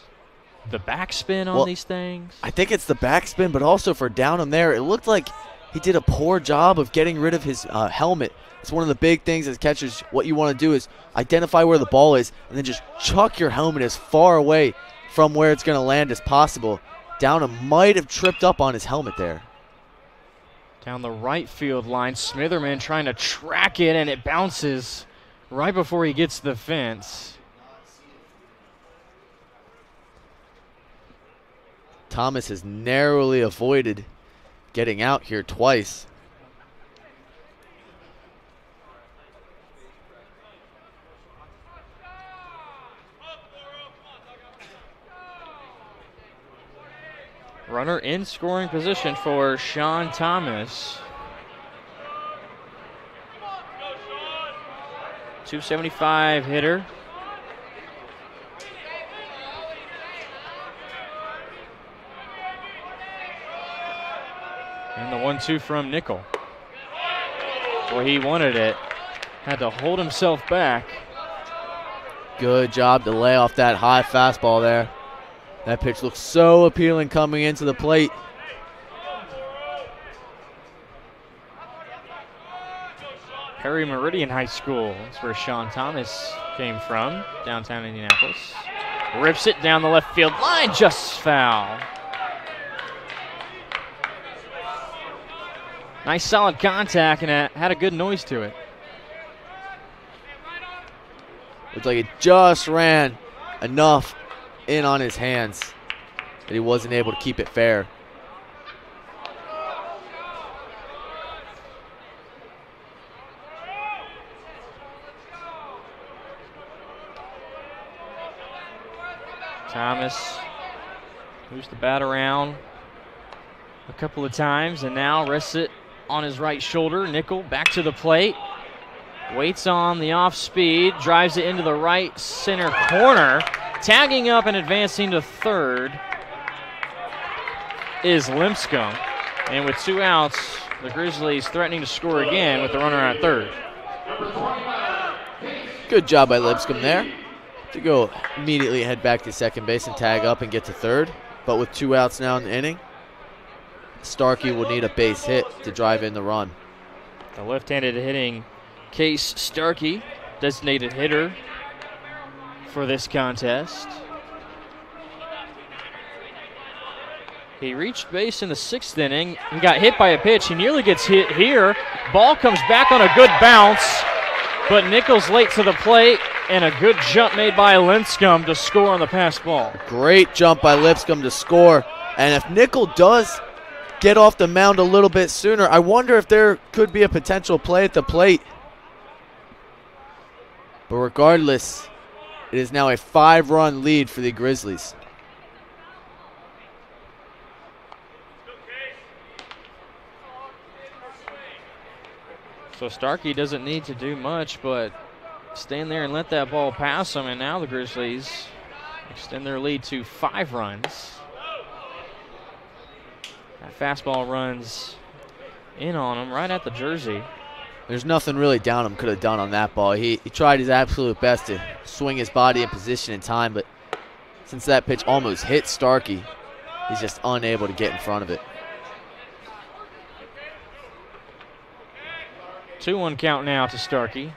the backspin on these things. I think it's the backspin, but also for Downham there, it looked like he did a poor job of getting rid of his helmet. It's one of the big things as catchers. What you want to do is identify where the ball is and then just chuck your helmet as far away from where it's going to land as possible. Downham might have tripped up on his helmet there. Down the right field line, Smitherman trying to track it, and it bounces right before he gets the fence. Thomas has narrowly avoided getting out here twice. Runner in scoring position for Sean Thomas. 275 hitter. And the 1-2 from Nickel. Boy, he wanted it. Had to hold himself back. Good job to lay off that high fastball there. That pitch looks so appealing coming into the plate. Perry Meridian High School. That's where Sean Thomas came from, downtown Indianapolis. Rips it down the left field line, just foul. Nice solid contact, and it had a good noise to it. Looks like it just ran enough in on his hands that he wasn't able to keep it fair. Thomas moves the bat around a couple of times and now rests it on his right shoulder. Nickel back to the plate. Waits on the off speed, drives it into the right center corner. Tagging up and advancing to third is Limpscomb. And with 2 outs, the Grizzlies threatening to score again with the runner at third. Good job by Lipscomb there to go immediately head back to second base and tag up and get to third. But with 2 outs now in the inning, Starkey will need a base hit to drive in the run. The left-handed hitting Case Starkey, designated hitter for this contest. He reached base in the 6th inning. He got hit by a pitch. He nearly gets hit here. Ball comes back on a good bounce, but Nichols late to the plate, and a good jump made by Linscomb to score on the pass ball. Great jump by Lipscomb to score. And if Nickel does get off the mound a little bit sooner, I wonder if there could be a potential play at the plate. But regardless, it is now a 5-run lead for the Grizzlies. So Starkey doesn't need to do much but stand there and let that ball pass him, and now the Grizzlies extend their lead to 5 runs. That fastball runs in on him right at the jersey. There's nothing really Downham could have done on that ball. He tried his absolute best to swing his body in position in time, but since that pitch almost hit Starkey, he's just unable to get in front of it. 2-1 count now to Starkey.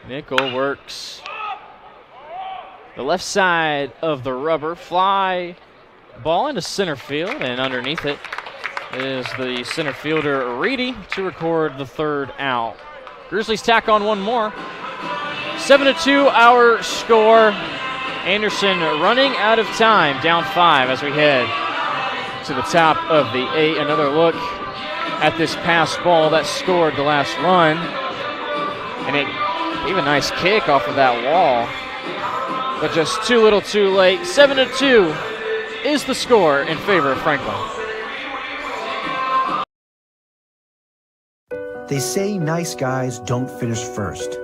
Nickel works the left side of the rubber. Fly ball into center field and underneath it. is the center fielder Reedy to record the third out. Grizzlies tack on one more. 7-2 our score. Anderson running out of time, down 5 as we head to the top of the 8th. Another look at this pass ball that scored the last run. And it gave a nice kick off of that wall, but just too little too late. 7-2 is the score in favor of Franklin. They say nice guys don't finish first.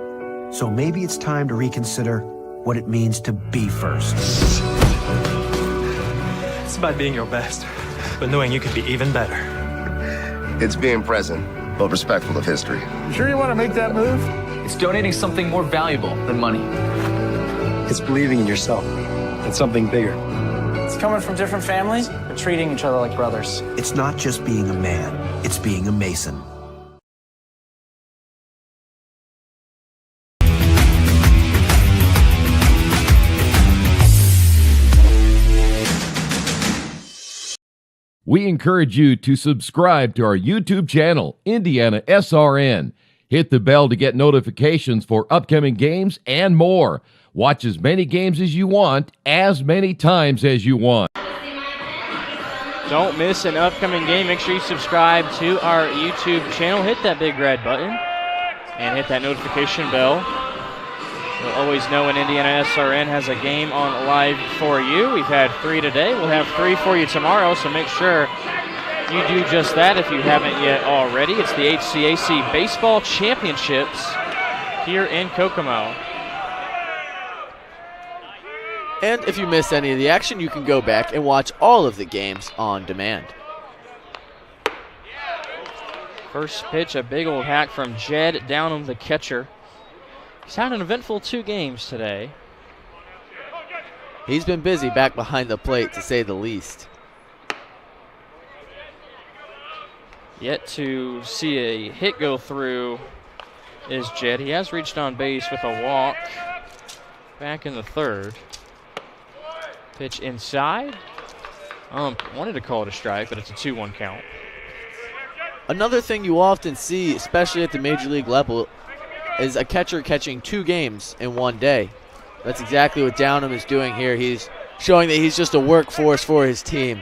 So maybe it's time to reconsider what it means to be first. It's about being your best, but knowing you could be even better. It's being present, but respectful of history. You sure you want to make that move? It's donating something more valuable than money. It's believing in yourself and something bigger. It's coming from different families, but treating each other like brothers. It's not just being a man, it's being a Mason. We encourage you to subscribe to our YouTube channel, IndianaSRN. Hit the bell to get notifications for upcoming games and more. Watch as many games as you want, as many times as you want. Don't miss an upcoming game. Make sure you subscribe to our YouTube channel. Hit that big red button and hit that notification bell. You'll always know when IndianaSRN has a game on live for you. We've had 3 today. We'll have 3 for you tomorrow, so make sure you do just that if you haven't yet already. It's the HCAC Baseball Championships here in Kokomo. And if you missed any of the action, you can go back and watch all of the games on demand. First pitch, a big old hack from Jed Downham, the catcher. He's had an eventful 2 games today. He's been busy back behind the plate, to say the least. Yet to see a hit go through is Jed. He has reached on base with a walk back in the 3rd. Pitch inside. Wanted to call it a strike, but it's a 2-1 count. Another thing you often see, especially at the major league level, is a catcher catching 2 games in one day. That's exactly what Downham is doing here. He's showing that he's just a workhorse for his team.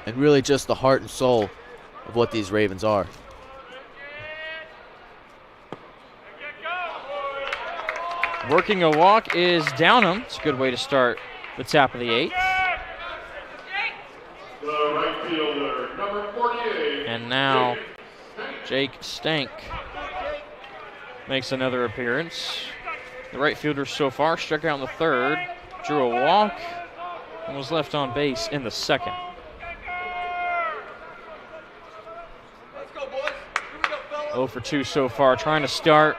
And really just the heart and soul of what these Ravens are. Working a walk is Downham. It's a good way to start the top of the 8th. The right fielder, number 48. And now Jake Stank makes another appearance. The right fielder so far struck out in the 3rd, drew a walk, and was left on base in the 2nd. Let's go, boys. Here we go, fellas. 0 for 2 so far, trying to start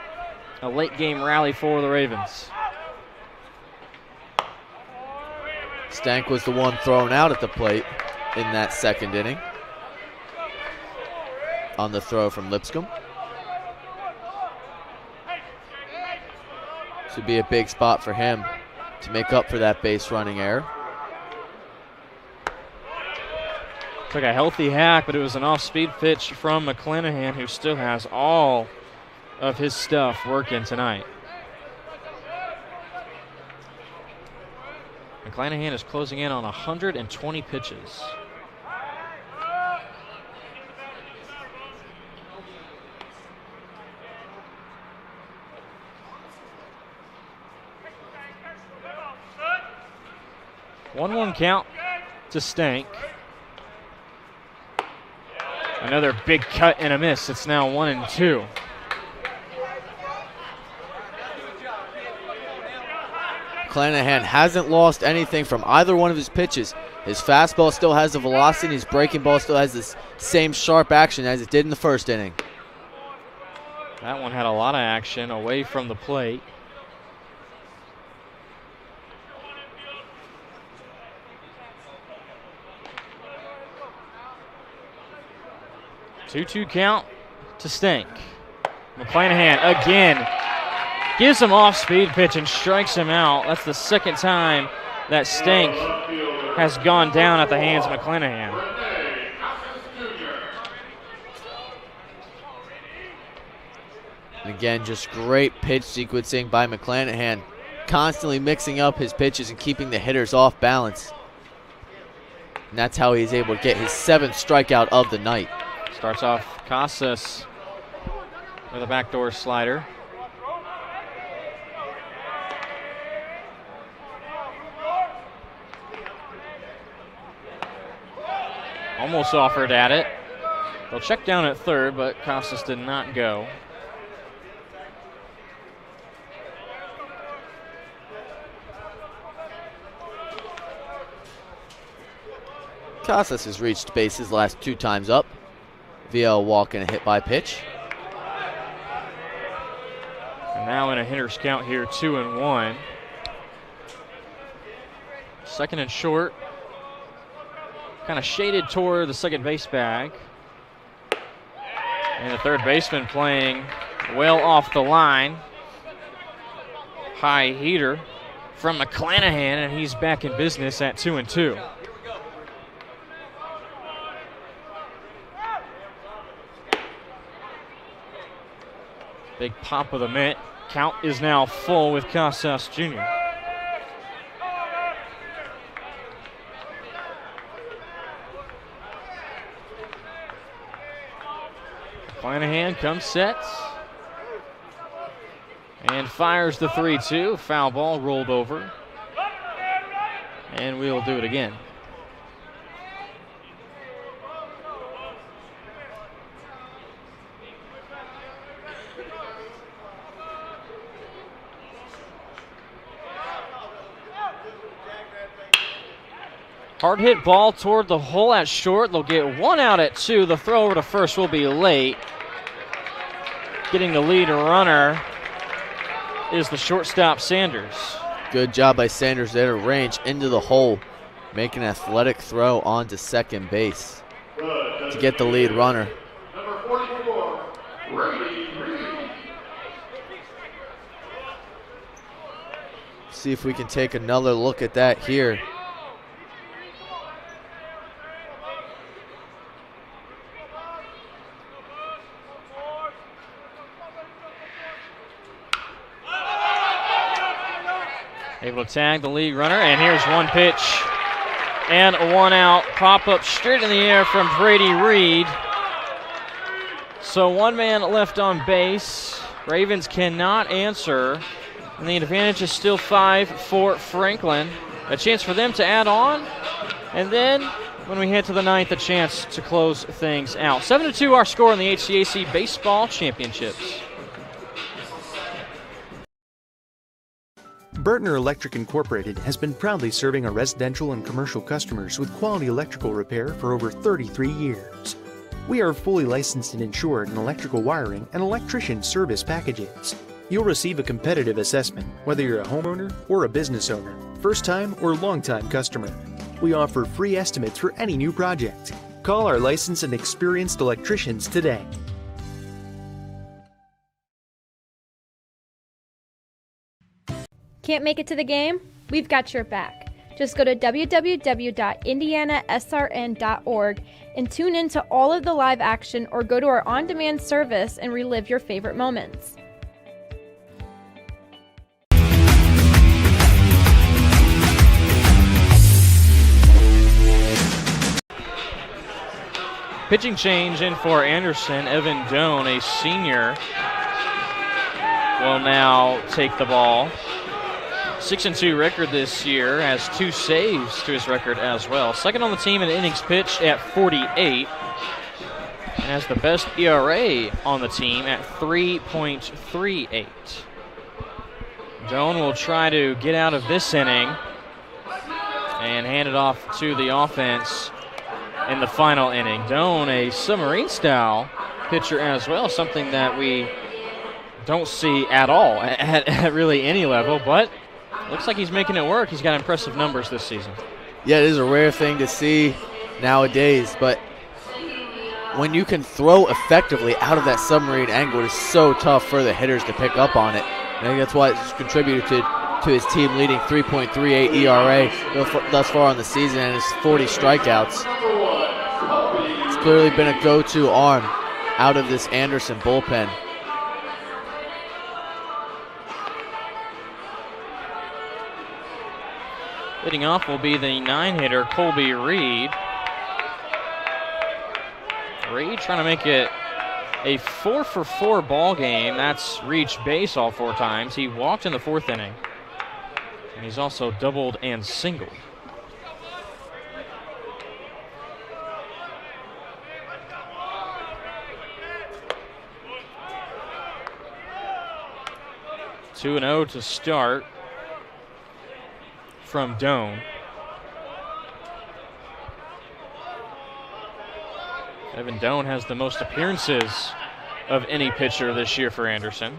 a late game rally for the Ravens. Stank was the one thrown out at the plate in that 2nd inning on the throw from Lipscomb. This would be a big spot for him to make up for that base running error. Took a healthy hack, but it was an off-speed pitch from McClanahan, who still has all of his stuff working tonight. McClanahan is closing in on 120 pitches. One count to Stank. Another big cut and a miss. It's now 1-2. McClanahan hasn't lost anything from either one of his pitches. His fastball still has the velocity. His breaking ball still has the same sharp action as it did in the 1st inning. That one had a lot of action away from the plate. Two count to Stank. McClanahan again gives him off-speed pitch and strikes him out. That's the 2nd time that stink has gone down at the hands of McClanahan. And again, just great pitch sequencing by McClanahan, constantly mixing up his pitches and keeping the hitters off balance. And that's how he's able to get his 7th strikeout of the night. Starts off Casas with a backdoor slider. Almost offered at it. They'll check down at third, but Casas did not go. Casas has reached bases last 2 times up via a walk and a hit by pitch. And now in a hitter's count here, 2-1. Second and short. Kind of shaded toward the second base bag. And the third baseman playing well off the line. High heater from McClanahan, and he's back in business at 2-2. Big pop of the mitt. Count is now full with Casas Jr. McClanahan comes set and fires the 3-2. Foul ball rolled over. And we'll do it again. Hard hit ball toward the hole at short. They'll get 1 out at 2. The throw over to first will be late. Getting the lead runner is the shortstop Sanders. Good job by Sanders there to range into the hole. Make an athletic throw onto second base to get the lead runner. Number 44, Reed. See if we can take another look at that here. Able to tag the lead runner, and here's one pitch and 1 out. Pop up straight in the air from Brady Reed. So 1 man left on base. Ravens cannot answer, and the advantage is still 5 for Franklin. A chance for them to add on, and then when we head to the 9th, a chance to close things out. 7-2 our score in the HCAC Baseball Championships. Burtner Electric Incorporated has been proudly serving our residential and commercial customers with quality electrical repair for over 33 years. We are fully licensed and insured in electrical wiring and electrician service packages. You'll receive a competitive assessment whether you're a homeowner or a business owner, first-time or long-time customer. We offer free estimates for any new project. Call our licensed and experienced electricians today. Can't make it to the game? We've got your back. Just go to www.IndianaSRN.org and tune in to all of the live action, or go to our on-demand service and relive your favorite moments. Pitching change in for Anderson. Evan Doan, a senior, will now take the ball. 6-2 record this year, has 2 saves to his record as well. Second on the team in innings pitched at 48, and has the best ERA on the team at 3.38. Doan will try to get out of this inning and hand it off to the offense in the final inning. Doan, a submarine-style pitcher as well, something that we don't see at all at really any level, but looks like he's making it work. He's got impressive numbers this season. Yeah, it is a rare thing to see nowadays, but when you can throw effectively out of that submarine angle, it is so tough for the hitters to pick up on it. I think that's why it's contributed to his team leading 3.38 ERA thus far on the season and his 40 strikeouts. It's clearly been a go-to arm out of this Anderson bullpen. Leading off will be the 9-hitter, Colby Reed. Reed trying to make it a 4-for-4 ball game. That's reached base all 4 times. He walked in the 4th inning. And he's also doubled and singled. Two and 0 to start from Doan. Evan Doan has the most appearances of any pitcher this year for Anderson.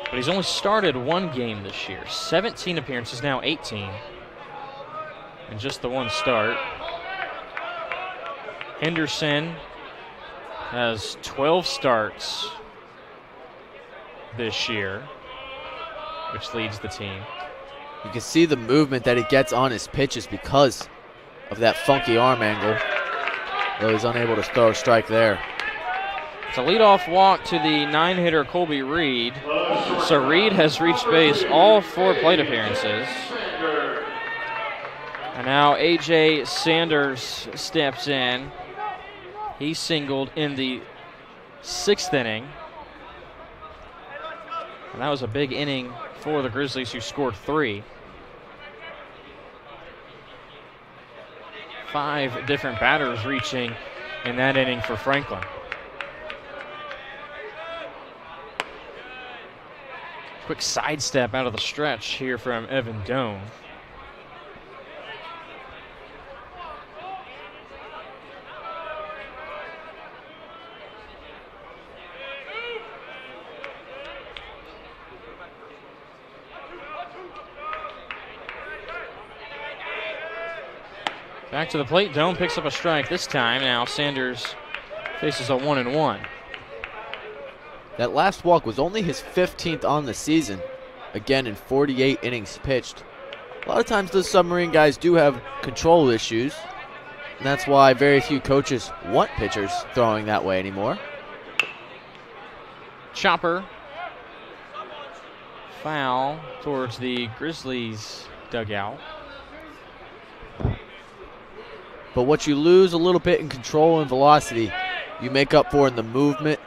But he's only started 1 game this year. 17 appearances, now 18. And just the 1 start. Henderson has 12 starts this year, which leads the team. You can see the movement that he gets on his pitches because of that funky arm angle. Though he's unable to throw a strike there. It's a leadoff walk to the 9-hitter Colby Reed. So Reed has reached base all 4 plate appearances. And now A.J. Sanders steps in. He singled in the 6th inning. And that was a big inning for the Grizzlies, who scored 3. 5 different batters reaching in that inning for Franklin. Quick sidestep out of the stretch here from Evan Doan. Back to the plate, Doan picks up a strike this time. Now Sanders faces a 1-1. That last walk was only his 15th on the season, again in 48 innings pitched. A lot of times those submarine guys do have control issues, and that's why very few coaches want pitchers throwing that way anymore. Chopper. Foul towards the Grizzlies dugout. But what you lose a little bit in control and velocity, you make up for in the movement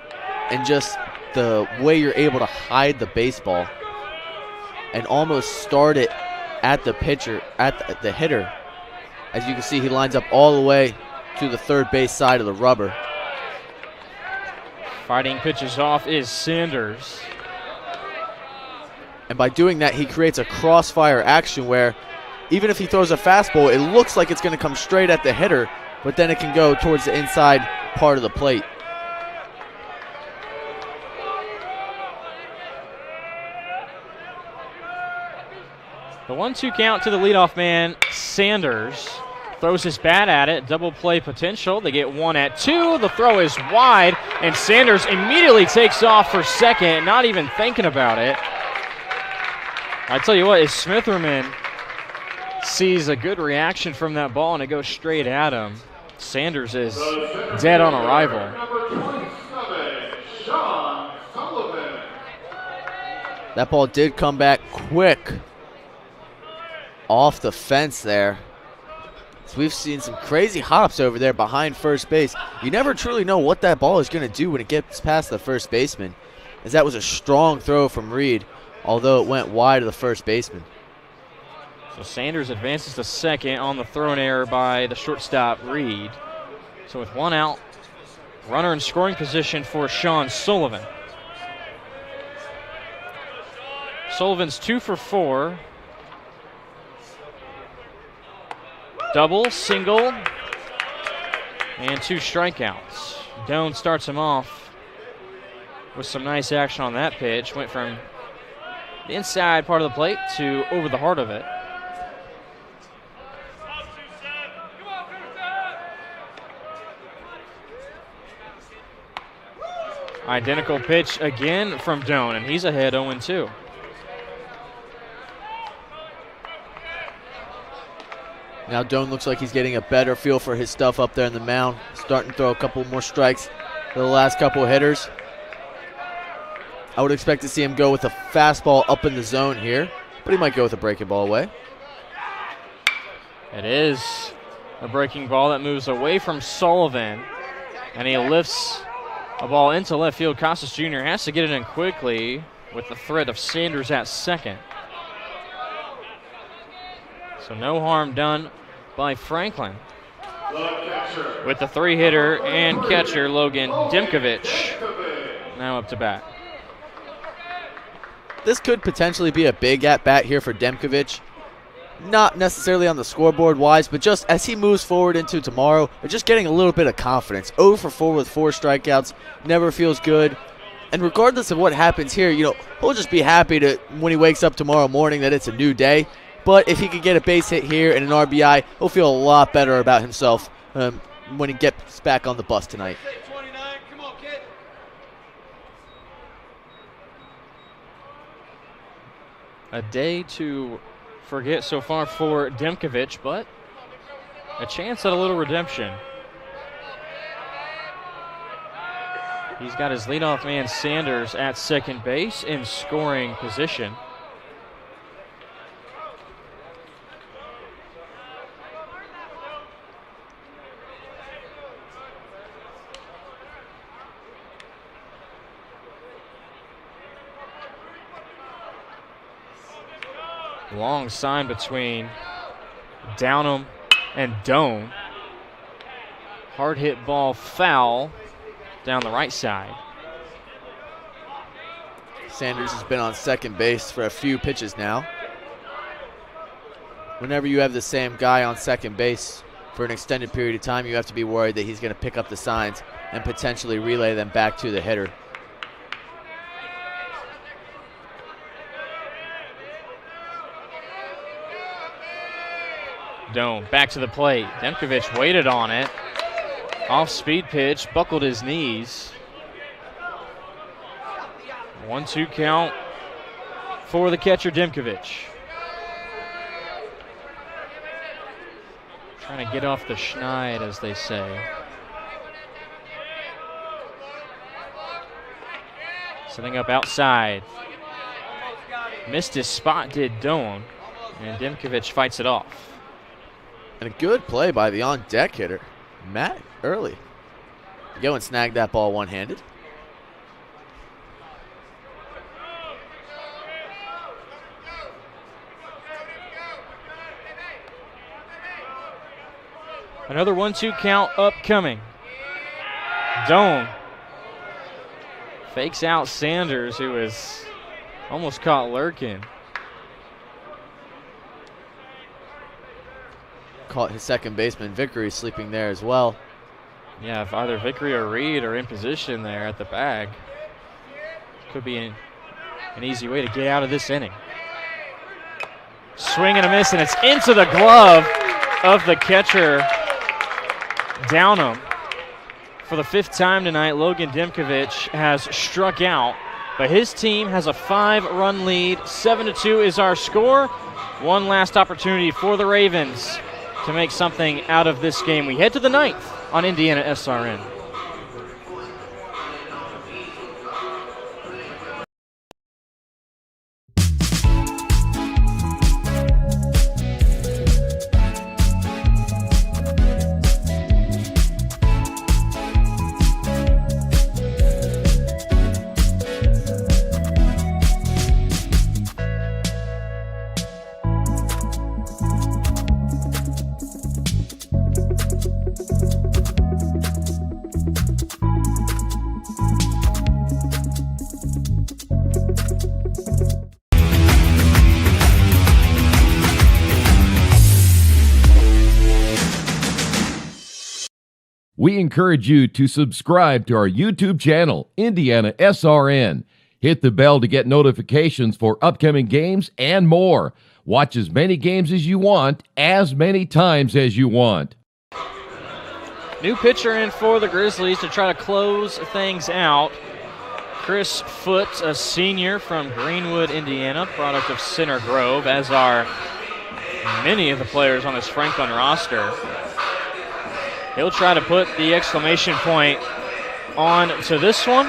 and just the way you're able to hide the baseball and almost start it at the pitcher, at the hitter. As you can see, he lines up all the way to the 3rd base side of the rubber. Fighting pitches off is Sanders. And by doing that, he creates a crossfire action where even if he throws a fastball, it looks like it's going to come straight at the hitter, but then it can go towards the inside part of the plate. The 1-2 count to the leadoff man, Sanders. Throws his bat at it, double play potential. They get 1 at 2. The throw is wide, and Sanders immediately takes off for second, not even thinking about it. I tell you what, if Smitherman sees a good reaction from that ball and it goes straight at him, Sanders is dead on arrival. That ball did come back quick off the fence there. So we've seen some crazy hops over there behind first base. You never truly know what that ball is going to do when it gets past the first baseman, as that was a strong throw from Reed, although it went wide of the first baseman. So Sanders advances to second on the thrown error by the shortstop Reed. So with 1 out, runner in scoring position for Sean Sullivan. Sullivan's 2 for 4. Double, single, and 2 strikeouts. Doan starts him off with some nice action on that pitch. Went from the inside part of the plate to over the heart of it. Identical pitch again from Doan, and he's ahead 0-2. Now Doan looks like he's getting a better feel for his stuff up there in the mound. Starting to throw a couple more strikes to the last couple of hitters. I would expect to see him go with a fastball up in the zone here, but he might go with a breaking ball away. It is a breaking ball that moves away from Sullivan, and he lifts a ball into left field. Casas Jr. has to get it in quickly with the threat of Sanders at second. So no harm done by Franklin. With the 3-hitter and catcher, Logan Dimkovich, now up to bat. This could potentially be a big at-bat here for Demkovich. Not necessarily on the scoreboard wise, but just as he moves forward into tomorrow, just getting a little bit of confidence. 0 for 4 with 4 strikeouts, never feels good. And regardless of what happens here, he'll just be happy to when he wakes up tomorrow morning that it's a new day. But if he could get a base hit here and an RBI, he'll feel a lot better about himself when he gets back on the bus tonight. A day to forget so far for Demkovich, but a chance at a little redemption. He's got his leadoff man Sanders at second base in scoring position. Long sign between Downham and Doan. Hard hit ball foul down the right side. Sanders has been on second base for a few pitches now. Whenever you have the same guy on second base for an extended period of time, you have to be worried that he's going to pick up the signs and potentially relay them back to the hitter. Doan back to the plate. Demkovich waited on it. Off-speed pitch, buckled his knees. 1-2 count for the catcher, Demkovich. Trying to get off the schneid, as they say. Setting up outside. Missed his spot, did Doan, and Demkovich fights it off. And a good play by the on-deck hitter, Matt Early. Go and snag that ball one-handed. Another 1-2 count upcoming. Doan fakes out Sanders, who is almost caught lurking. Caught his second baseman, Vickery, sleeping there as well. Yeah, if either Vickery or Reed are in position there at the bag, could be an easy way to get out of this inning. Swing and a miss, and it's into the glove of the catcher, Downham. For the 5th time tonight, Logan Demkovich has struck out, but his team has a 5-run lead. 7-2 is our score. One last opportunity for the Ravens to make something out of this game. We head to the 9th on IndianaSRN. We encourage you to subscribe to our YouTube channel, IndianaSRN. Hit the bell to get notifications for upcoming games and more. Watch as many games as you want, as many times as you want. New pitcher in for the Grizzlies to try to close things out. Chris Foote, a senior from Greenwood, Indiana, product of Center Grove, as are many of the players on this Franklin roster. He'll try to put the exclamation point on to this one.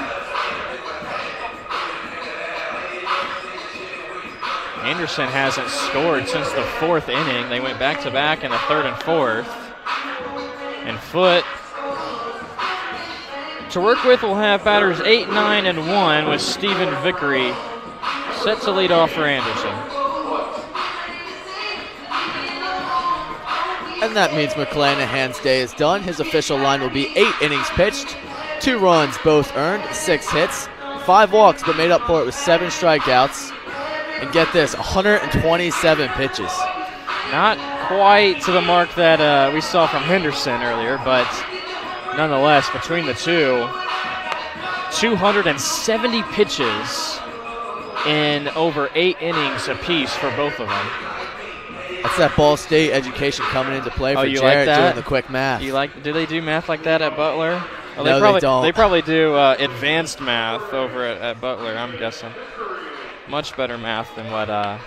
Anderson hasn't scored since the 4th inning. They went back-to-back in the 3rd and 4th. And Foote to work with will have batters 8, 9, and 1 with Stephen Vickery set to lead off for Anderson. And that means McClanahan's day is done. His official line will be 8 innings pitched, 2 runs both earned, 6 hits, 5 walks, but made up for it with 7 strikeouts. And get this, 127 pitches. Not quite to the mark that we saw from Henderson earlier, but nonetheless, between the two, 270 pitches in over 8 innings apiece for both of them. That's that Ball State education coming into play for you Jarrett like that? doing the quick math. Do they do math like that at Butler? No, they don't. They probably do advanced math over at Butler, I'm guessing. Much better math than what our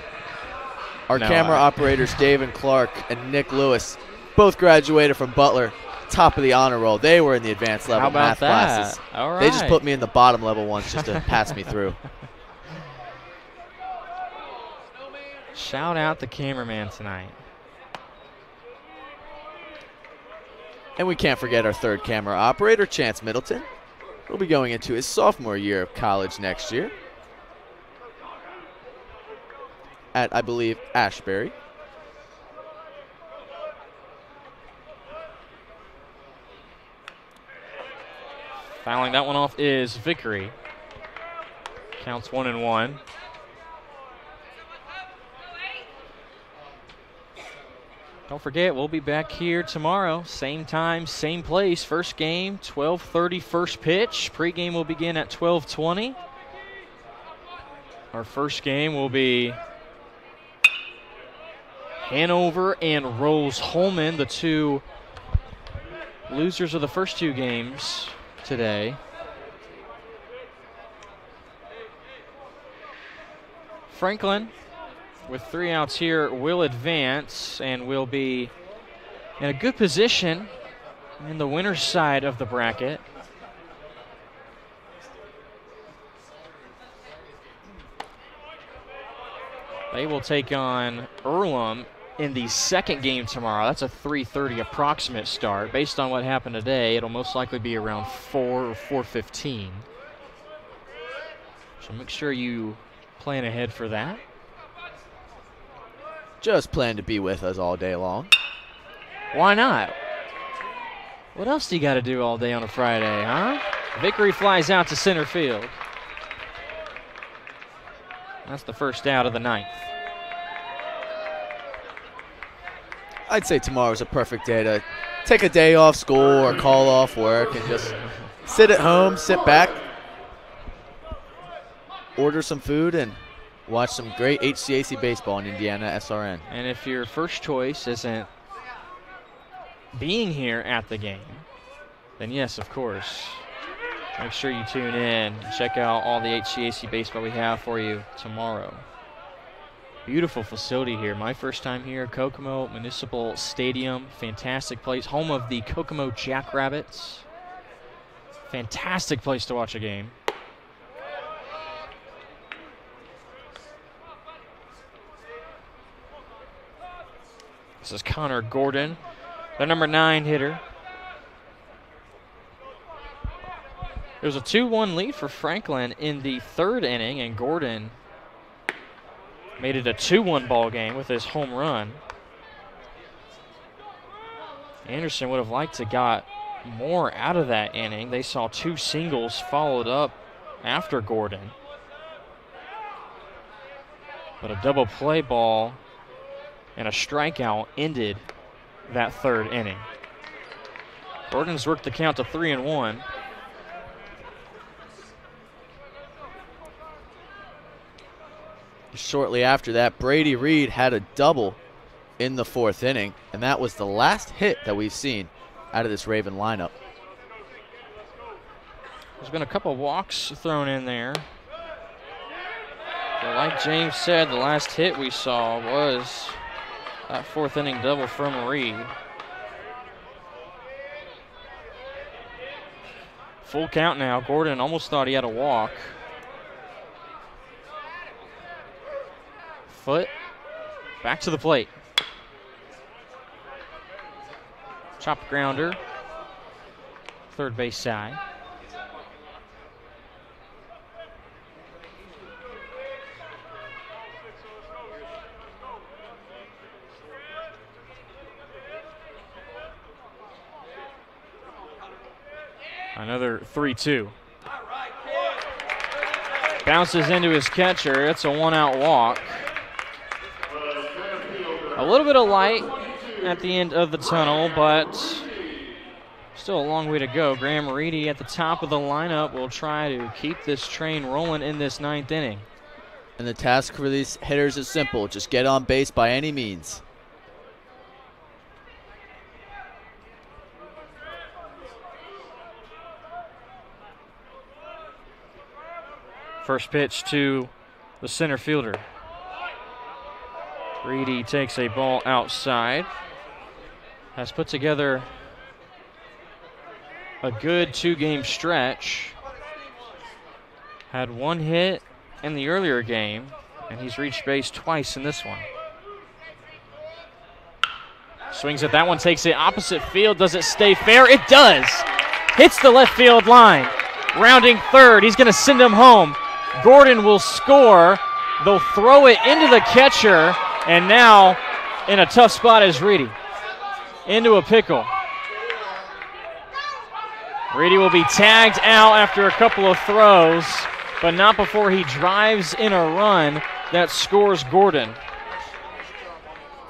camera operators Dave and Clark and Nick Lewis both graduated from Butler, top of the honor roll. They were in the advanced level math classes. All right. They just put me in the bottom level ones just to pass me through. Shout out the cameraman tonight. And we can't forget our 3rd camera operator, Chance Middleton. He'll be going into his sophomore year of college next year at, I believe, Ashbury. Fouling that one off is Vickery. Counts 1-1. Don't forget, we'll be back here tomorrow. Same time, same place. First game, 12:30 first pitch. Pre-game will begin at 12:20. Our first game will be Hanover and Rose-Hulman, the 2 losers of the first 2 games today. Franklin, with 3 outs here, will advance and will be in a good position in the winner's side of the bracket. They will take on Earlham in the second game tomorrow. That's a 3:30 approximate start. Based on what happened today, it'll most likely be around 4 or 4:15. So make sure you plan ahead for that. Just plan to be with us all day long. Why not? What else do you got to do all day on a Friday, huh? Vickery flies out to center field. That's the first out of the 9th. I'd say tomorrow's a perfect day to take a day off school or call off work and just sit at home, sit back, order some food, and watch some great HCAC baseball in IndianaSRN. And if your first choice isn't being here at the game, then yes, of course. Make sure you tune in and check out all the HCAC baseball we have for you tomorrow. Beautiful facility here. My first time here, Kokomo Municipal Stadium. Fantastic place. Home of the Kokomo Jackrabbits. Fantastic place to watch a game. This is Connor Gordon, the number 9 hitter. It was a 2-1 lead for Franklin in the 3rd inning, and Gordon made it a 2-1 ball game with his home run. Anderson would have liked to got more out of that inning. They saw 2 singles followed up after Gordon. But a double play ball and a strikeout ended that 3rd inning. Gordon's worked the count to 3-1. Shortly after that, Brady Reed had a double in the 4th inning, and that was the last hit that we've seen out of this Raven lineup. There's been a couple walks thrown in there. But like James said, the last hit we saw was that 4th inning double from Reed. Full count now. Gordon almost thought he had a walk. Foot back to the plate. Chopped grounder. Third base side. Another 3-2. Bounces into his catcher. It's a 1-out walk. A little bit of light at the end of the tunnel, but still a long way to go. Graham Reedy at the top of the lineup will try to keep this train rolling in this 9th inning. And the task for these hitters is simple. Just get on base by any means. First pitch to the center fielder. Reedy takes a ball outside. Has put together a good 2-game stretch. Had 1 hit in the earlier game, and he's reached base twice in this one. Swings at that one, takes it opposite field. Does it stay fair? It does. Hits the left field line. Rounding third, he's going to send him home. Gordon will score. They'll throw it into the catcher, and now in a tough spot is Reedy. Into a pickle. Reedy will be tagged out after a couple of throws, but not before he drives in a run that scores Gordon.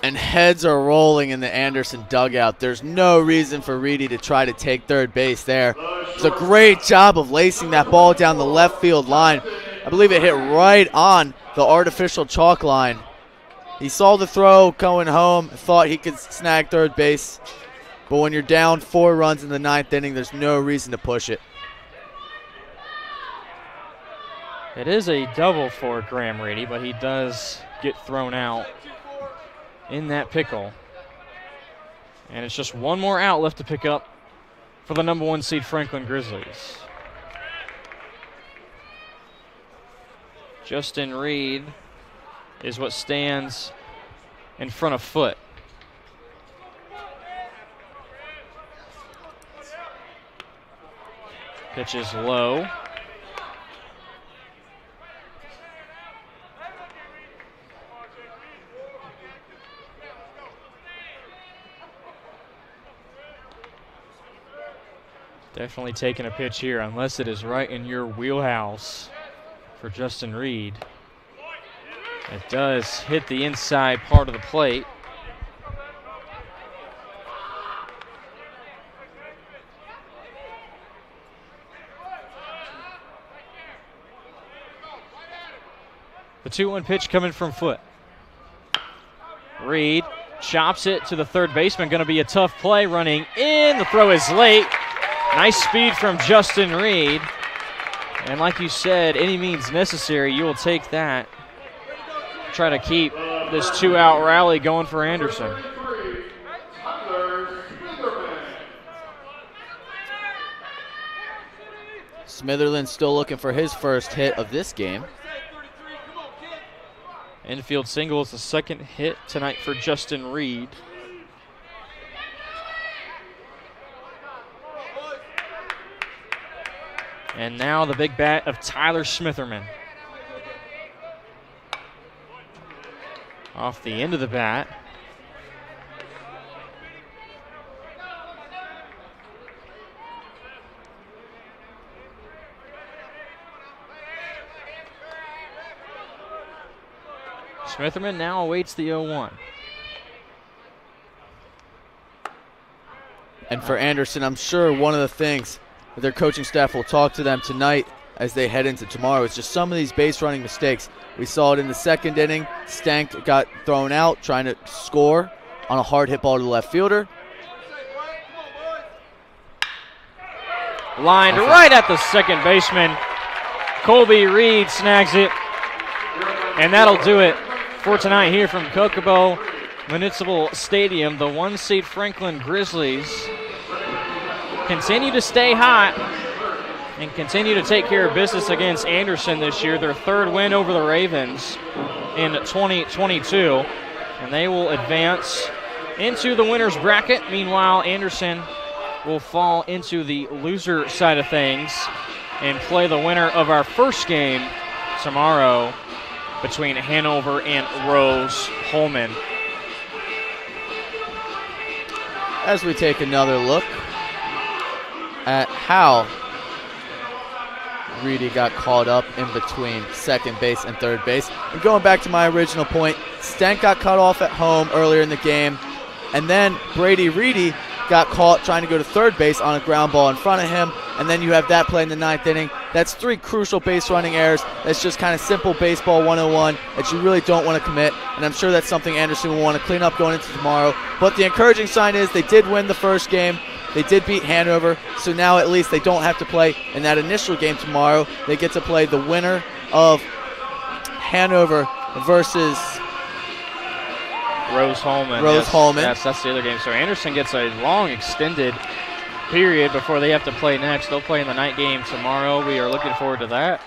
And heads are rolling in the Anderson dugout. There's no reason for Reedy to try to take third base there. It's a great job of lacing that ball down the left field line. I believe it hit right on the artificial chalk line. He saw the throw going home, thought he could snag third base. But when you're down 4 runs in the 9th inning, there's no reason to push it. It is a double for Graham Reedy, but he does get thrown out in that pickle. And it's just 1 more out left to pick up for the number 1 seed Franklin Grizzlies. Justin Reed is what stands in front of Foot. Pitch is low. Definitely taking a pitch here, unless it is right in your wheelhouse for Justin Reed. It does hit the inside part of the plate. The 2-1 pitch coming from Foot. Reed chops it to the third baseman. Going to be a tough play running in. The throw is late. Nice speed from Justin Reed. And like you said, any means necessary, you will take that. Try to keep this 2-out rally going for Anderson. Smitherland still looking for his first hit of this game. Infield single is the second hit tonight for Justin Reed. And now the big bat of Tyler Smitherman. Off the end of the bat. Smitherman now awaits the 0-1. And for Anderson, I'm sure one of the things that their coaching staff will talk to them tonight as they head into tomorrow is just some of these base running mistakes. We saw it in the second inning. Stank got thrown out trying to score on a hard hit ball to the left fielder. Lined right at the second baseman. Colby Reed snags it. And that'll do it for tonight here from Kokomo Municipal Stadium. The 1-seed Franklin Grizzlies continue to stay hot and continue to take care of business against Anderson this year. Their third win over the Ravens in 2022. And they will advance into the winner's bracket. Meanwhile, Anderson will fall into the loser side of things and play the winner of our first game tomorrow between Hanover and Rose Holman. As we take another look at how Reedy got caught up in between second base and third base. And going back to my original point, Stent got cut off at home earlier in the game, and then Brady Reedy got caught trying to go to third base on a ground ball in front of him, and then you have that play in the ninth inning. That's 3 crucial base running errors. That's just kind of simple baseball 101 that you really don't want to commit, and I'm sure that's something Anderson will want to clean up going into tomorrow. But the encouraging sign is they did win the first game. They did beat Hanover, so now at least they don't have to play in that initial game tomorrow. They get to play the winner of Hanover versus Rose Holman. Holman. That's the other game. So Anderson gets a long extended period before they have to play next. They'll play in the night game tomorrow. We are looking forward to that.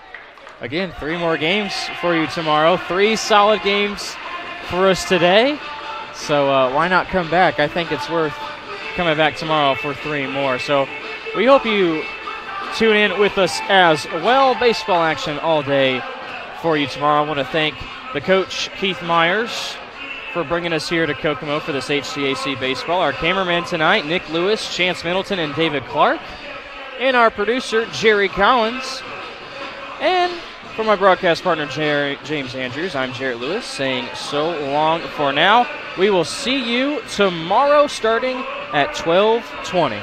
Again, 3 more games for you tomorrow. 3 solid games for us today. So why not come back? I think it's worth coming back tomorrow for 3 more. So we hope you tune in with us as well. Baseball action all day for you tomorrow. I want to thank the coach, Keith Myers, for bringing us here to Kokomo for this HCAC baseball. Our cameraman tonight, Nick Lewis, Chance Middleton, and David Clark. And our producer, Jerry Collins. And for my broadcast partner, James Andrews, I'm Jarrett Lewis saying so long for now. We will see you tomorrow starting at 12:20.